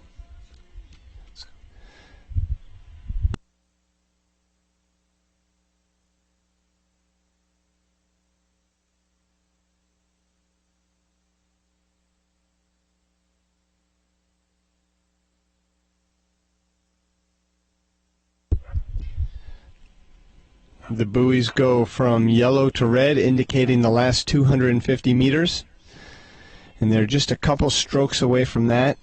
The buoys go from yellow to red, indicating the last 250 meters. And they're just a couple strokes away from that.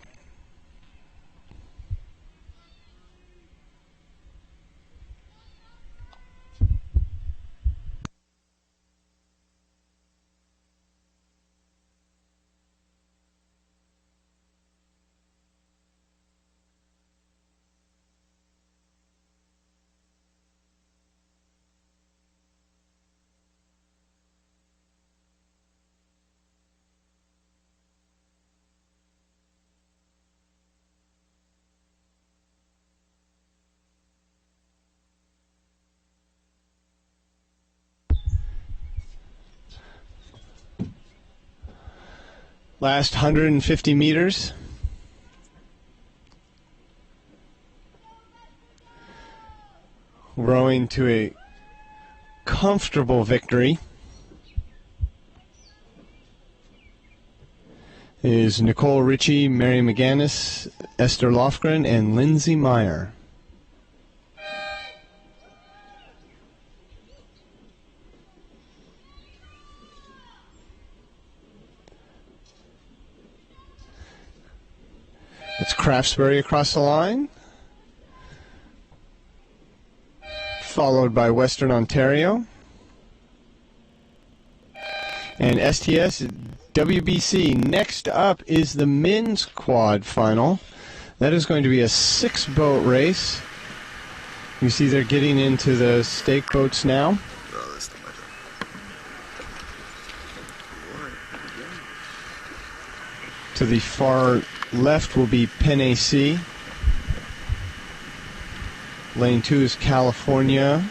Last 150 meters. Rowing to a comfortable victory is Nicole Ritchie, Mary McGannis, Esther Lofgren, and Lindsay Meyer. It's Craftsbury across the line, followed by Western Ontario, and STS WBC. Next up is the men's quad final. That is going to be a 6-boat race. You see they're getting into the stake boats now. To the far left will be Penn AC. Lane 2 is California.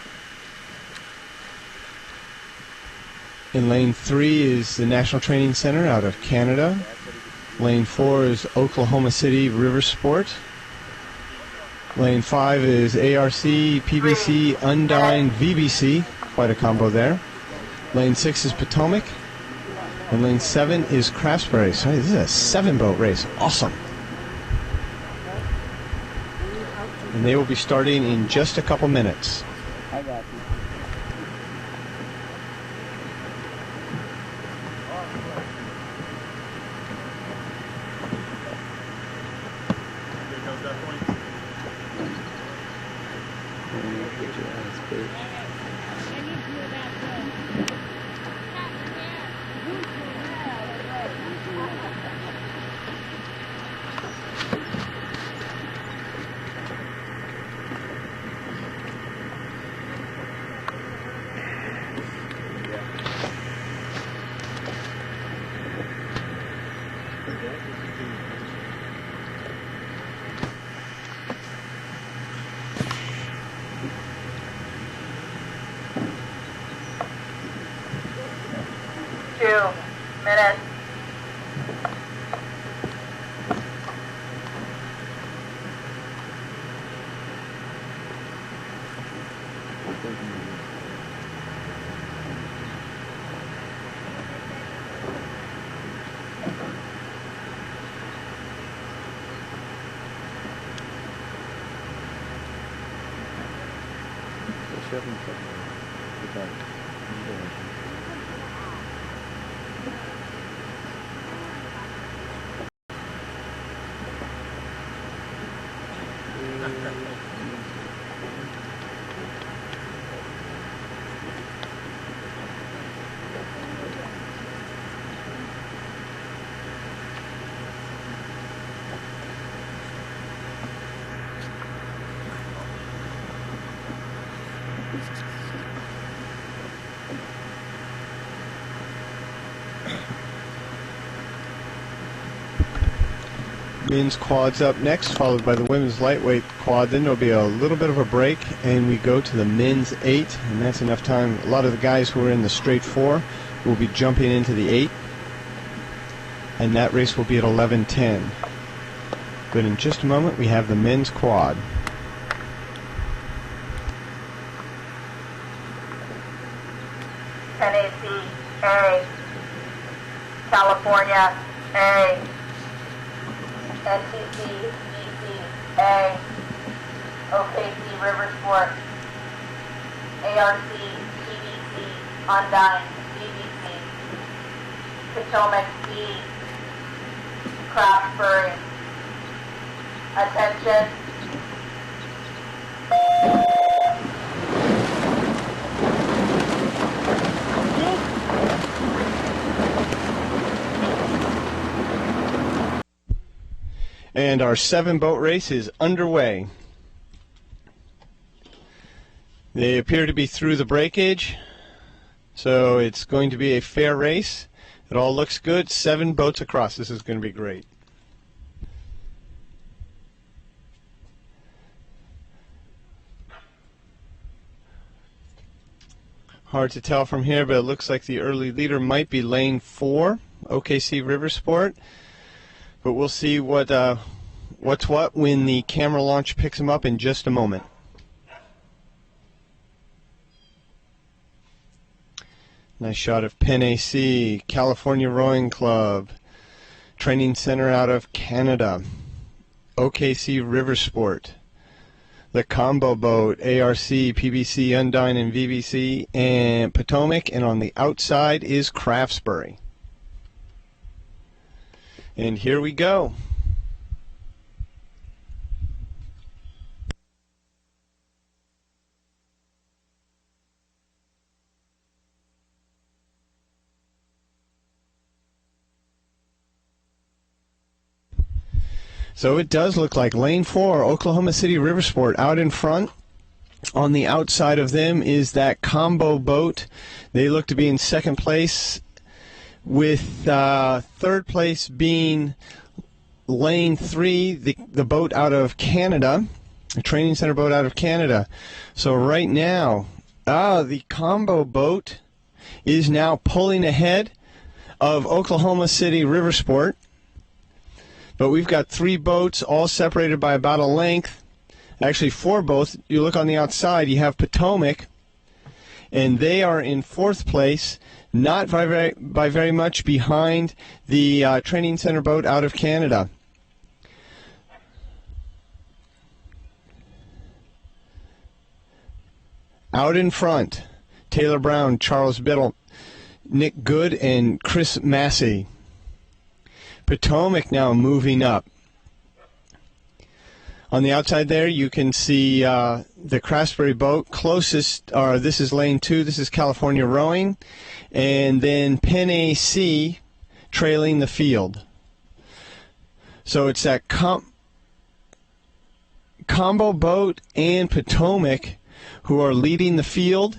In lane 3 is the National Training Center out of Canada. Lane 4 is Oklahoma City River Sport. Lane 5 is ARC, PBC, Undine, VBC. Quite a combo there. Lane 6 is Potomac. And lane 7 is Craftsbury. So this is a 7-boat race. Awesome. And they will be starting in just a couple minutes. I got you. There goes that point. minutes. Men's quad's up next, followed by the women's lightweight quad. Then there'll be a little bit of a break, and we go to the men's 8, and that's enough time. A lot of the guys who are in the straight 4 will be jumping into the 8, and that race will be at 11:10. But in just a moment, we have the men's quad. NAC A, California A, NTC DC A, OKC River Sport, ARC PBC Undyne BBC, Potomac B, Craftsbury. Attention. And our 7-boat race is underway. They appear to be through the breakage, so it's going to be a fair race. It all looks good. 7 boats across. This is going to be great. Hard to tell from here, but it looks like the early leader might be lane 4, OKC River Sport. But we'll see what's what when the camera launch picks him up in just a moment. Nice shot of Penn AC, California Rowing Club, Training Center out of Canada, OKC River Sport, the Combo Boat, ARC, PBC, Undyne, and VBC, and Potomac, and on the outside is Craftsbury. And here we go. So it does look like lane 4, Oklahoma City River Sport out in front. On the outside of them is that Combo Boat. They look to be in second place, with third place being lane 3, the boat out of Canada, a training center boat out of Canada. So right now, the Combo Boat is now pulling ahead of Oklahoma City River Sport. But we've got 3 boats all separated by about a length. Actually 4 boats. You look on the outside, you have Potomac, and they are in 4th place, not by very much behind the training center boat out of Canada. Out in front, Taylor Brown, Charles Biddle, Nick Good, and Chris Massey. Potomac now moving up. On the outside there, you can see the Craftsbury boat closest. This is lane 2. This is California Rowing, and then Penn AC trailing the field. So it's that Combo Boat and Potomac who are leading the field.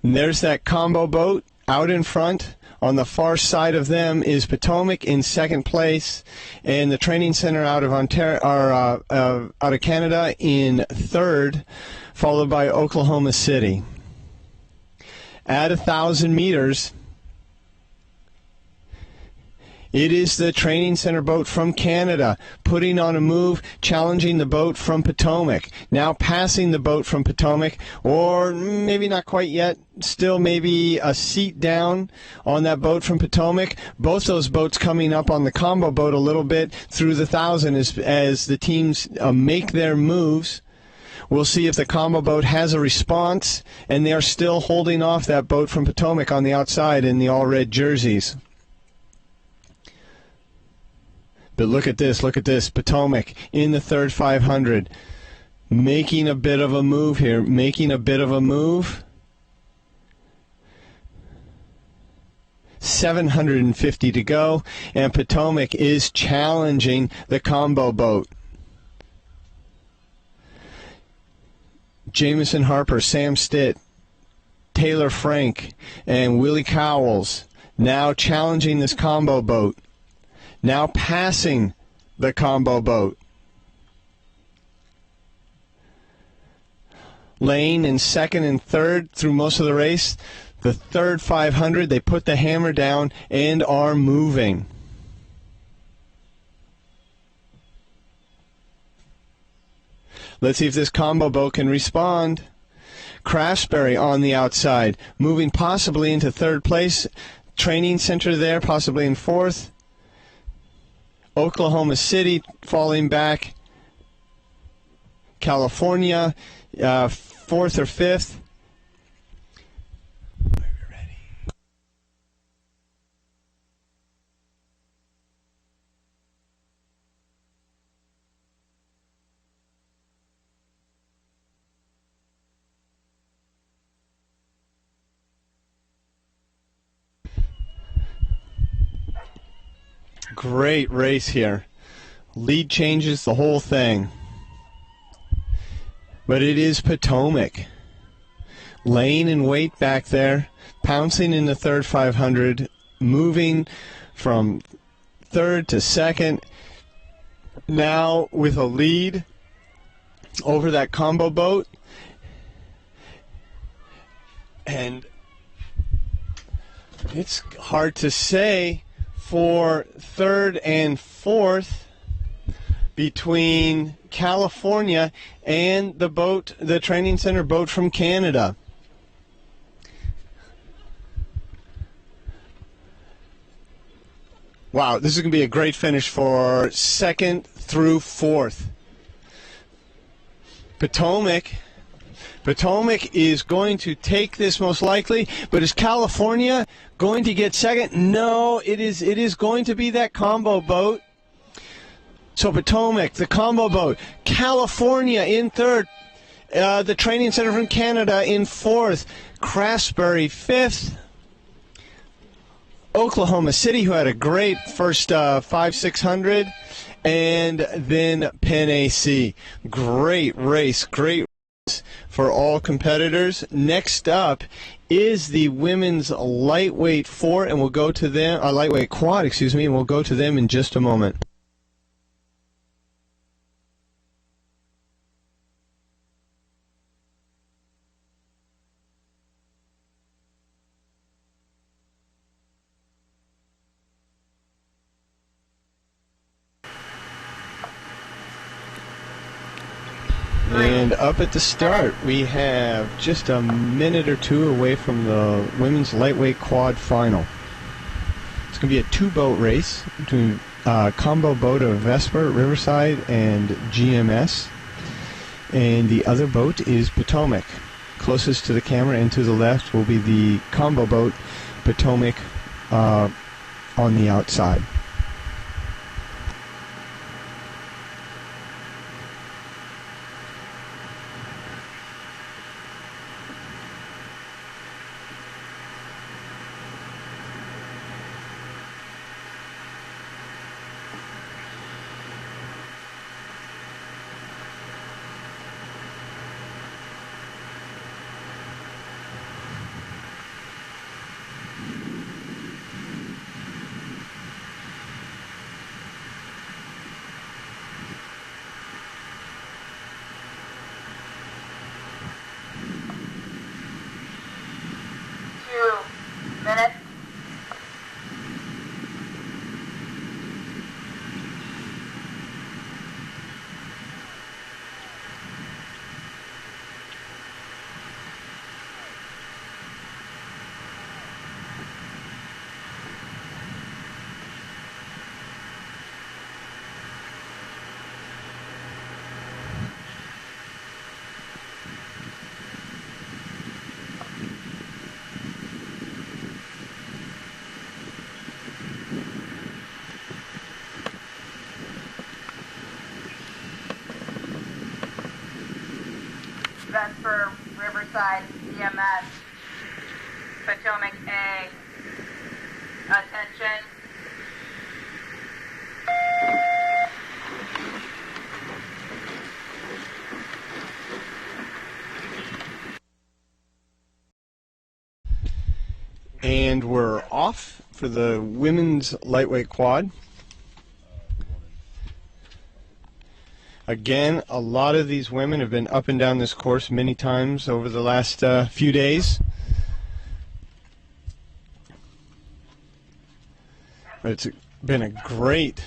And there's that Combo Boat out in front On the far side of them is Potomac in second place, and the training center out of Ontario, out of Canada in third, followed by Oklahoma City. At 1,000 meters, it is the training center boat from Canada putting on a move, challenging the boat from Potomac. Now passing the boat from Potomac, or maybe not quite yet, still maybe a seat down on that boat from Potomac. Both those boats coming up on the combo boat a little bit through the 1,000 as the teams make their moves. We'll see if the combo boat has a response, and they are still holding off that boat from Potomac on the outside in the all-red jerseys. But look at this, Potomac in the third 500, making a bit of a move here, making a bit of a move. 750 to go, and Potomac is challenging the combo boat. Jamison Harper, Sam Stitt, Taylor Frank, and Willie Cowles now challenging this combo boat. Now passing the combo boat. Lane in second and third through most of the race. The third 500, they put the hammer down and are moving. Let's see if this combo boat can respond. Craftsbury on the outside, moving possibly into third place. Training center there, possibly in fourth. Oklahoma City falling back. California, fourth or fifth. Are you ready? Great race here. Lead changes the whole thing. But it is Potomac. Lane and Waite back there, pouncing in the third 500, moving from third to second. Now with a lead over that combo boat. And it's hard to say for third and fourth between California and the boat, the training center boat from Canada. Wow, this is going to be a great finish for second through fourth. Potomac is going to take this most likely, but is California going to get second? No, it is going to be that combo boat. So Potomac, the combo boat, California in third, the training center from Canada in fourth, Craftsbury fifth, Oklahoma City, who had a great first 500-600, and then Penn AC. Great race for all competitors. Next up is the women's lightweight and we'll go to them, lightweight quad, and we'll go to them in just a moment. And up at the start, we have just a minute or two away from the women's lightweight quad final. It's going to be a two-boat race between combo boat of Vesper, Riverside, and GMS. And the other boat is Potomac. Closest to the camera and to the left will be the combo boat, Potomac, on the outside. for Riverside EMS. Potomac A. Attention. And we're off for the women's lightweight quad. Again, a lot of these women have been up and down this course many times over the last few days. It's been a great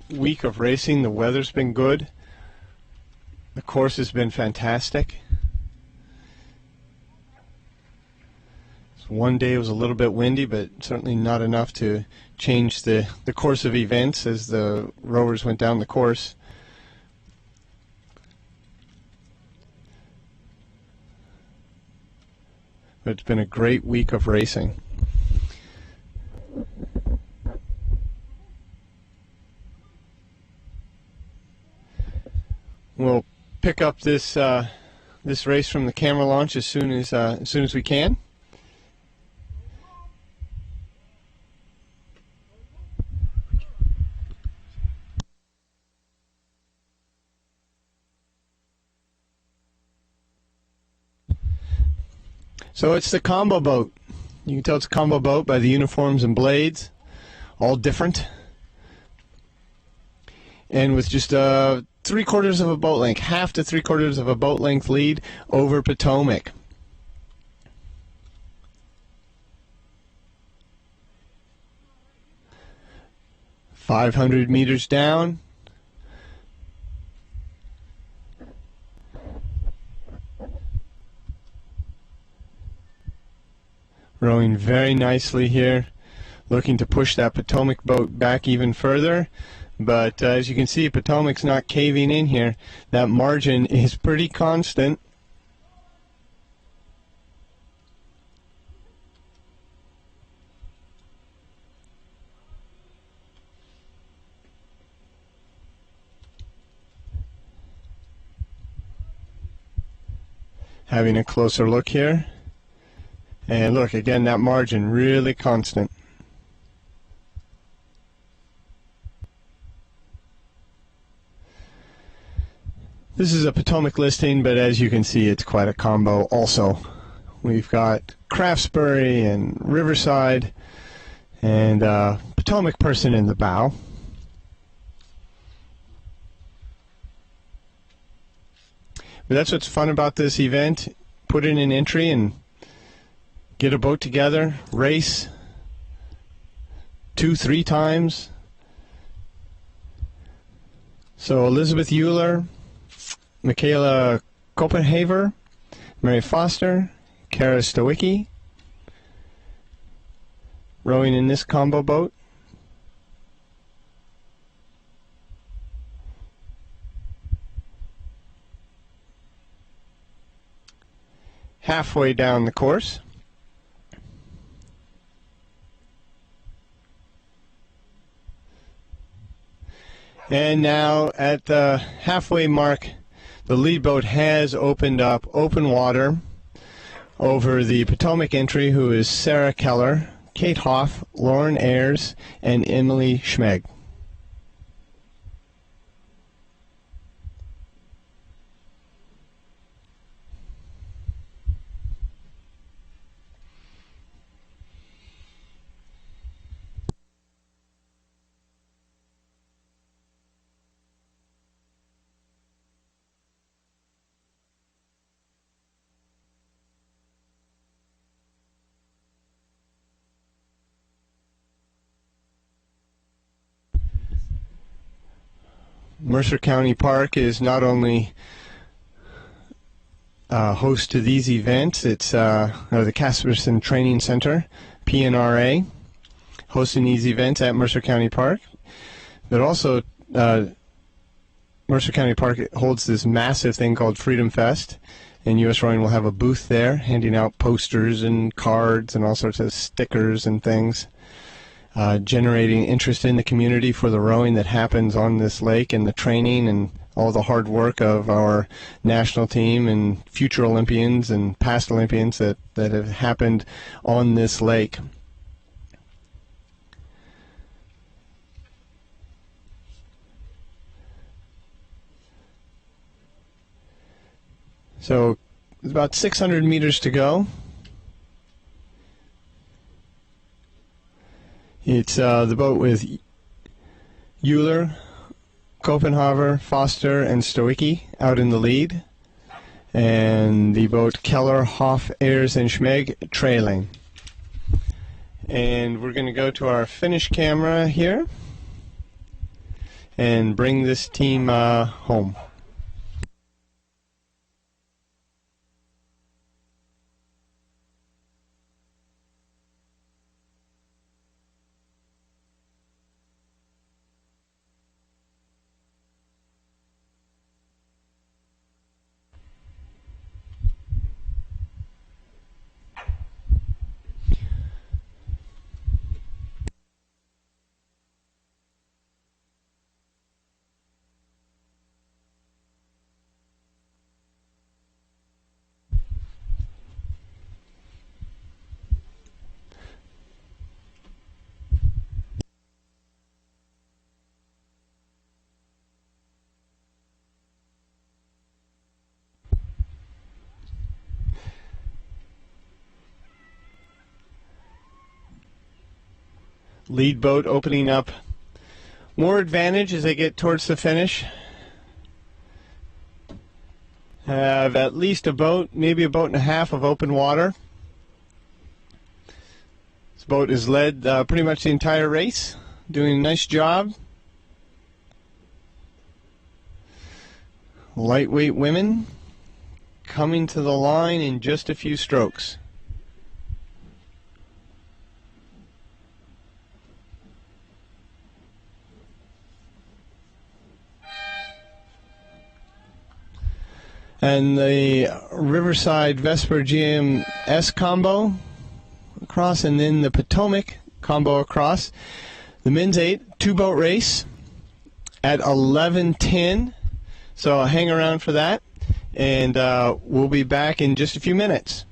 week of racing. The weather's been good. The course has been fantastic. One day it was a little bit windy, but certainly not enough to change the course of events as the rowers went down the course. But it's been a great week of racing. We'll pick up this this race from the camera launch as soon as we can. So it's the combo boat. You can tell it's a combo boat by the uniforms and blades, all different. And with just 3/4 of a boat length, half to 3/4 of a boat length lead over Potomac. $500 down. Rowing very nicely here, looking to push that Potomac boat back even further. But as you can see, Potomac's not caving in here. That margin is pretty constant. Having a closer look here. And look, again, that margin really constant. This is a Potomac listing, but as you can see, it's quite a combo also. We've got Craftsbury and Riverside and Potomac person in the bow. But that's what's fun about this event. Put in an entry and get a boat together, race 2-3 times. So Elizabeth Euler, Michaela Kopenhaver, Mary Foster, Kara Stowicki, rowing in this combo boat. Halfway down the course. And now at the halfway mark, the lead boat has opened up open water over the Potomac entry, who is Sarah Keller, Kate Hoff, Lauren Ayers, and Emily Schmeg. Mercer County Park is not only host to these events, it's the Casperson Training Center, PNRA, hosting these events at Mercer County Park. But also, Mercer County Park holds this massive thing called Freedom Fest, and USRowing will have a booth there, handing out posters and cards and all sorts of stickers and things. Generating interest in the community for the rowing that happens on this lake and the training and all the hard work of our national team and future Olympians and past Olympians that have happened on this lake. So it's about 600 meters to go. It's the boat with Euler, Kopenhaver, Foster, and Stoicki out in the lead, and the boat Keller, Hoff, Ayers, and Schmeg trailing. And we're going to go to our finish camera here and bring this team home. Lead boat opening up more advantage as they get towards the finish. Have at least a boat, maybe a boat and a half of open water. This boat is led pretty much the entire race, doing a nice job. Lightweight women coming to the line in just a few strokes. And the Riverside Vesper GMS combo across, and then the Potomac combo across. The men's 8 two-boat race at 11:10. So hang around for that, and we'll be back in just a few minutes.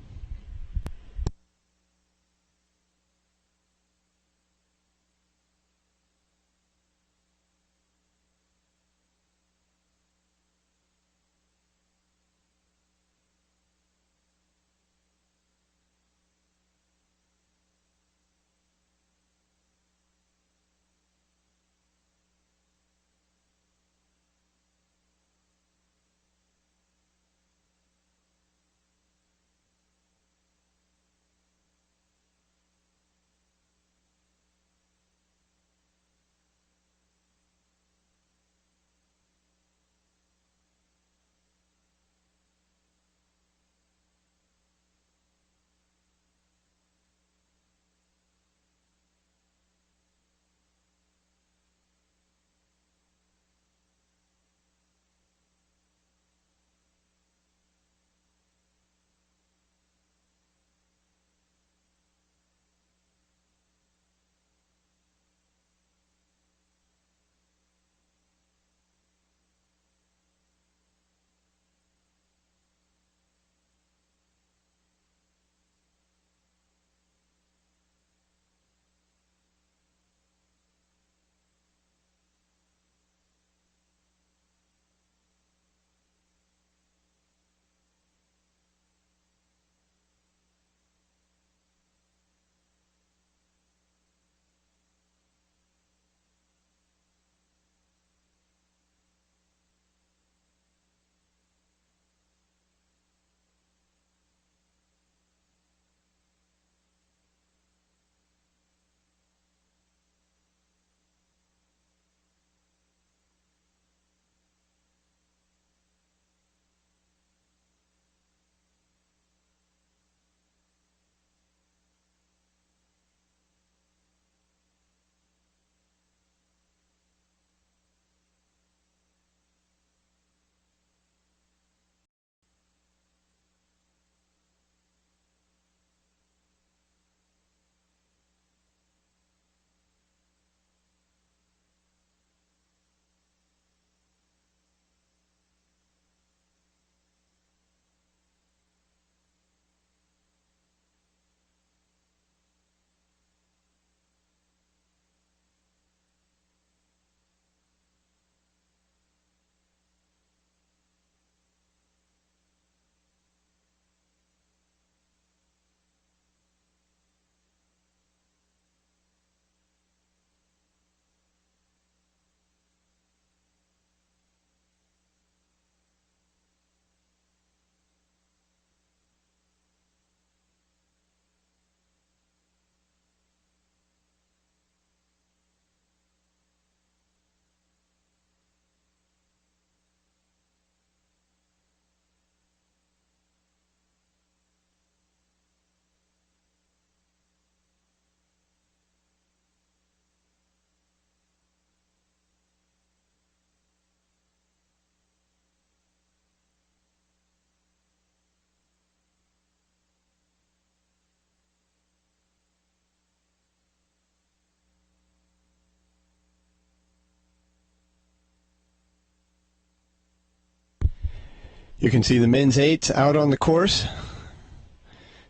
You can see the men's 8 out on the course.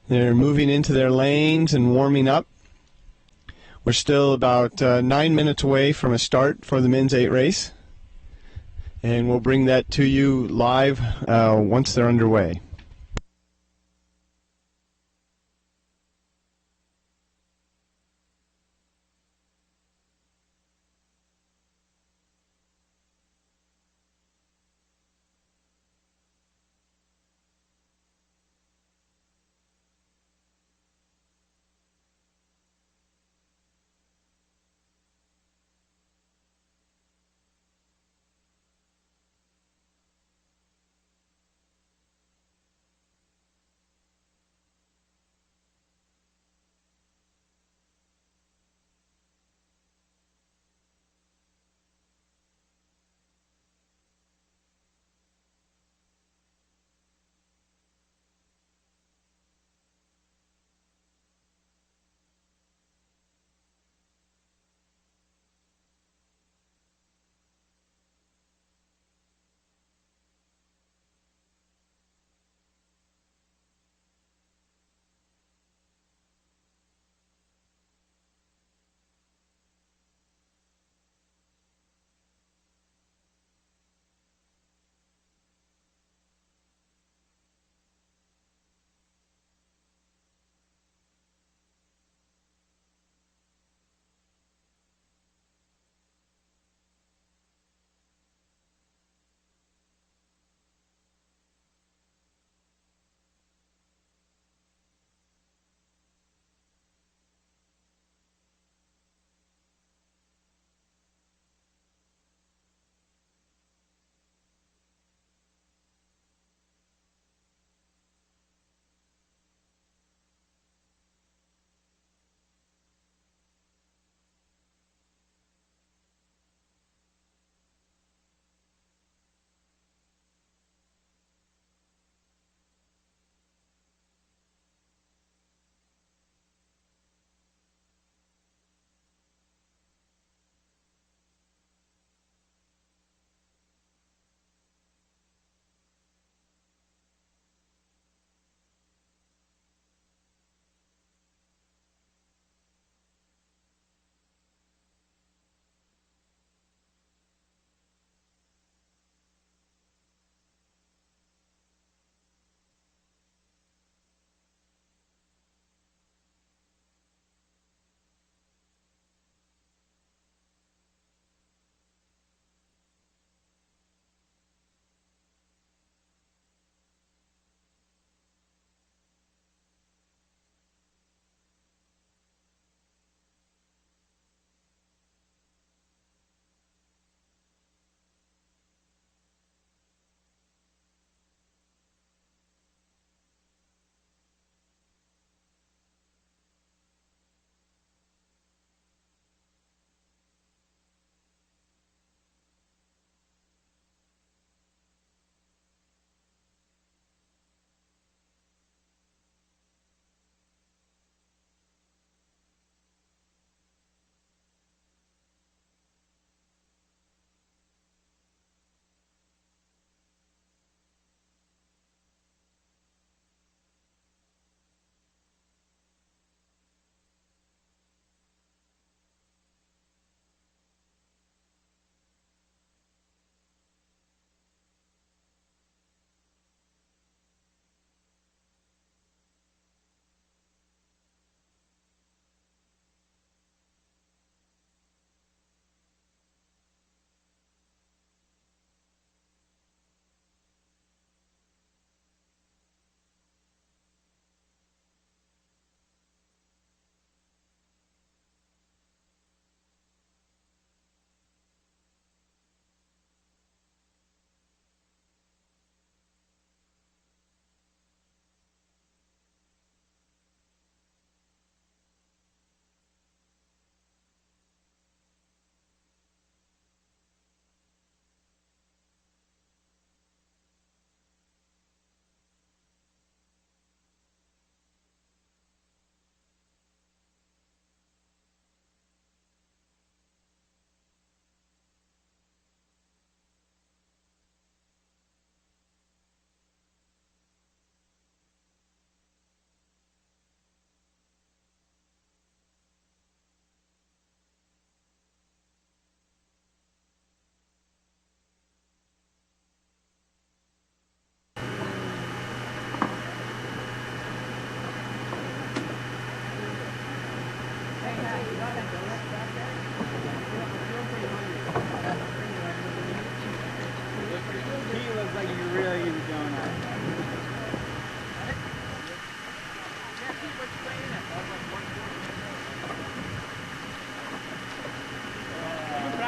They're moving into their lanes and warming up. We're still about 9 minutes away from a start for the men's 8 race. And we'll bring that to you live once they're underway.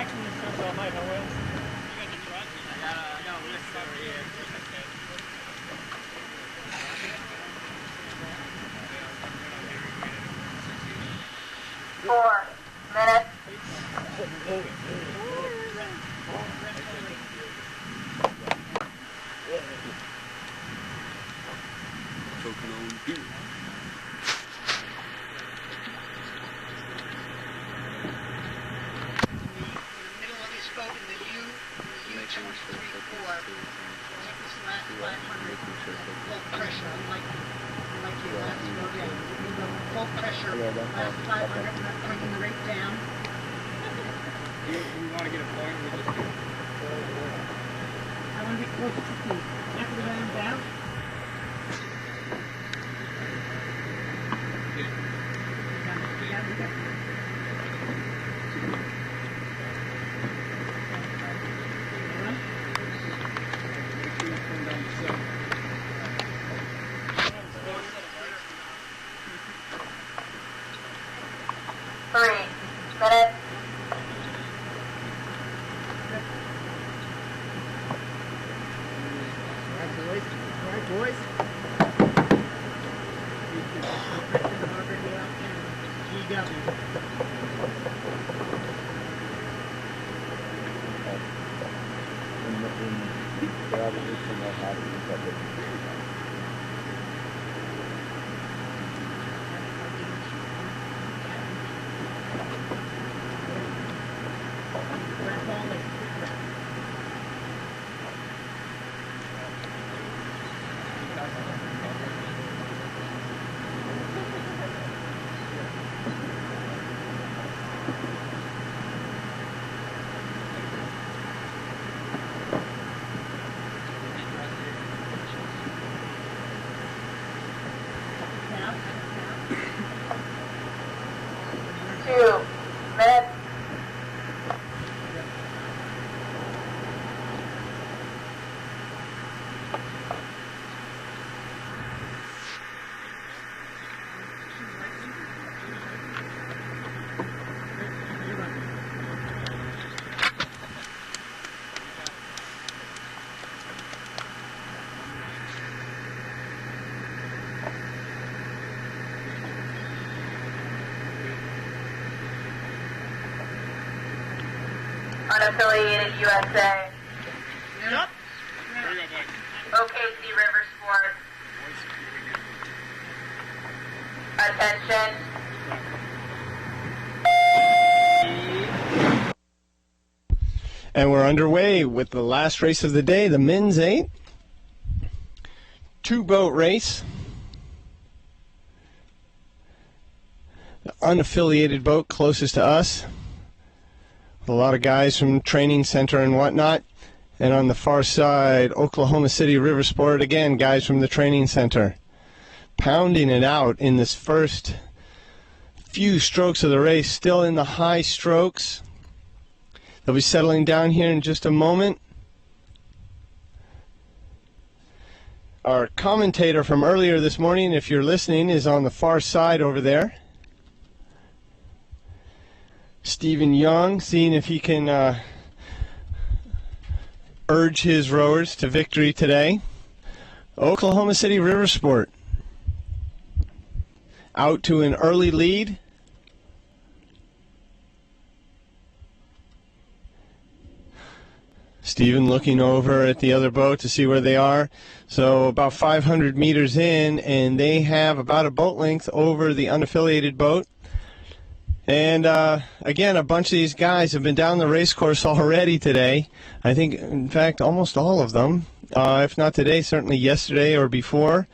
all night, huh, Will? Four minutes. Middle of his boat in the U 234. Take this last 500 full pressure, unlike your last rodeo. You go full pressure, last 500, not bringing the rate down. You want to get a point? We just do. I want to be close to the after the round down. Three minutes. Congratulations. All right, boys. Two minutes. Unaffiliated USA. Yep. OKC River Sport. Attention. And we're underway with the last race of the day, the men's 8. 2-boat race. The unaffiliated boat closest to us. A lot of guys from training center and whatnot. And on the far side, Oklahoma City River Sport, again, guys from the training center. Pounding it out in this first few strokes of the race, still in the high strokes. They'll be settling down here in just a moment. Our commentator from earlier this morning, if you're listening, is on the far side over there. Stephen Young, seeing if he can urge his rowers to victory today. Oklahoma City River Sport out to an early lead. Stephen looking over at the other boat to see where they are. So about 500 meters in, and they have about a boat length over the unaffiliated boat. And again, a bunch of these guys have been down the race course already today. I think, in fact, almost all of them. If not today, certainly yesterday or before.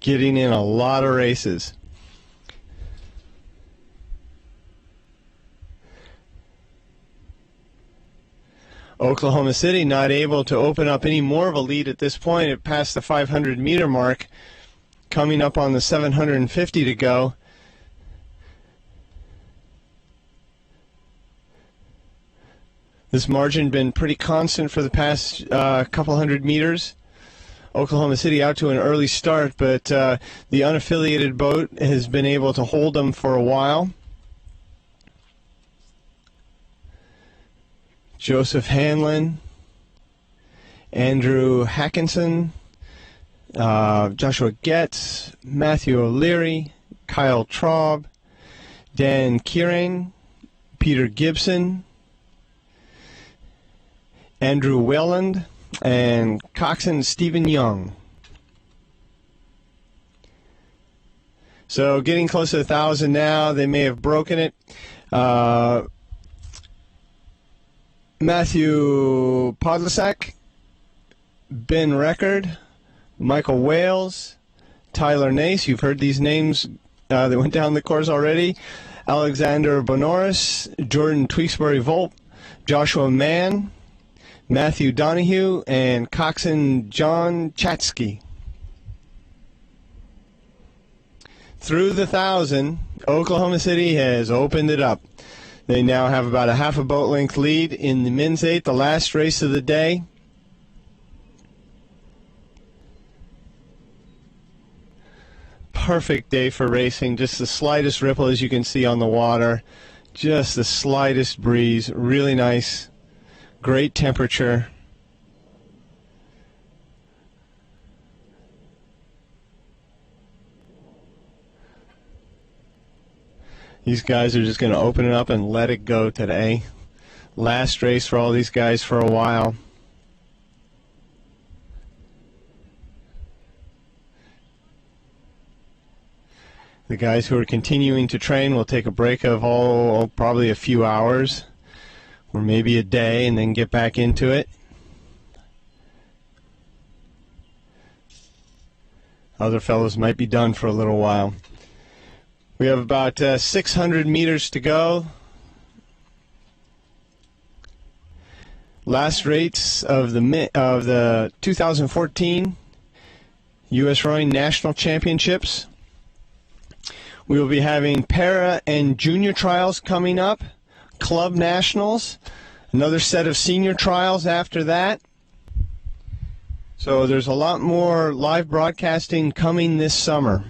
Getting in a lot of races. Oklahoma City not able to open up any more of a lead at this point. It passed the 500-meter mark, coming up on the 750 to go. This margin been pretty constant for the past couple hundred meters. Oklahoma City out to an early start, but the unaffiliated boat has been able to hold them for a while. Joseph Hanlon, Andrew Hackinson, Joshua Getz, Matthew O'Leary, Kyle Traub, Dan Kieran, Peter Gibson, Andrew Welland, and coxswain Stephen Young. So getting close to 1,000 now. They may have broken it. Matthew Podlasak, Ben Record, Michael Wales, Tyler Nace. You've heard these names that went down the course already. Alexander Bonoris, Jordan Tewksbury-Volp, Joshua Mann, Matthew Donahue, and coxswain John Chatsky. Through the 1,000, Oklahoma City has opened it up. They now have about a half a boat length lead in the men's 8, the last race of the day. Perfect day for racing. Just the slightest ripple, as you can see on the water. Just the slightest breeze. Really nice. Great temperature. These guys are just going to open it up and let it go today. Last race for all these guys for a while. The guys who are continuing to train will take a break of probably a few hours or maybe a day and then get back into it. Other fellows might be done for a little while. We have about 600 meters to go. Last rates of the 2014 USRowing National Championships. We will be having para and junior trials coming up, club nationals, another set of senior trials after that. So there's a lot more live broadcasting coming this summer.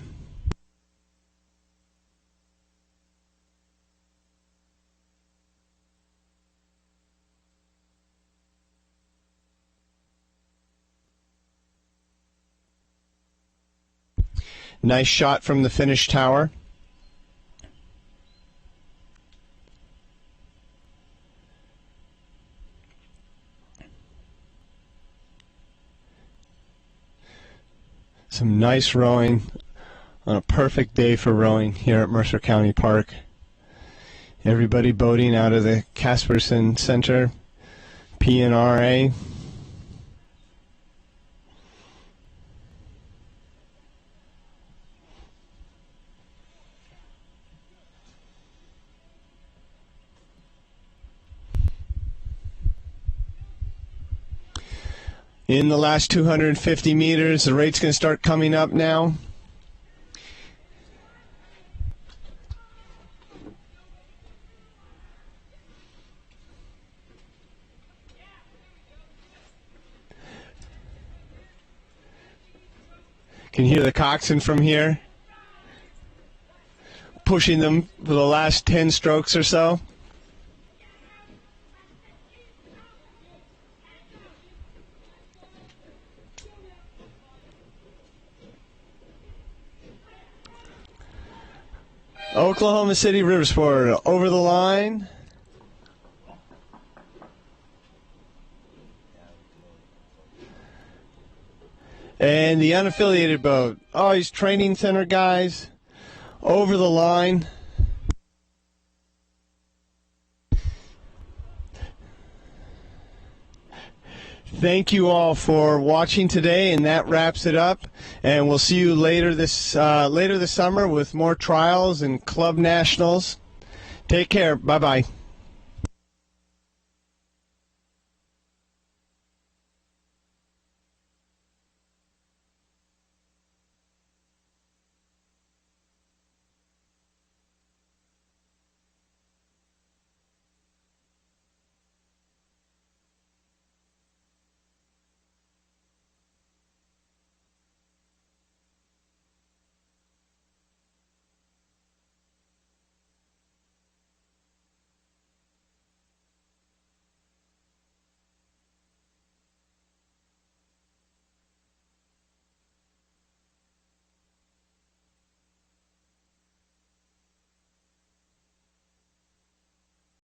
Nice shot from the finish tower. Some nice rowing on a perfect day for rowing here at Mercer County Park. Everybody boating out of the Casperson Center, PNRA. In the last 250 meters, the rate's going to start coming up now. Can hear the coxswain from here, pushing them for the last 10 strokes or so. Oklahoma City River Sport over the line. And the unaffiliated boat. Oh, he's training center guys over the line. Thank you all for watching today, and that wraps it up. And we'll see you later this summer with more trials and club nationals. Take care. Bye-bye.